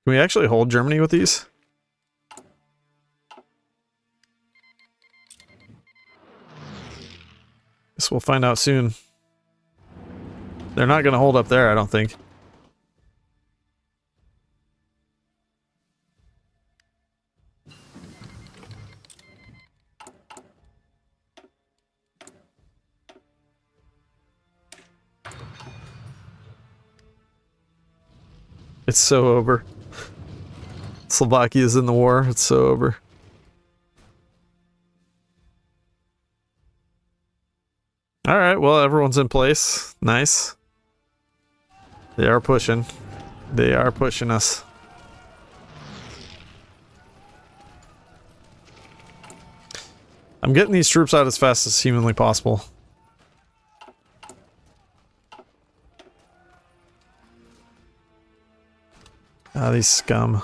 Speaker 1: we actually hold Germany with these? We'll find out soon. They're not going to hold up there, I don't think. It's so over. Slovakia's in the war. It's so over. Alright, well, everyone's in place. Nice. They are pushing. They are pushing us. I'm getting these troops out as fast as humanly possible. Ah, these scum.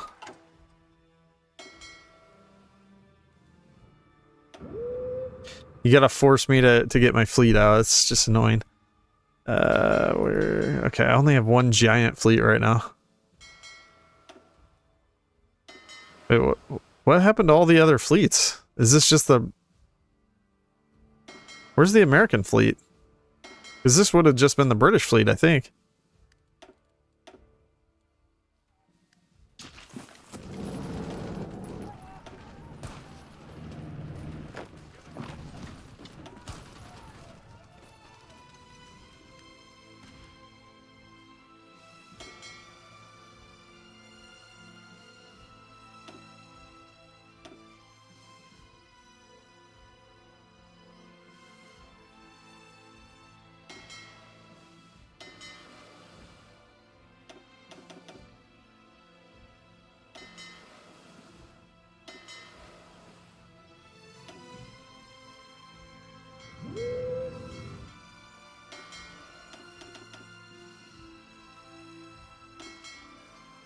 Speaker 1: You gotta force me to get my fleet out. It's just annoying. Okay, I only have one giant fleet right now. Wait, what happened to all the other fleets? Is this just the... Where's the American fleet? Because this would have just been the British fleet, I think.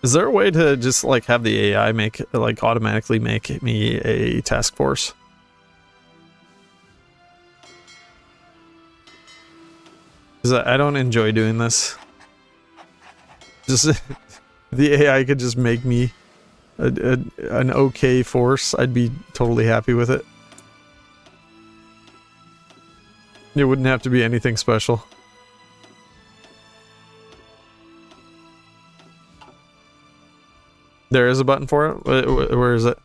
Speaker 1: Is there a way to just like have the AI make like automatically make me a task force? Because I don't enjoy doing this. Just the AI could just make me an okay force. I'd be totally happy with it. It wouldn't have to be anything special. There is a button for it? Where is it?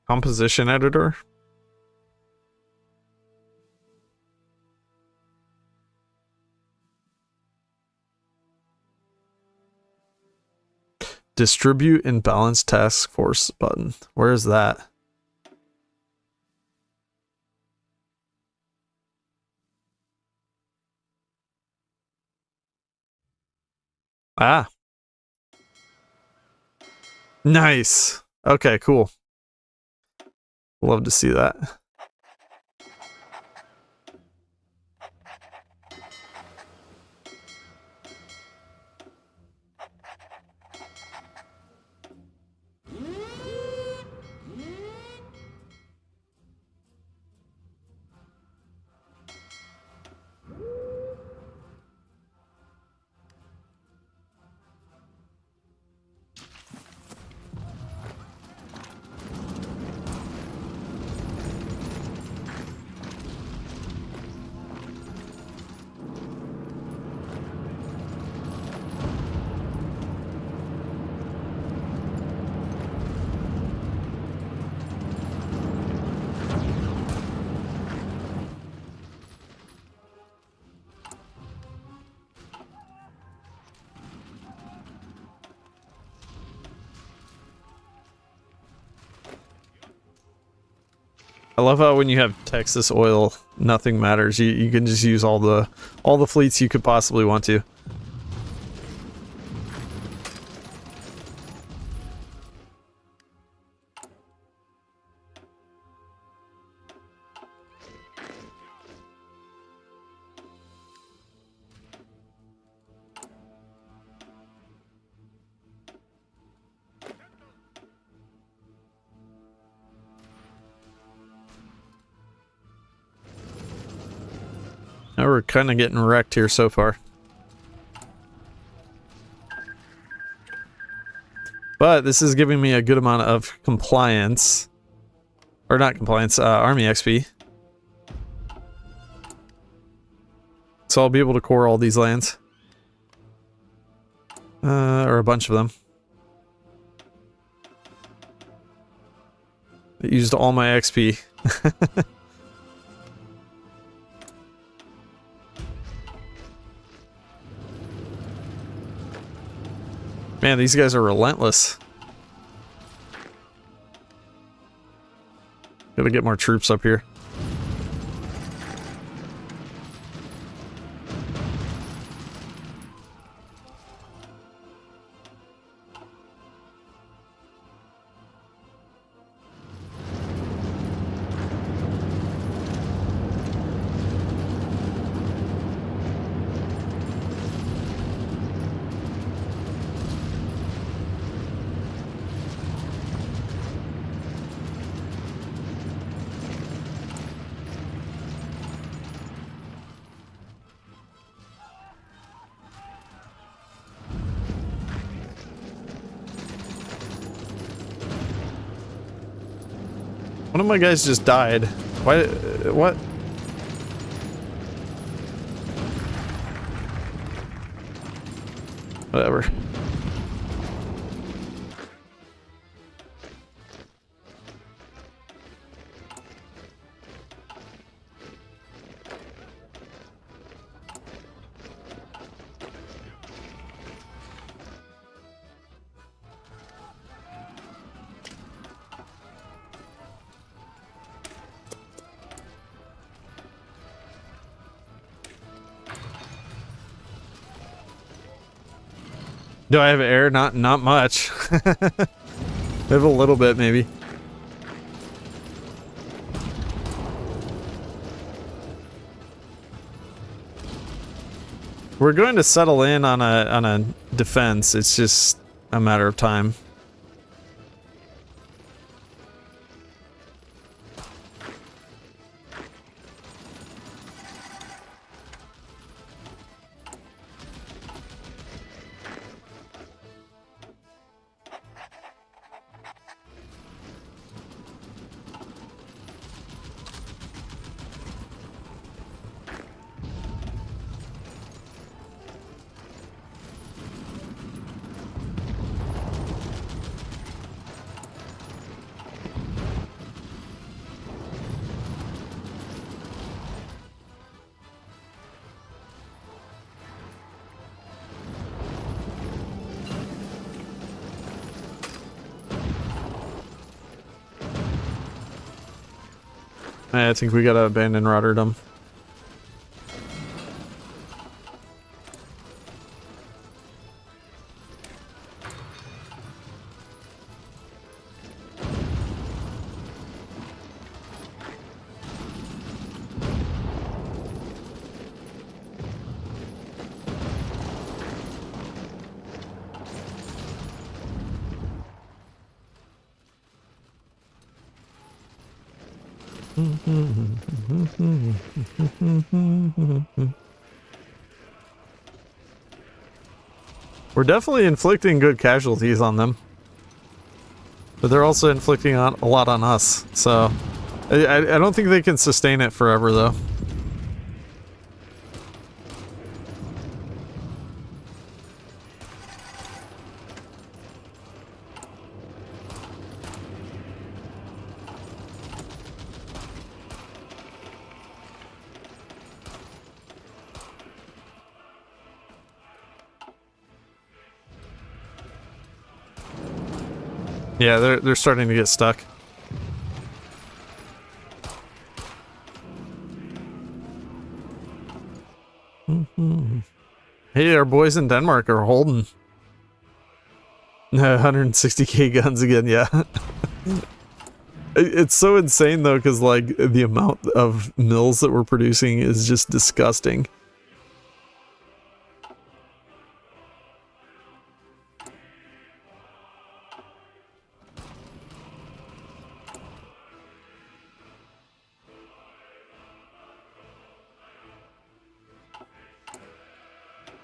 Speaker 1: Composition editor? Distribute and balance task force button. Where is that? Ah. Nice. Okay, cool. Love to see that. I love how when you have Texas oil, nothing matters. You can just use all the fleets you could possibly want to. Now we're kind of getting wrecked here so far. But this is giving me a good amount of compliance. Or not compliance, army XP. So I'll be able to core all these lands. Or a bunch of them. It used all my XP. Man, these guys are relentless. Gotta get more troops up here. One of my guys just died. Why? What? Whatever. Do I have air? Not much. I have a little bit, maybe. We're going to settle in on a defense. It's just a matter of time. I think we gotta abandon Rotterdam. We're definitely inflicting good casualties on them. But they're also inflicting a lot on us, so... I don't think they can sustain it forever, though. Yeah, they're starting to get stuck. Hey, our boys in Denmark are holding 160k guns again, yeah. It's so insane though, because like the amount of mills that we're producing is just disgusting.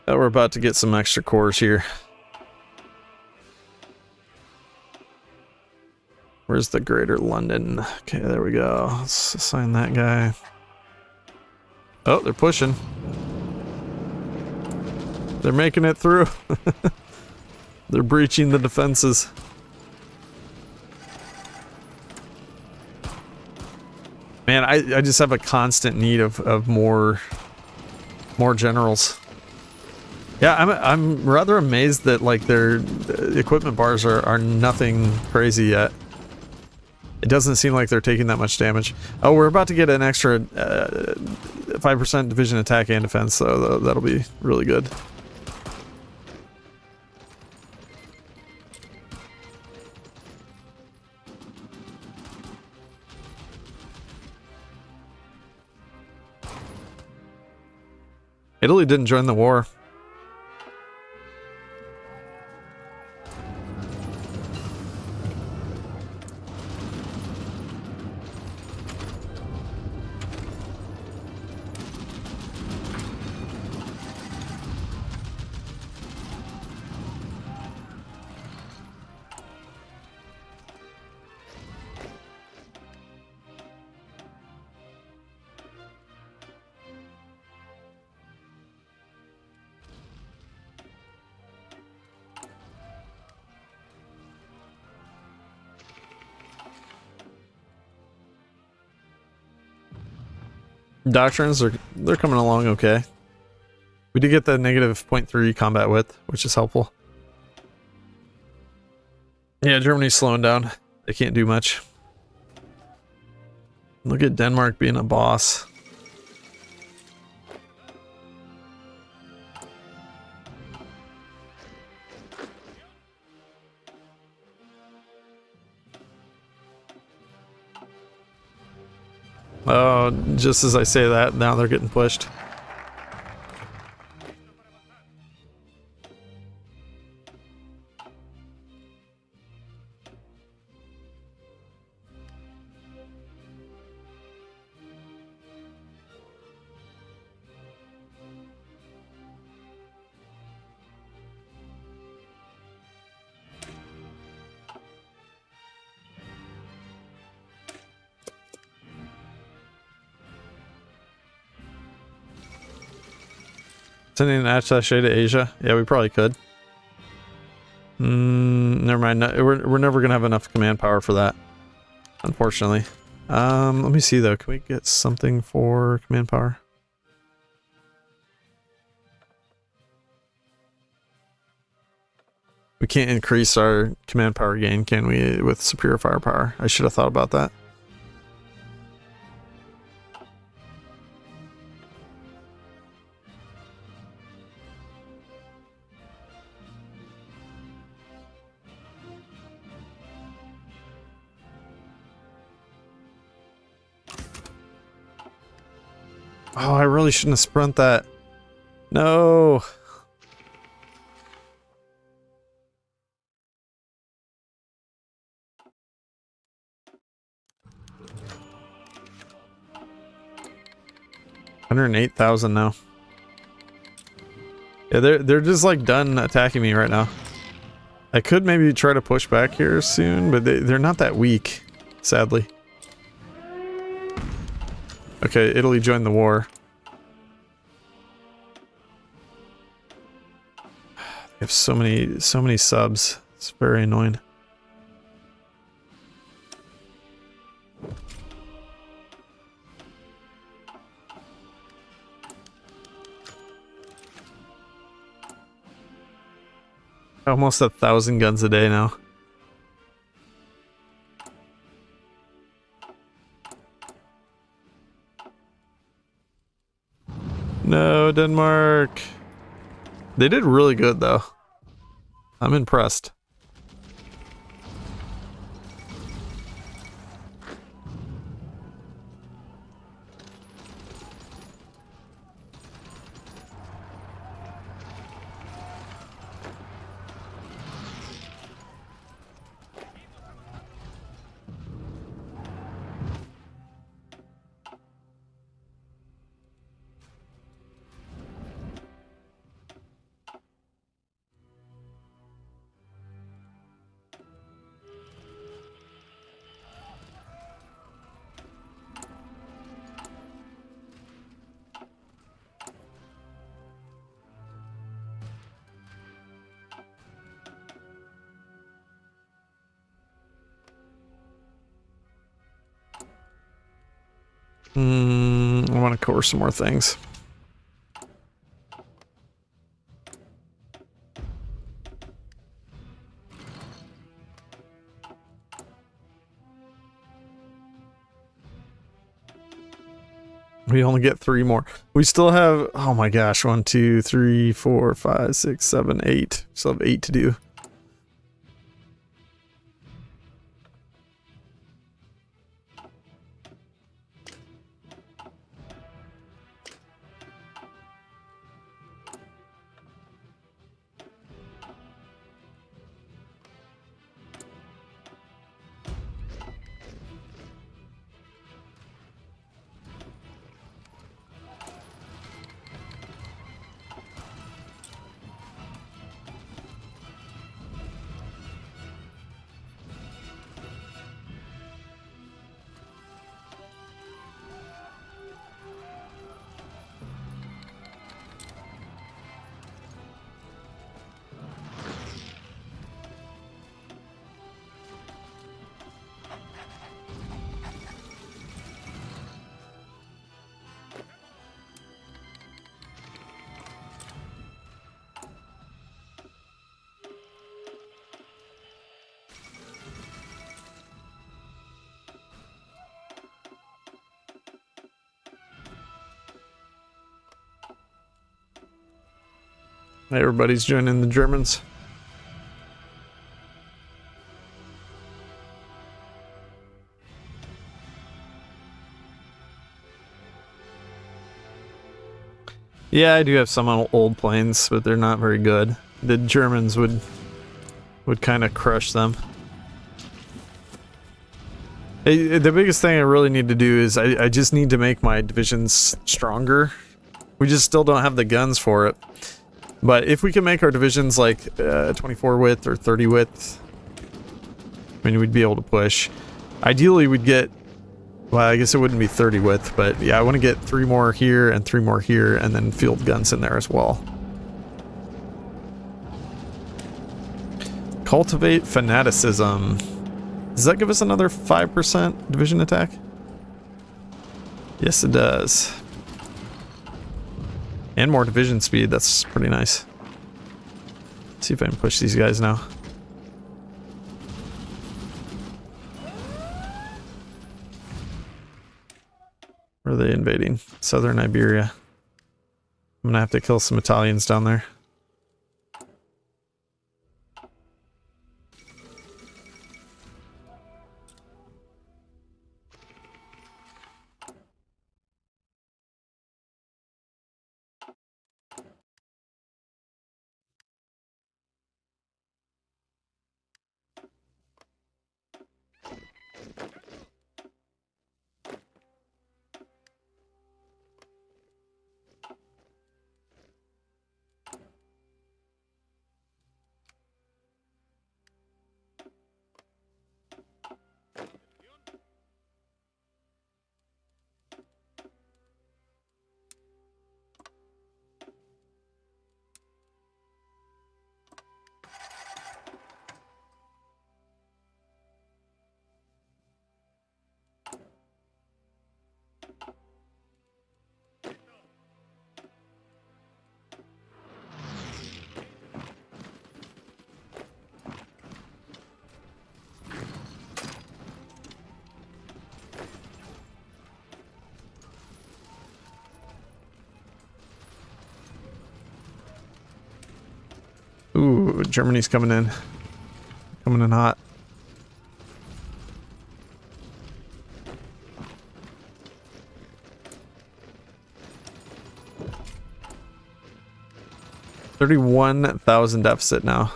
Speaker 1: We're about to get some extra cores here. Where's the Greater London? Okay, there we go. Let's assign that guy. Oh, they're pushing. They're making it through. They're breaching the defenses. Man, I just have a constant need of more generals. Yeah, I'm rather amazed that like their equipment bars are nothing crazy yet. It doesn't seem like they're taking that much damage. Oh, we're about to get an extra 5% division attack and defense, so that'll be really good. Italy didn't join the war. Doctrines they're coming along okay. We did get the negative 0.3 combat width, which is helpful. Yeah, Germany's slowing down. They can't do much. Look at Denmark being a boss. Oh, just as I say that, now they're getting pushed. Sending an attaché to Asia? Yeah, we probably could. Never mind. No, we're never gonna have enough command power for that, unfortunately. Let me see though. Can we get something for command power? We can't increase our command power gain, can we, with superior firepower? I should have thought about that. Oh, I really shouldn't have sprint that. No. $108,000 now. Yeah, they're just like done attacking me right now. I could maybe try to push back here soon, but they're not that weak, sadly. Okay, Italy joined the war. They have so many subs. It's very annoying. Almost 1,000 guns a day now. No, Denmark. They did really good though. I'm impressed. I want to core some more things. We only get 3 more. We still have, oh my gosh, 1, 2, 3, 4, 5, 6, 7, 8. Still have 8 to do. Everybody's joining the Germans. Yeah, I do have some old planes, but they're not very good. The Germans would kind of crush them. The biggest thing I really need to do is I just need to make my divisions stronger. We just still don't have the guns for it. But if we can make our divisions like 24 width or 30 width, I mean, we'd be able to push. Ideally, we'd get, well, I guess it wouldn't be 30 width, but yeah, I want to get 3 more here and 3 more here, and then field guns in there as well. Cultivate fanaticism. Does that give us another 5% division attack? Yes, it does. And more division speed, that's pretty nice. Let's see if I can push these guys now. Where are they invading? Southern Iberia. I'm gonna have to kill some Italians down there. Ooh, Germany's coming in. Coming in hot. $31,000 deficit now.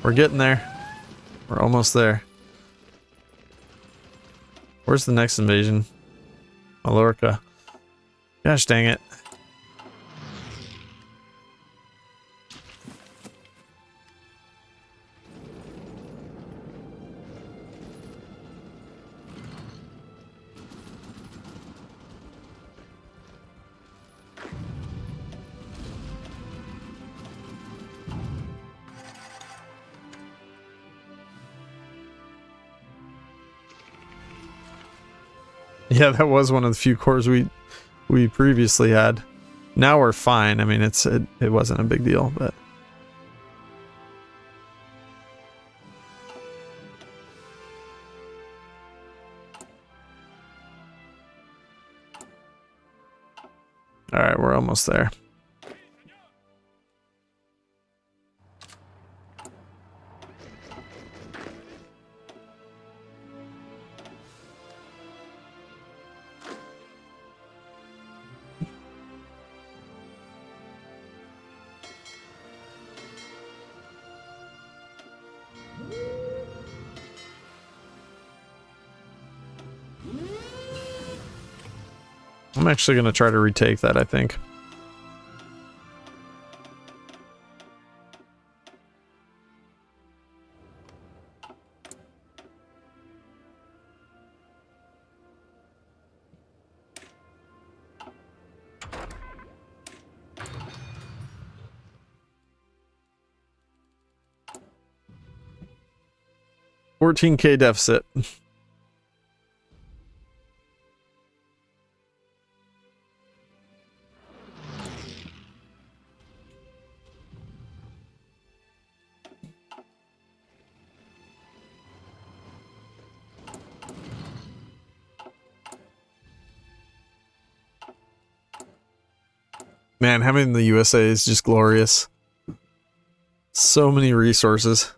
Speaker 1: We're getting there. We're almost there. Where's the next invasion? Mallorca. Gosh dang it. Yeah, that was one of the few cores we previously had. Now we're fine. I mean, it wasn't a big deal, but all right, we're almost there. I'm actually going to try to retake that, I think. $14K deficit. Man, having the USA is just glorious. So many resources.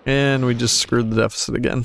Speaker 1: And we just screwed the deficit again.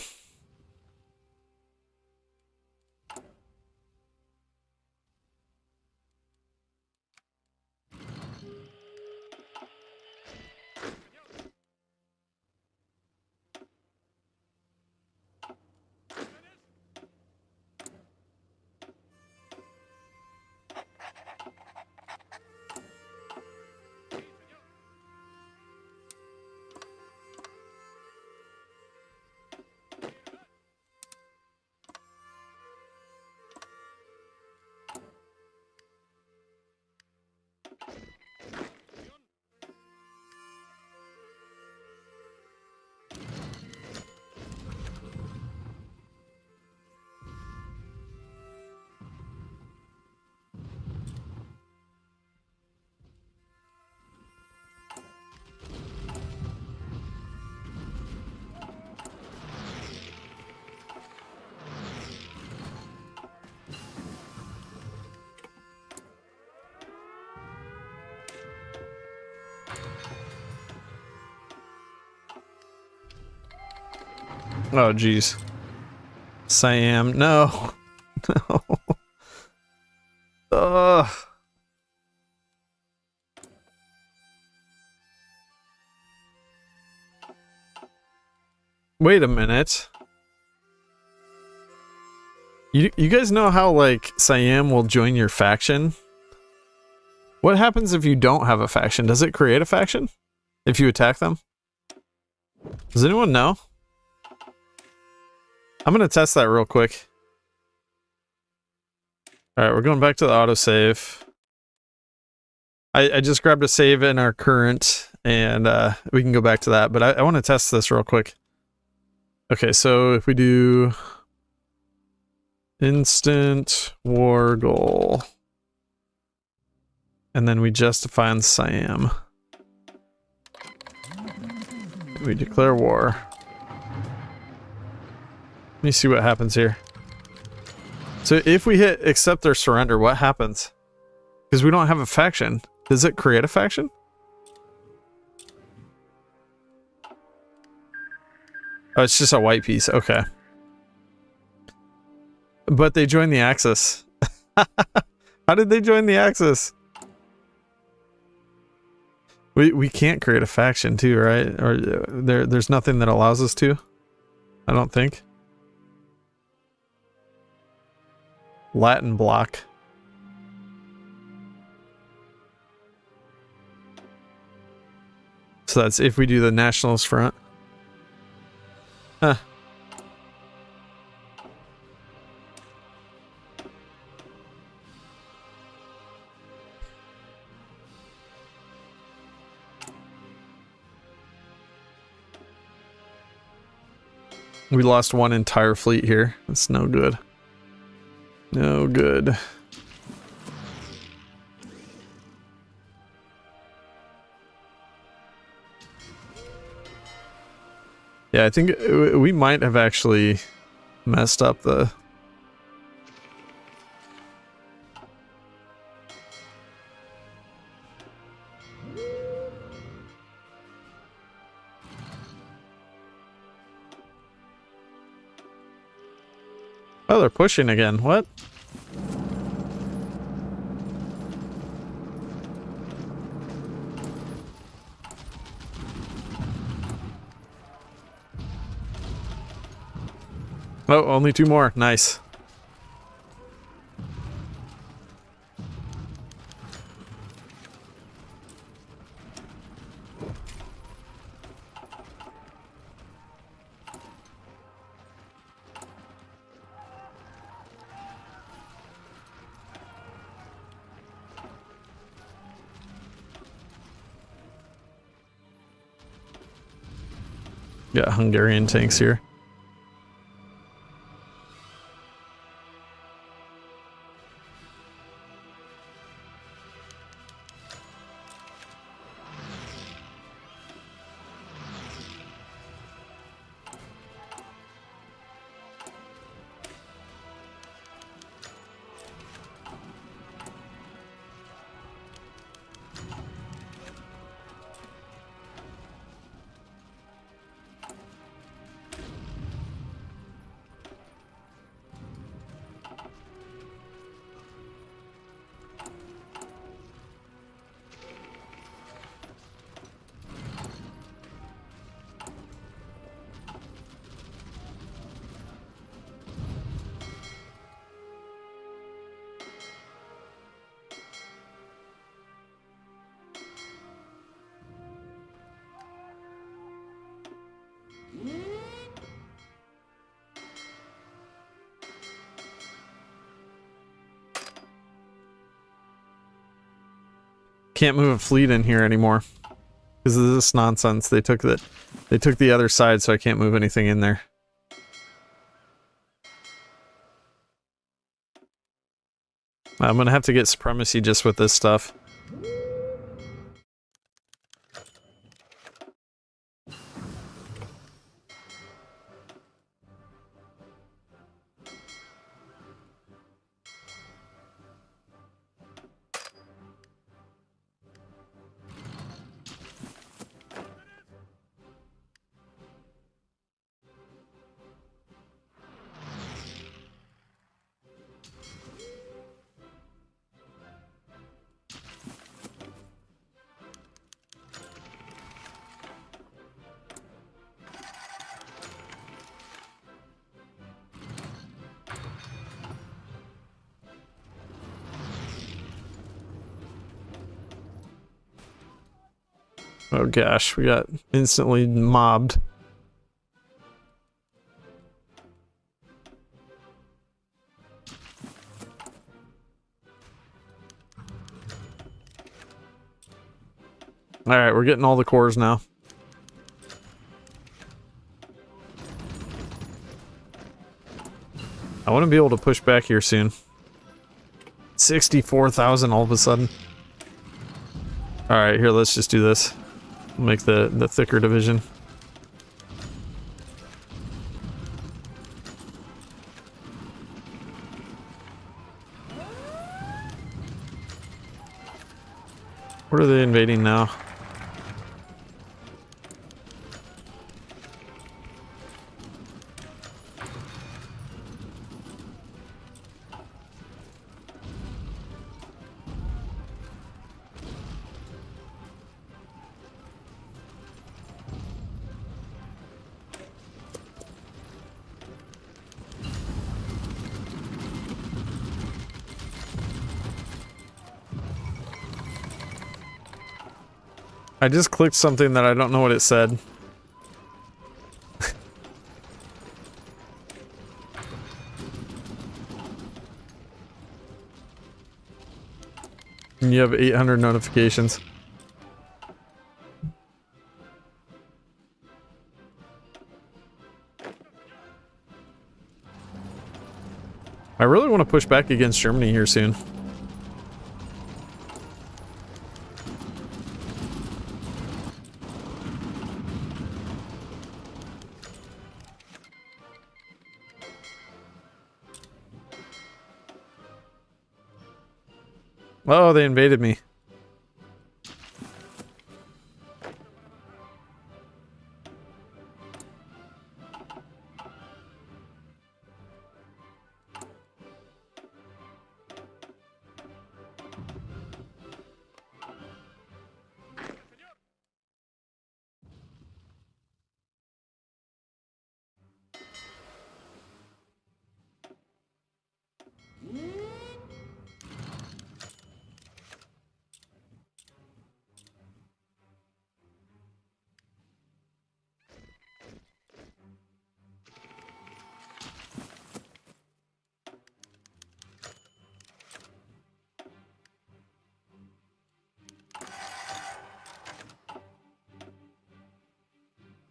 Speaker 1: Oh, geez. Siam, no. No. Ugh. Wait a minute. You guys know how, like, Siam will join your faction? What happens if you don't have a faction? Does it create a faction if you attack them? Does anyone know? I'm gonna test that real quick. Alright, we're going back to the autosave. I just grabbed a save in our current, and we can go back to that, but I want to test this real quick. Okay, so if we do instant war goal, and then we justify on Siam. We declare war. Let me see what happens here. So if we hit accept or surrender, what happens? Because we don't have a faction. Does it create a faction? Oh, it's just a white piece. Okay. But they joined the Axis. How did they join the Axis? We can't create a faction too, right? Or there's nothing that allows us to? I don't think. Latin bloc. So that's if we do the Nationalist Front. Huh. We lost one entire fleet here. That's no good. No good. Yeah, I think we might have actually messed up the... Oh, they're pushing again. What? Oh, only 2 more. Nice. Got Hungarian tanks here. Can't move a fleet in here anymore because of this nonsense. They took the other side, so I can't move anything in there. I'm gonna have to get supremacy just with this stuff. Oh gosh, we got instantly mobbed. Alright, we're getting all the cores now. I want to be able to push back here soon. 64,000 all of a sudden. Alright, here, let's just do this. Make the thicker division. What are they invading now? I just clicked something that I don't know what it said. And you have 800 notifications. I really want to push back against Germany here soon. Oh, they invaded me.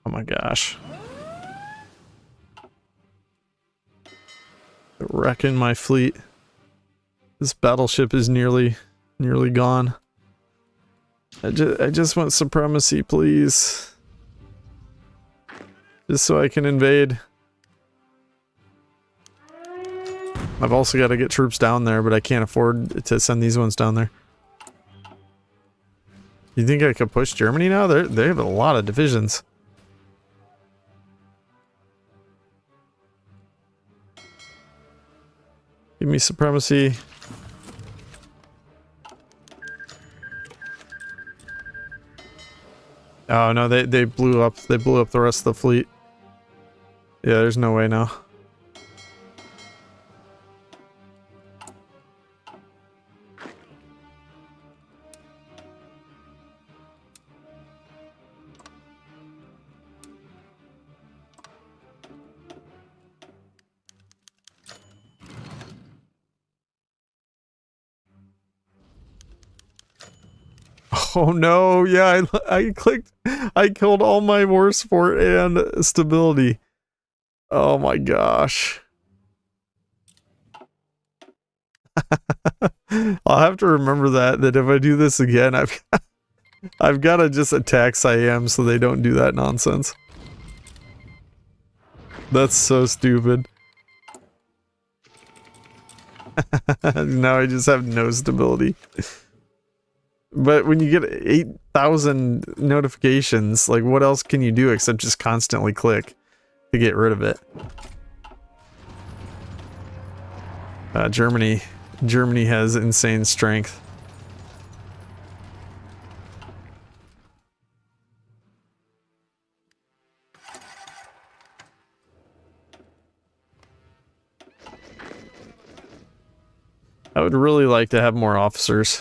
Speaker 1: Oh my gosh. They're wrecking my fleet. This battleship is nearly gone. I just want supremacy, please. Just so I can invade. I've also got to get troops down there, but I can't afford to send these ones down there. You think I could push Germany now? They have a lot of divisions. Give me supremacy. Oh no, they blew up the rest of the fleet. Yeah, there's no way now. Oh no, yeah, I clicked, I killed all my war support and stability. Oh my gosh. I'll have to remember that if I do this again, I've got to just attack Siam so they don't do that nonsense. That's so stupid. Now I just have no stability. But when you get 8,000 notifications, like what else can you do except just constantly click to get rid of it? Germany has insane strength. I would really like to have more officers.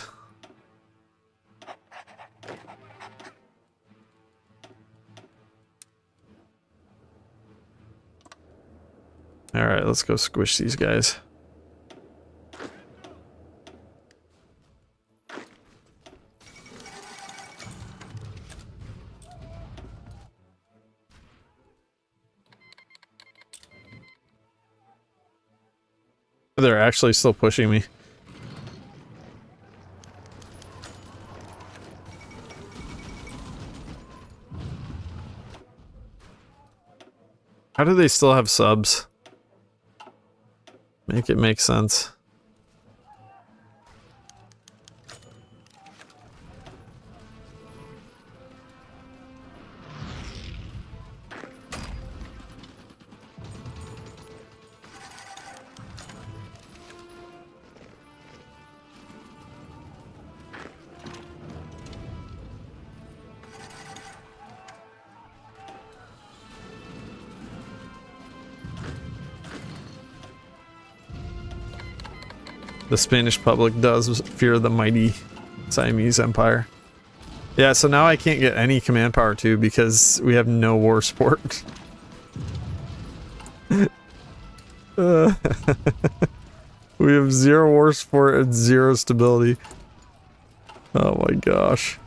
Speaker 1: Alright, let's go squish these guys. They're actually still pushing me. How do they still have subs? Make it make sense. The Spanish public does fear the mighty Siamese Empire. Yeah, so now I can't get any command power too because we have no war support. We have 0 war support and 0 stability. Oh my gosh.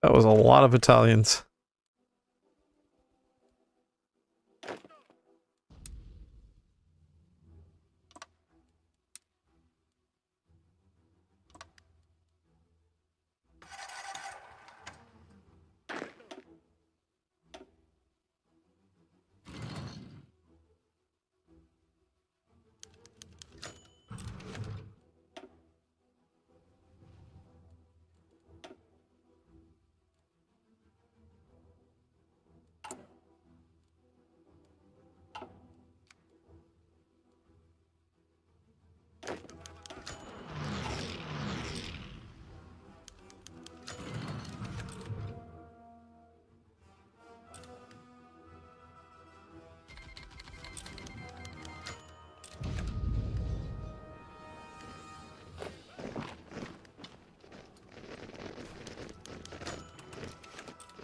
Speaker 1: That was a lot of Italians.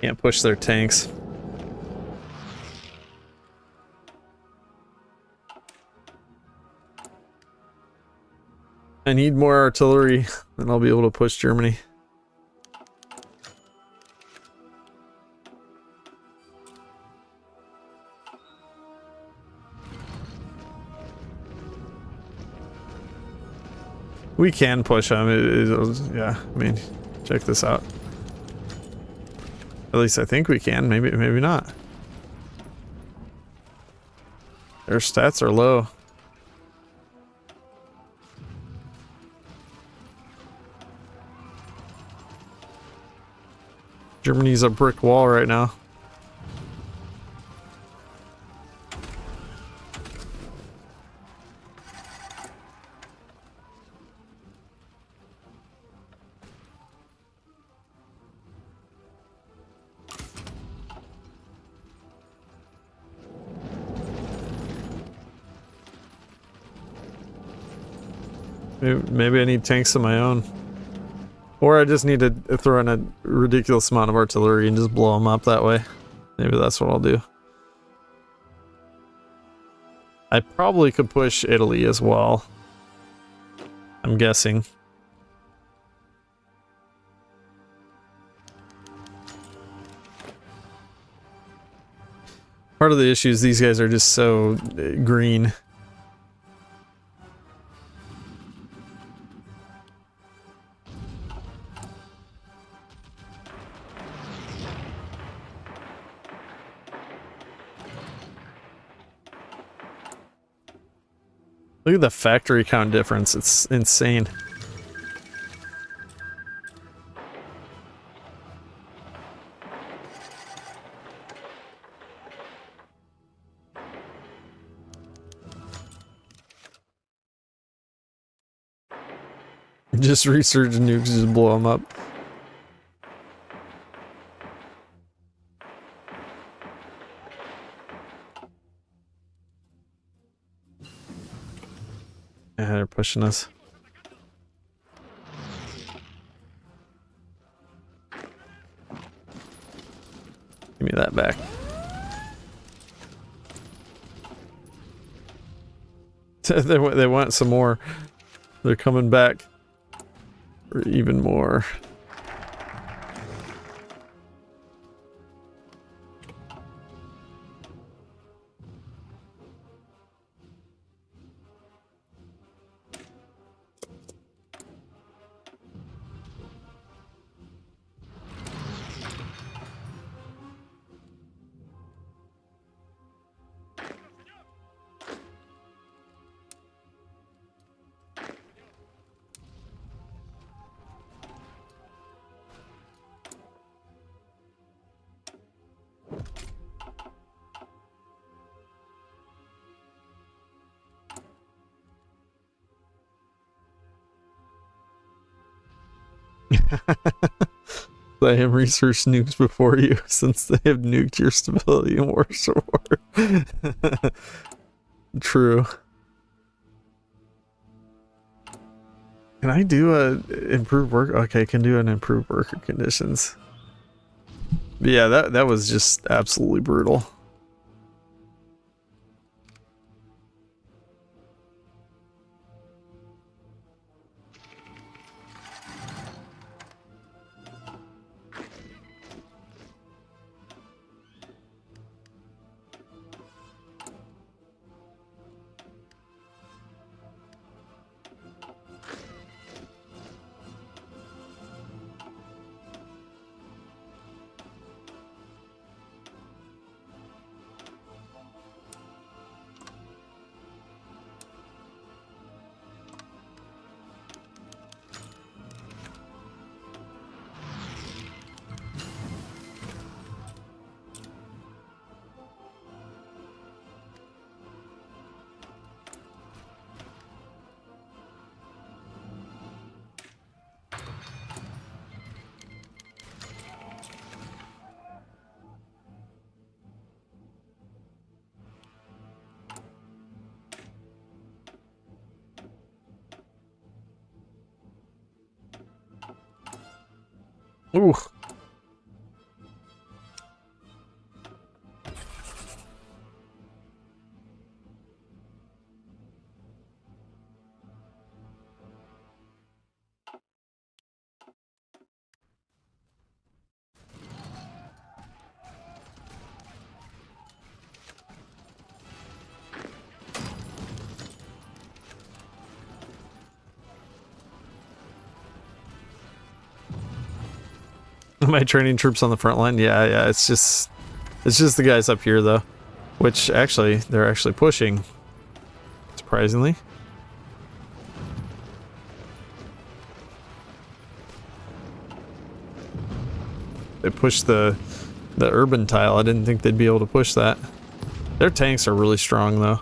Speaker 1: Can't push their tanks. I need more artillery, then I'll be able to push Germany. We can push them. Yeah, I mean, check this out. At least I think we can. Maybe not. Their stats are low. Germany's a brick wall right now. Maybe I need tanks of my own. Or I just need to throw in a ridiculous amount of artillery and just blow them up that way. Maybe that's what I'll do. I probably could push Italy as well. I'm guessing. Part of the issue is these guys are just so green. Look at the factory count difference. It's insane. Just research nukes, just blow them up. Yeah, they're pushing us. Give me that back. They want some more. They're coming back for even more. Let him research nukes before you, since they have nuked your stability in Warsaw War. True. Can I do a improved work? Okay, I can do an improved worker conditions. But yeah, that was just absolutely brutal. Ooh. Am I training troops on the front line? Yeah, it's just the guys up here though. Which actually, they're actually pushing. Surprisingly. They pushed the urban tile. I didn't think they'd be able to push that. Their tanks are really strong though.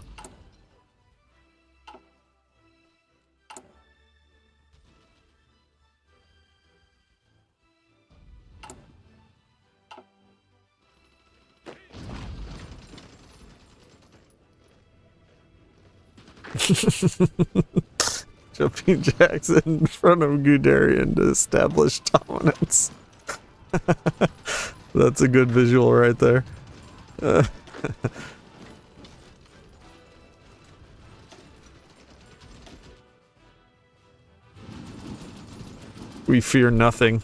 Speaker 1: Jumping jacks in front of Guderian to establish dominance. That's a good visual right there. We fear nothing.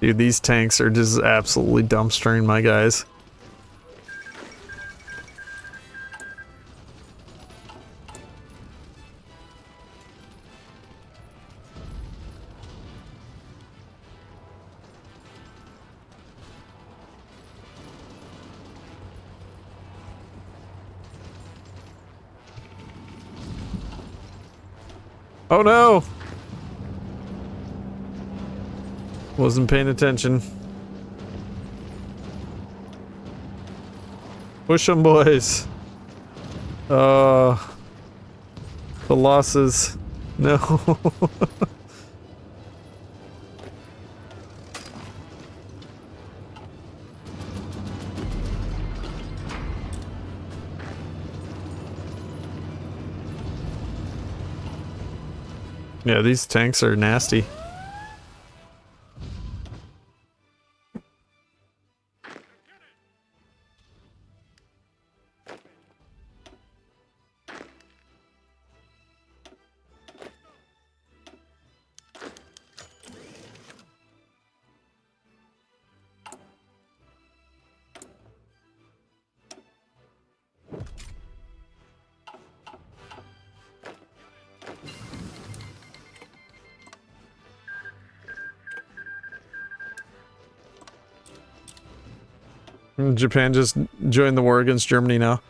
Speaker 1: Dude, these tanks are just absolutely dumpstering my guys. Oh no! Wasn't paying attention. Push them, boys. The losses. No. Yeah, these tanks are nasty. Japan just joined the war against Germany now.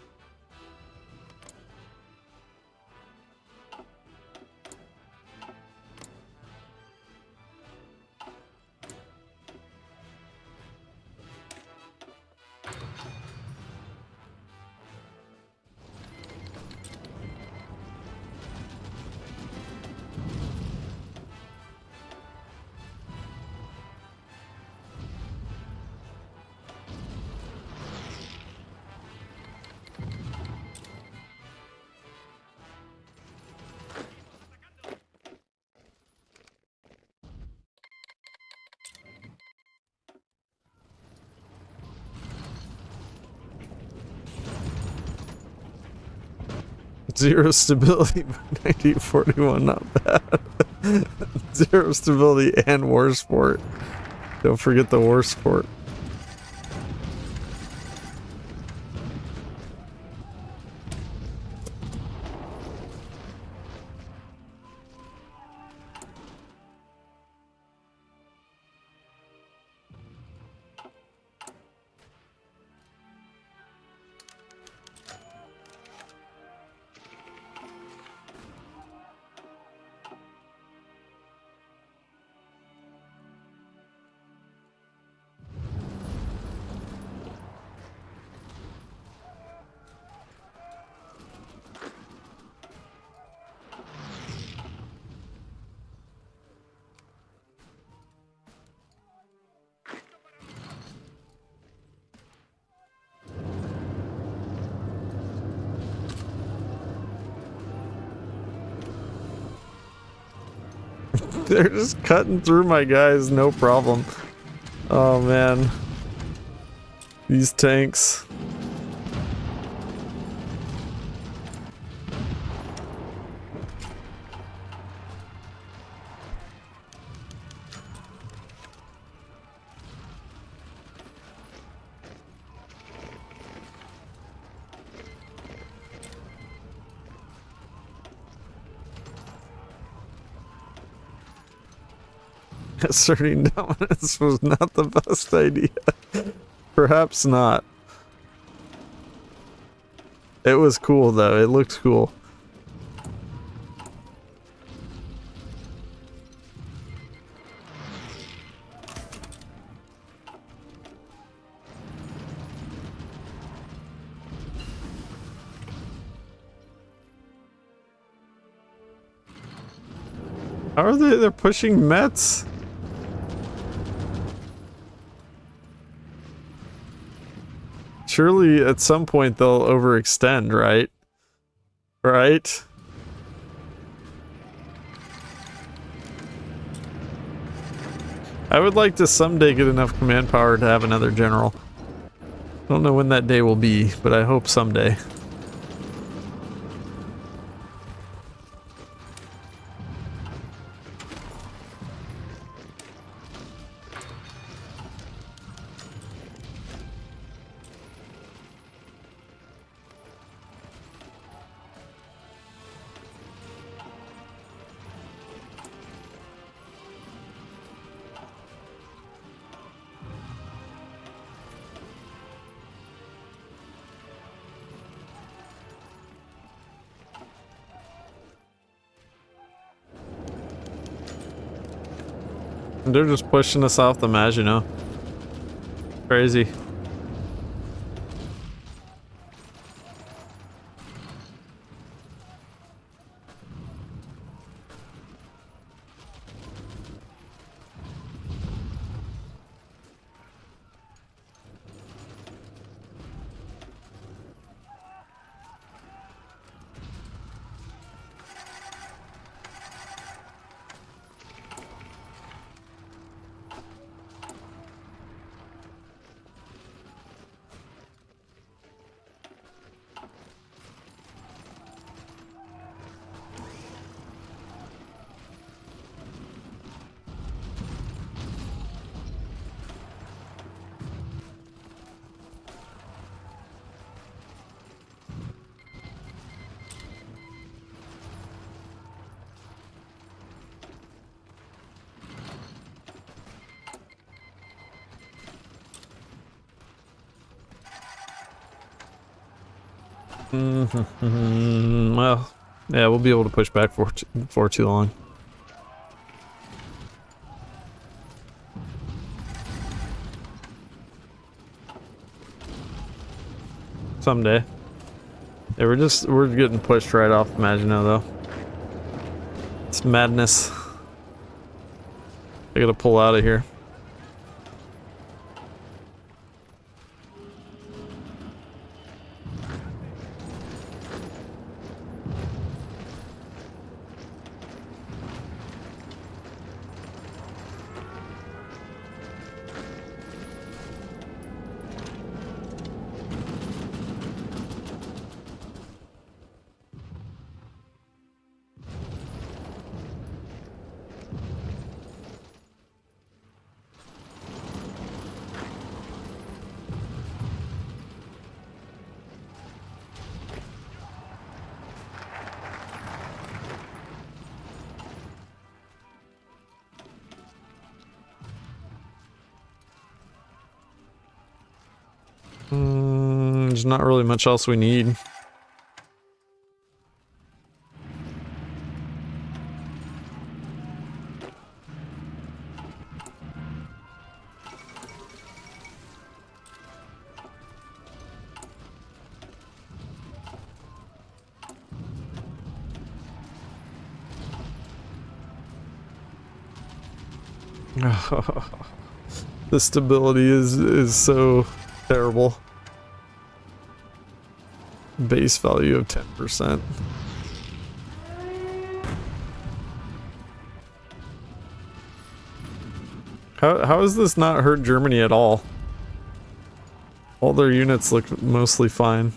Speaker 1: Zero stability by 1941, not bad. Zero stability and war sport. Don't forget the war sport. They're just cutting through my guys, no problem. Oh man. These tanks. Asserting dominance was not the best idea. Perhaps not. It was cool though, it looked cool. How are they? They're pushing Mets? Surely at some point they'll overextend, right? Right? I would like to someday get enough command power to have another general. I don't know when that day will be, but I hope someday. They're just pushing us off the Maginot. Crazy. Well, yeah, we'll be able to push back for too long. Someday. Yeah, we're getting pushed right off Maginot though. It's madness. I gotta pull out of here. There's not really much else we need. The stability is so terrible. Base value of 10%. How has this not hurt Germany at all? All their units look mostly fine.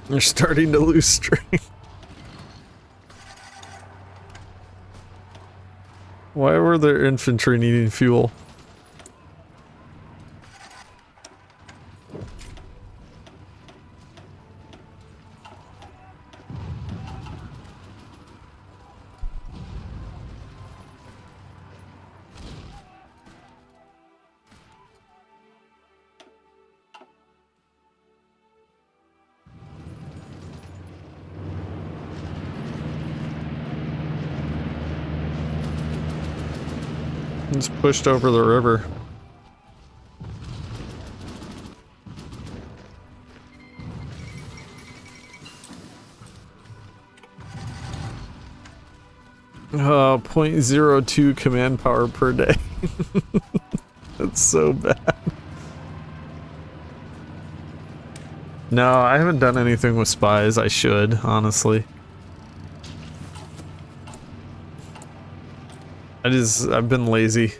Speaker 1: They're starting to lose strength. Why were their infantry needing fuel? It's pushed over the river. Oh, 0.02 command power per day. That's so bad. No, I haven't done anything with spies. I should, honestly. I've been lazy.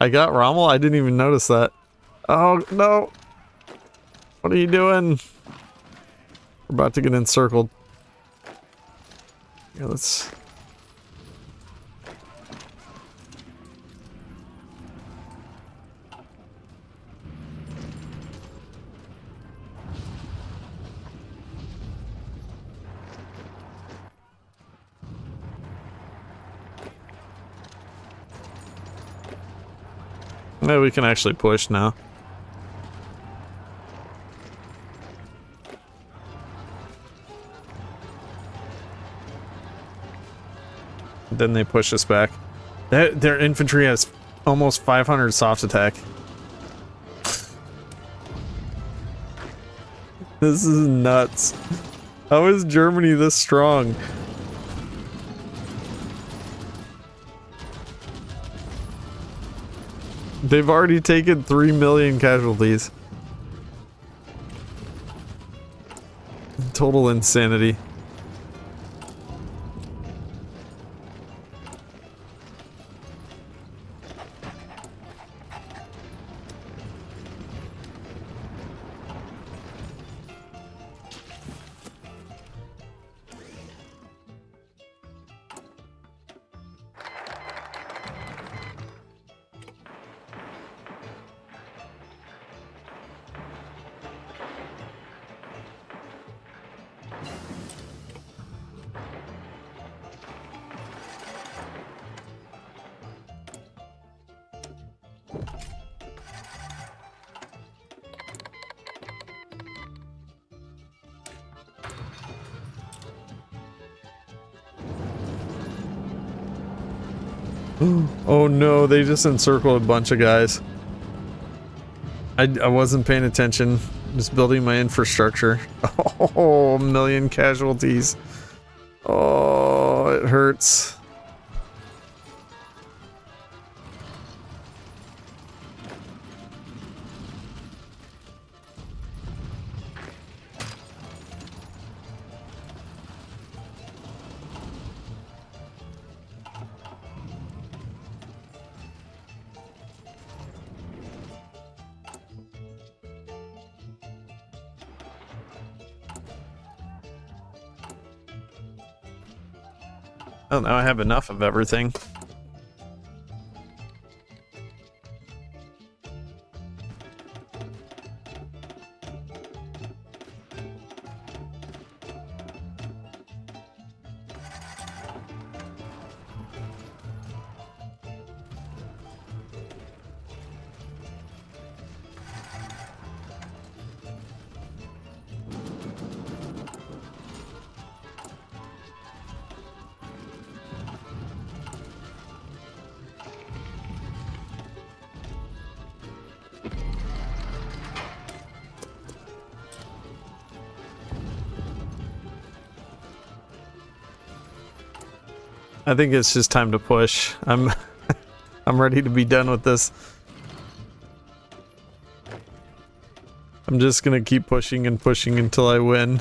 Speaker 1: I got Rommel? I didn't even notice that. Oh, no. What are you doing? We're about to get encircled. Yeah, let's... Maybe we can actually push now. Then they push us back. Their infantry has almost 500 soft attack. This is nuts. How is Germany this strong? They've already taken 3 million casualties. Total insanity. Oh no, they just encircled a bunch of guys. I wasn't paying attention. Just building my infrastructure. Oh, a million casualties. Oh, it hurts. Oh, now I have enough of everything. I think it's just time to push. I'm ready to be done with this. I'm just gonna keep pushing and pushing until I win.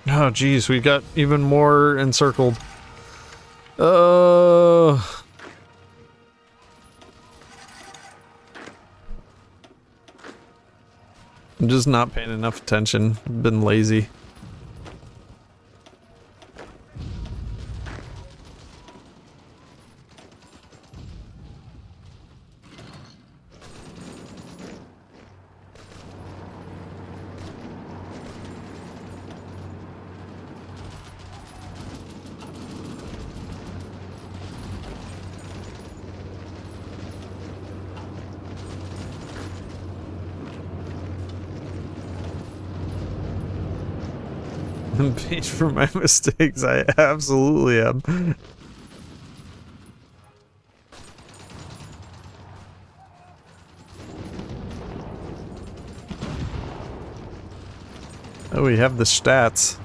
Speaker 1: Oh geez, we got even more encircled. I'm just not paying enough attention. I've been lazy. I'm paid for my mistakes. I absolutely am. Oh, we have the stats.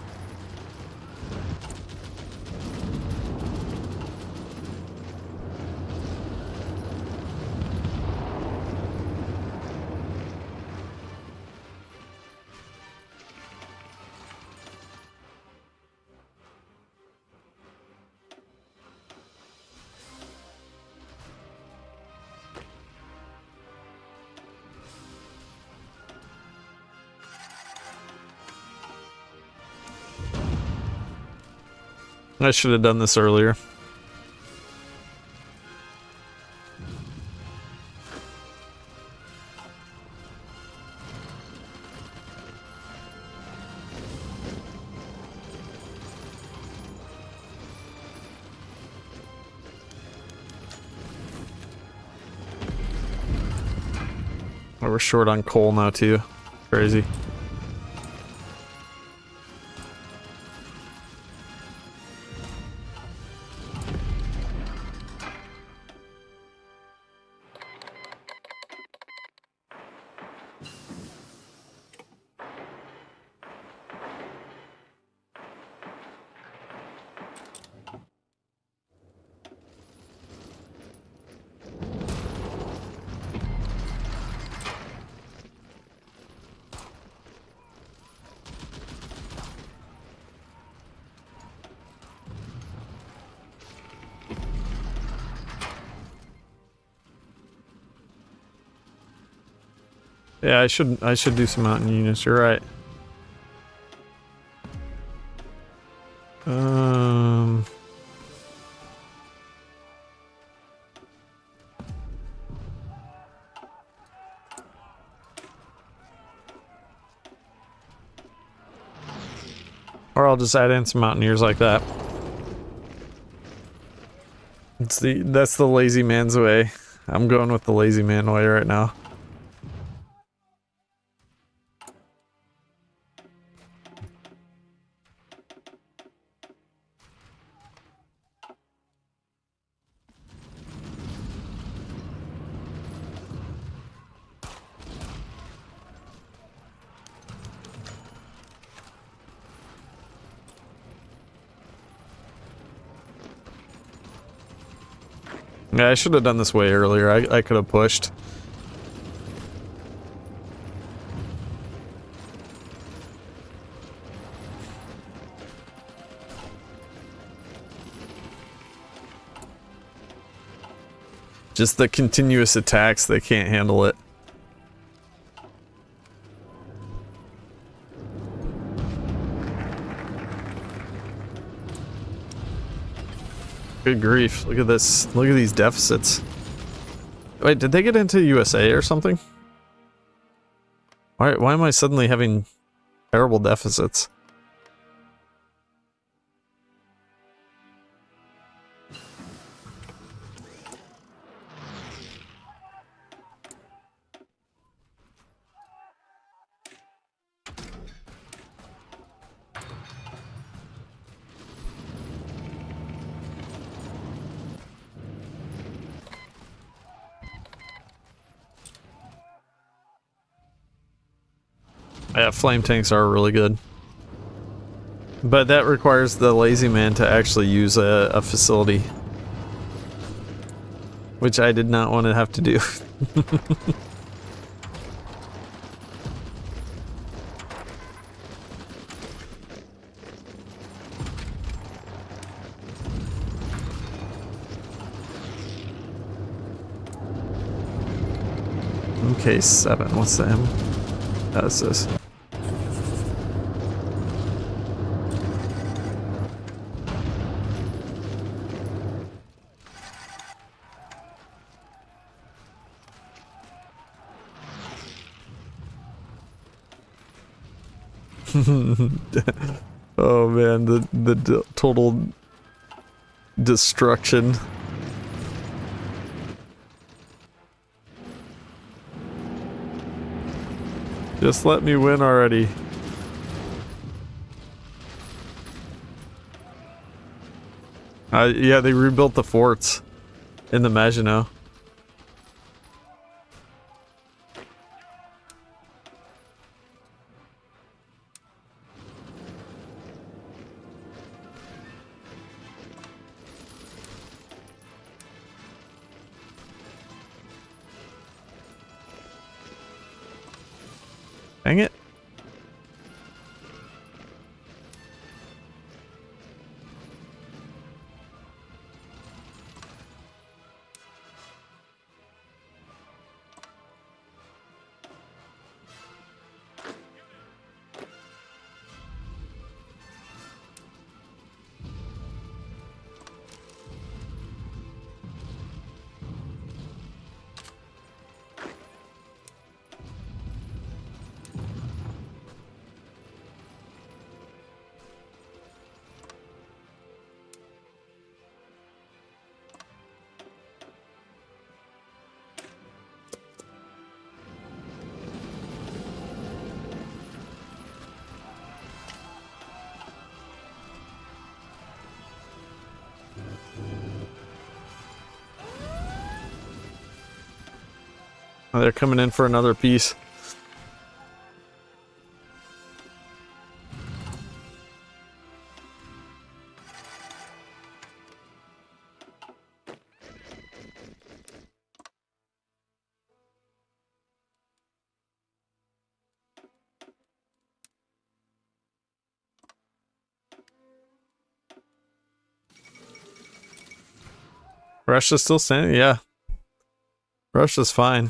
Speaker 1: I should have done this earlier. Oh, we're short on coal now too. Crazy. Yeah, I should do some mountain units, you're right. Or I'll just add in some mountaineers like that. That's the lazy man's way. I'm going with the lazy man way right now. Yeah, I should have done this way earlier. I could have pushed. Just the continuous attacks, they can't handle it. Good grief, look at this. Look at these deficits. Wait, did they get into USA or something? Why am I suddenly having terrible deficits? Yeah, flame tanks are really good. But that requires the lazy man to actually use a facility. Which I did not want to have to do. MK7, what's the M? That's this. Oh man, the total destruction. Just let me win already. Yeah, they rebuilt the forts in the Maginot. Dang it. Oh, they're coming in for another piece. Russia's still standing? Yeah. Russia's fine.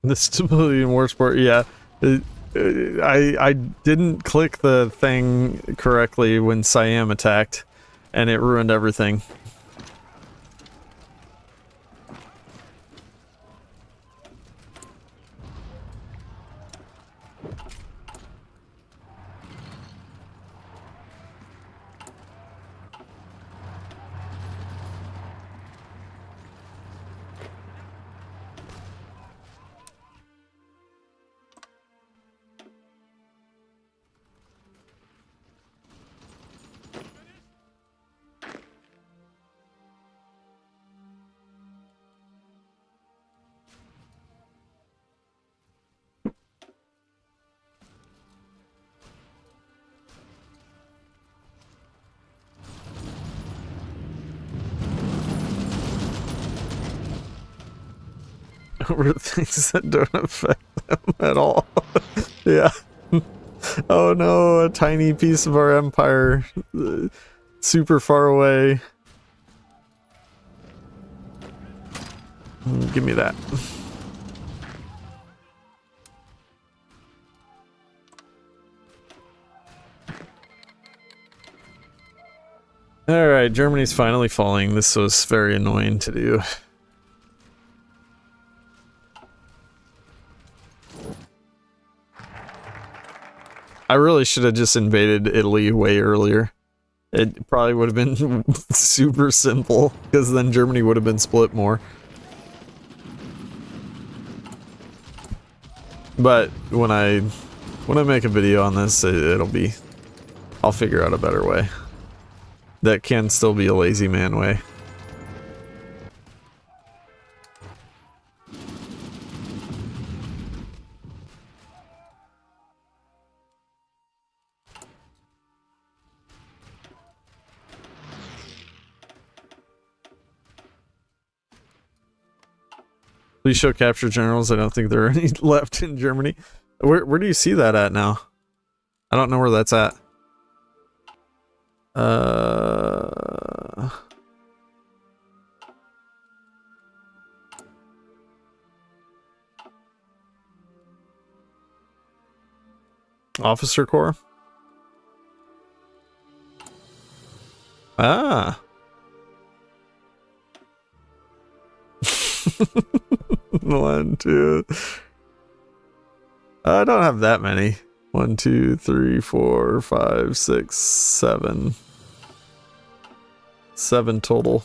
Speaker 1: The stability in war sport, yeah. I didn't click the thing correctly when Siam attacked, and it ruined everything. Over things that don't affect them at all. Yeah. Oh no, a tiny piece of our empire. Super far away. Give me that. Alright, Germany's finally falling. This was very annoying to do. I really should have just invaded Italy way earlier. It probably would have been super simple, because then Germany would have been split more. But when I make a video on this, I'll figure out a better way. That can still be a lazy man way. Please show capture generals. I don't think there are any left in Germany. Where do you see that at now? I don't know where that's at. Officer Corps? Ah. 1, 2. I don't have that many. 1, 2, 3, 4, 5, 6, 7. 7 total.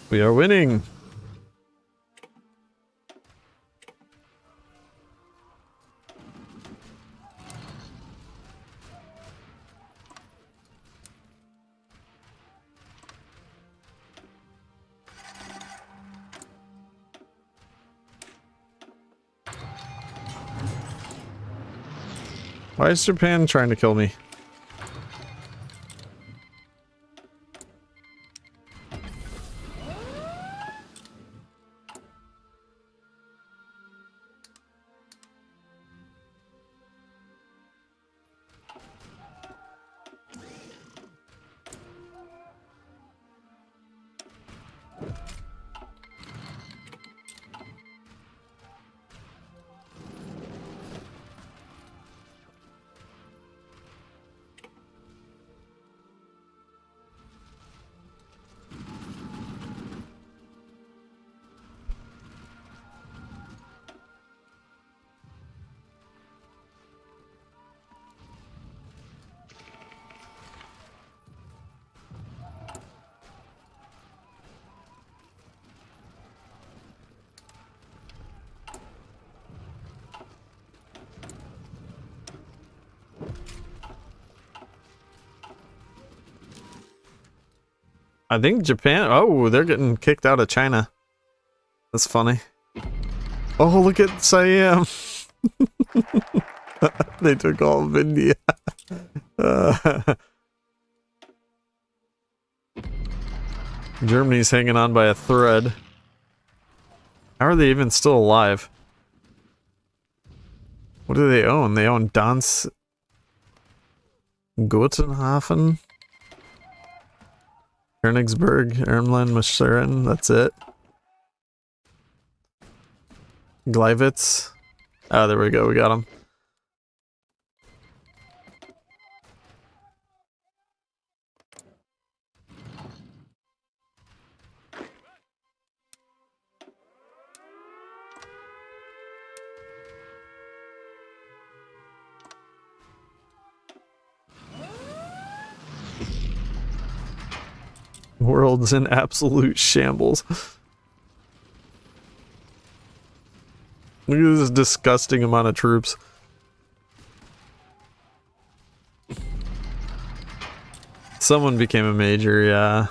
Speaker 1: We are winning. Why is Japan trying to kill me? I think Japan. Oh, they're getting kicked out of China. That's funny. Oh, look at Siam. They took all of India. Germany's hanging on by a thread. How are they even still alive? What do they own? They own Danz... Gotenhafen? Königsberg, Ermland, Masuren, that's it. Gleiwitz. Ah, there we go, we got him. World's in absolute shambles. Look at this disgusting amount of troops. Someone became a major, yeah.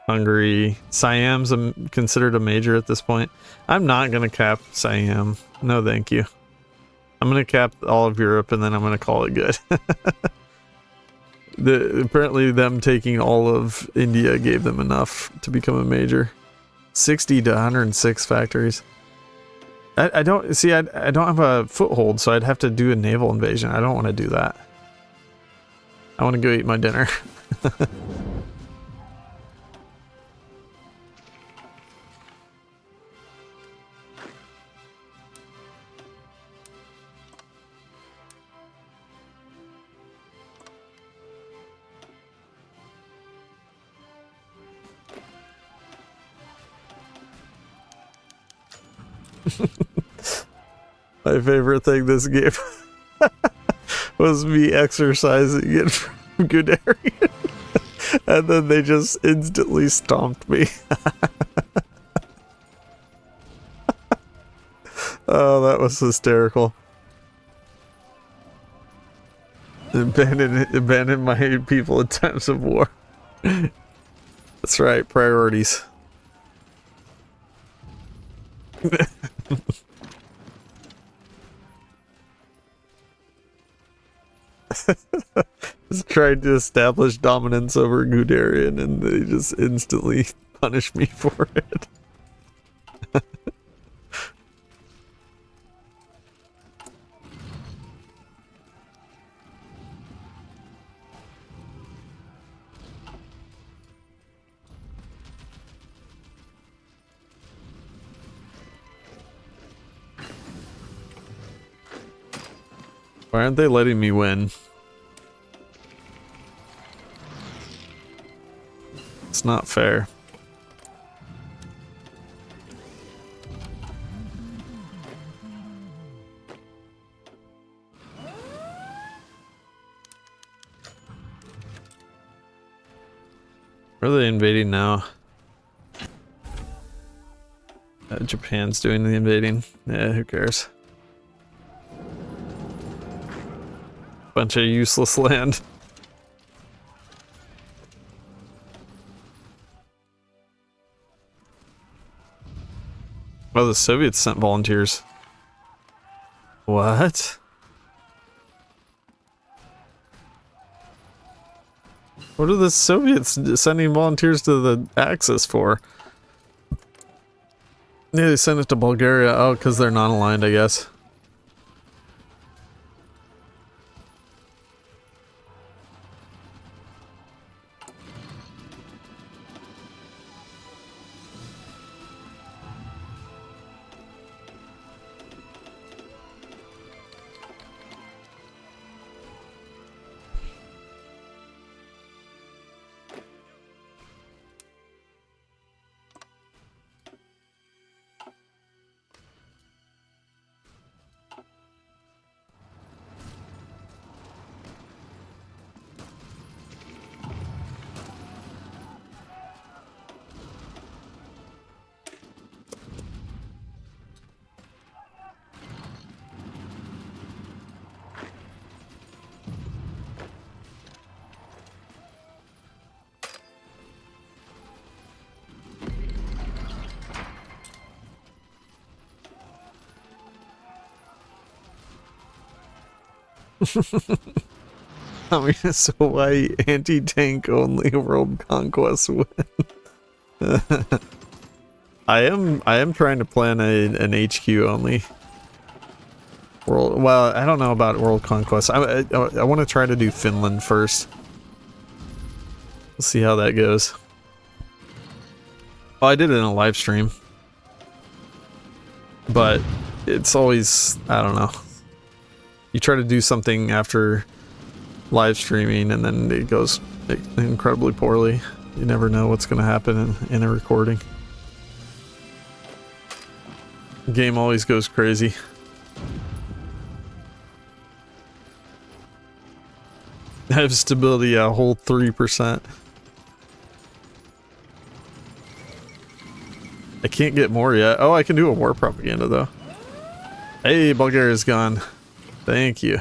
Speaker 1: Hungary. Siam's considered a major at this point. I'm not gonna cap Siam. No thank you. I'm gonna cap all of Europe and then I'm gonna call it good. Apparently them taking all of India gave them enough to become a major. 60 to 106 factories. I don't see. I don't have a foothold, so I'd have to do a naval invasion. I don't want to do that. I want to go eat my dinner. My favorite thing this game was me exercising it from Guderian. And then they just instantly stomped me. Oh, that was hysterical. Abandon my people in times of war. That's right, priorities. Just tried to establish dominance over Guderian and they just instantly punish me for it. Why aren't they letting me win? It's not fair. Where are they invading now? Japan's doing the invading. Yeah, who cares? Bunch of useless land. Oh, the Soviets sent volunteers. What? What are the Soviets sending volunteers to the Axis for? Yeah, they sent it to Bulgaria. Oh, because they're non-aligned, I guess. I mean, so why anti-tank only world conquest win? I am trying to plan an HQ only world. Well, I don't know about world conquest. I want to try to do Finland first. We'll see how that goes. Oh, I did it in a live stream, but it's always, I don't know. You try to do something after live streaming and then it goes incredibly poorly. You never know what's going to happen in a recording. The game always goes crazy. I have stability a whole 3%. I can't get more yet. Oh, I can do a war propaganda though. Hey, Bulgaria's gone. Thank you.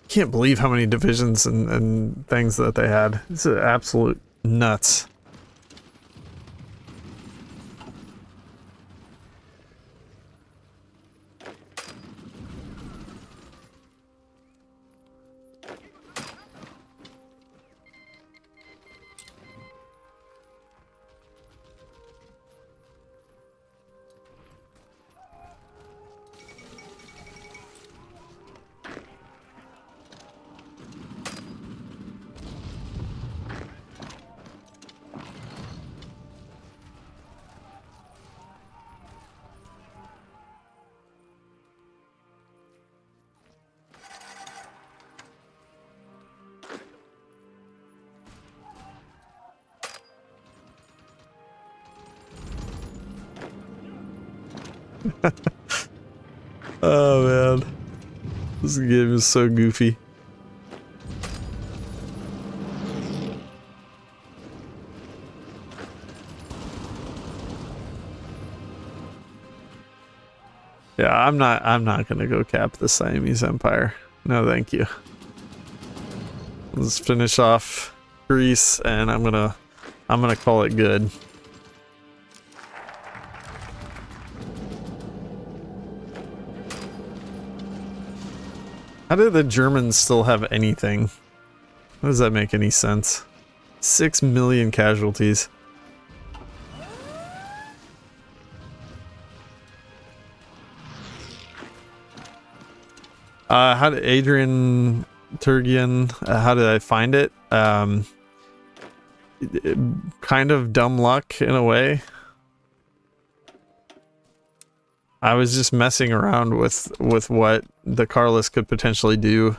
Speaker 1: Can't believe how many divisions and things that they had. It's absolute nuts. Oh man, this game is so goofy. Yeah, I'm not gonna go cap the Siamese Empire. No, thank you. Let's finish off Greece, and I'm gonna call it good. How do the Germans still have anything? How does that make any sense? 6 million casualties. How did Adrian Turgian, how did I find it? Kind of dumb luck in a way. I was just messing around with what the Carlist could potentially do,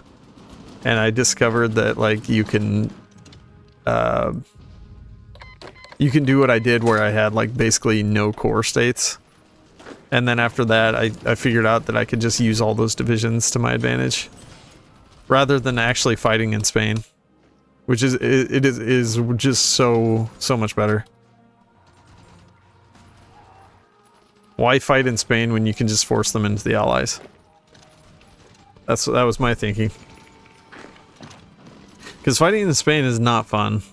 Speaker 1: and I discovered that like you can do what I did where I had like basically no core states, and then after that I figured out that I could just use all those divisions to my advantage rather than actually fighting in Spain, which is just so much better. Why fight in Spain when you can just force them into the Allies? That was my thinking. Because fighting in Spain is not fun.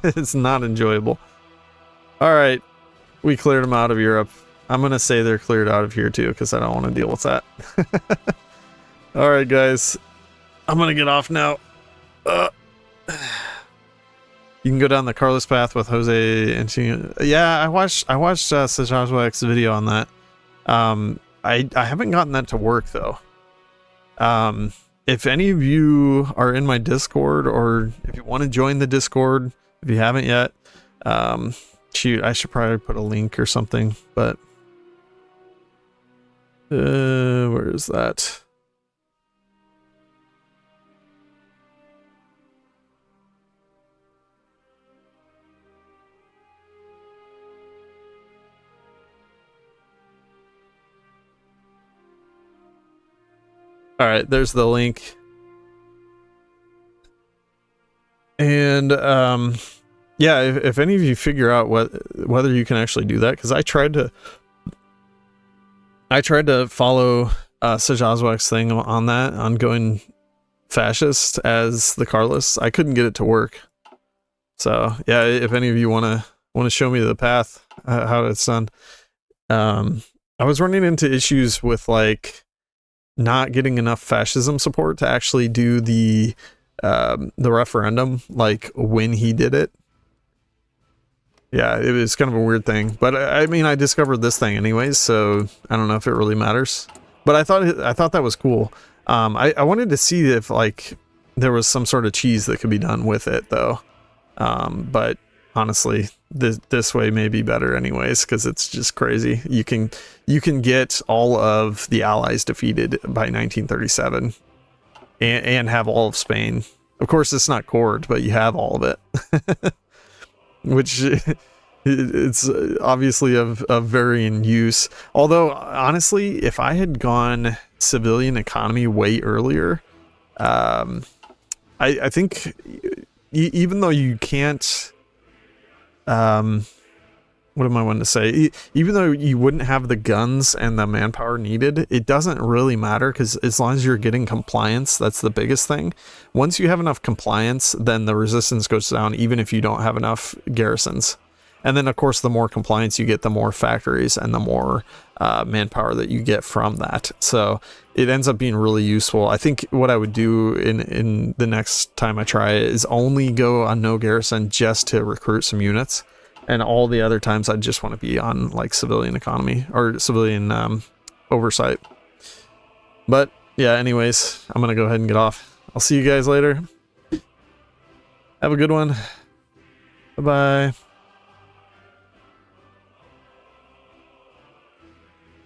Speaker 1: It's not enjoyable. Alright, we cleared them out of Europe. I'm gonna say they're cleared out of here too, because I don't want to deal with that. Alright guys, I'm gonna get off now. You can go down the Carlist path with Jose and yeah, I watched Sajazwak's video on that. I haven't gotten that to work though. If any of you are in my Discord, or if you want to join the Discord, if you haven't yet, shoot, I should probably put a link or something, but where is that? All right, there's the link. And yeah, if any of you figure out whether you can actually do that, because I tried to follow Sajazwak's thing on that, on going fascist as the Carlists. I couldn't get it to work. So yeah, if any of you want to show me the path, how it's done. I was running into issues with like not getting enough fascism support to actually do the referendum, like when he did it. Yeah, it was kind of a weird thing, but I mean, I discovered this thing anyways, so I don't know if it really matters. But I thought that was cool. I wanted to see if like there was some sort of cheese that could be done with it though. But honestly, this way may be better anyways, because it's just crazy. You can get all of the allies defeated by 1937 and have all of Spain. Of course, it's not cored, but you have all of it. Which it's obviously of varying use. Although, honestly, if I had gone civilian economy way earlier, I think even though you can't, what am I wanting to say? Even though you wouldn't have the guns and the manpower needed, it doesn't really matter, because as long as you're getting compliance, that's the biggest thing. Once you have enough compliance, then the resistance goes down, even if you don't have enough garrisons. And then, of course, the more compliance you get, the more factories and the more manpower that you get from that. So it ends up being really useful. I think what I would do in the next time I try it is only go on no garrison just to recruit some units. And all the other times I just want to be on like civilian economy or civilian oversight. But yeah, anyways, I'm going to go ahead and get off. I'll see you guys later. Have a good one. Bye-bye.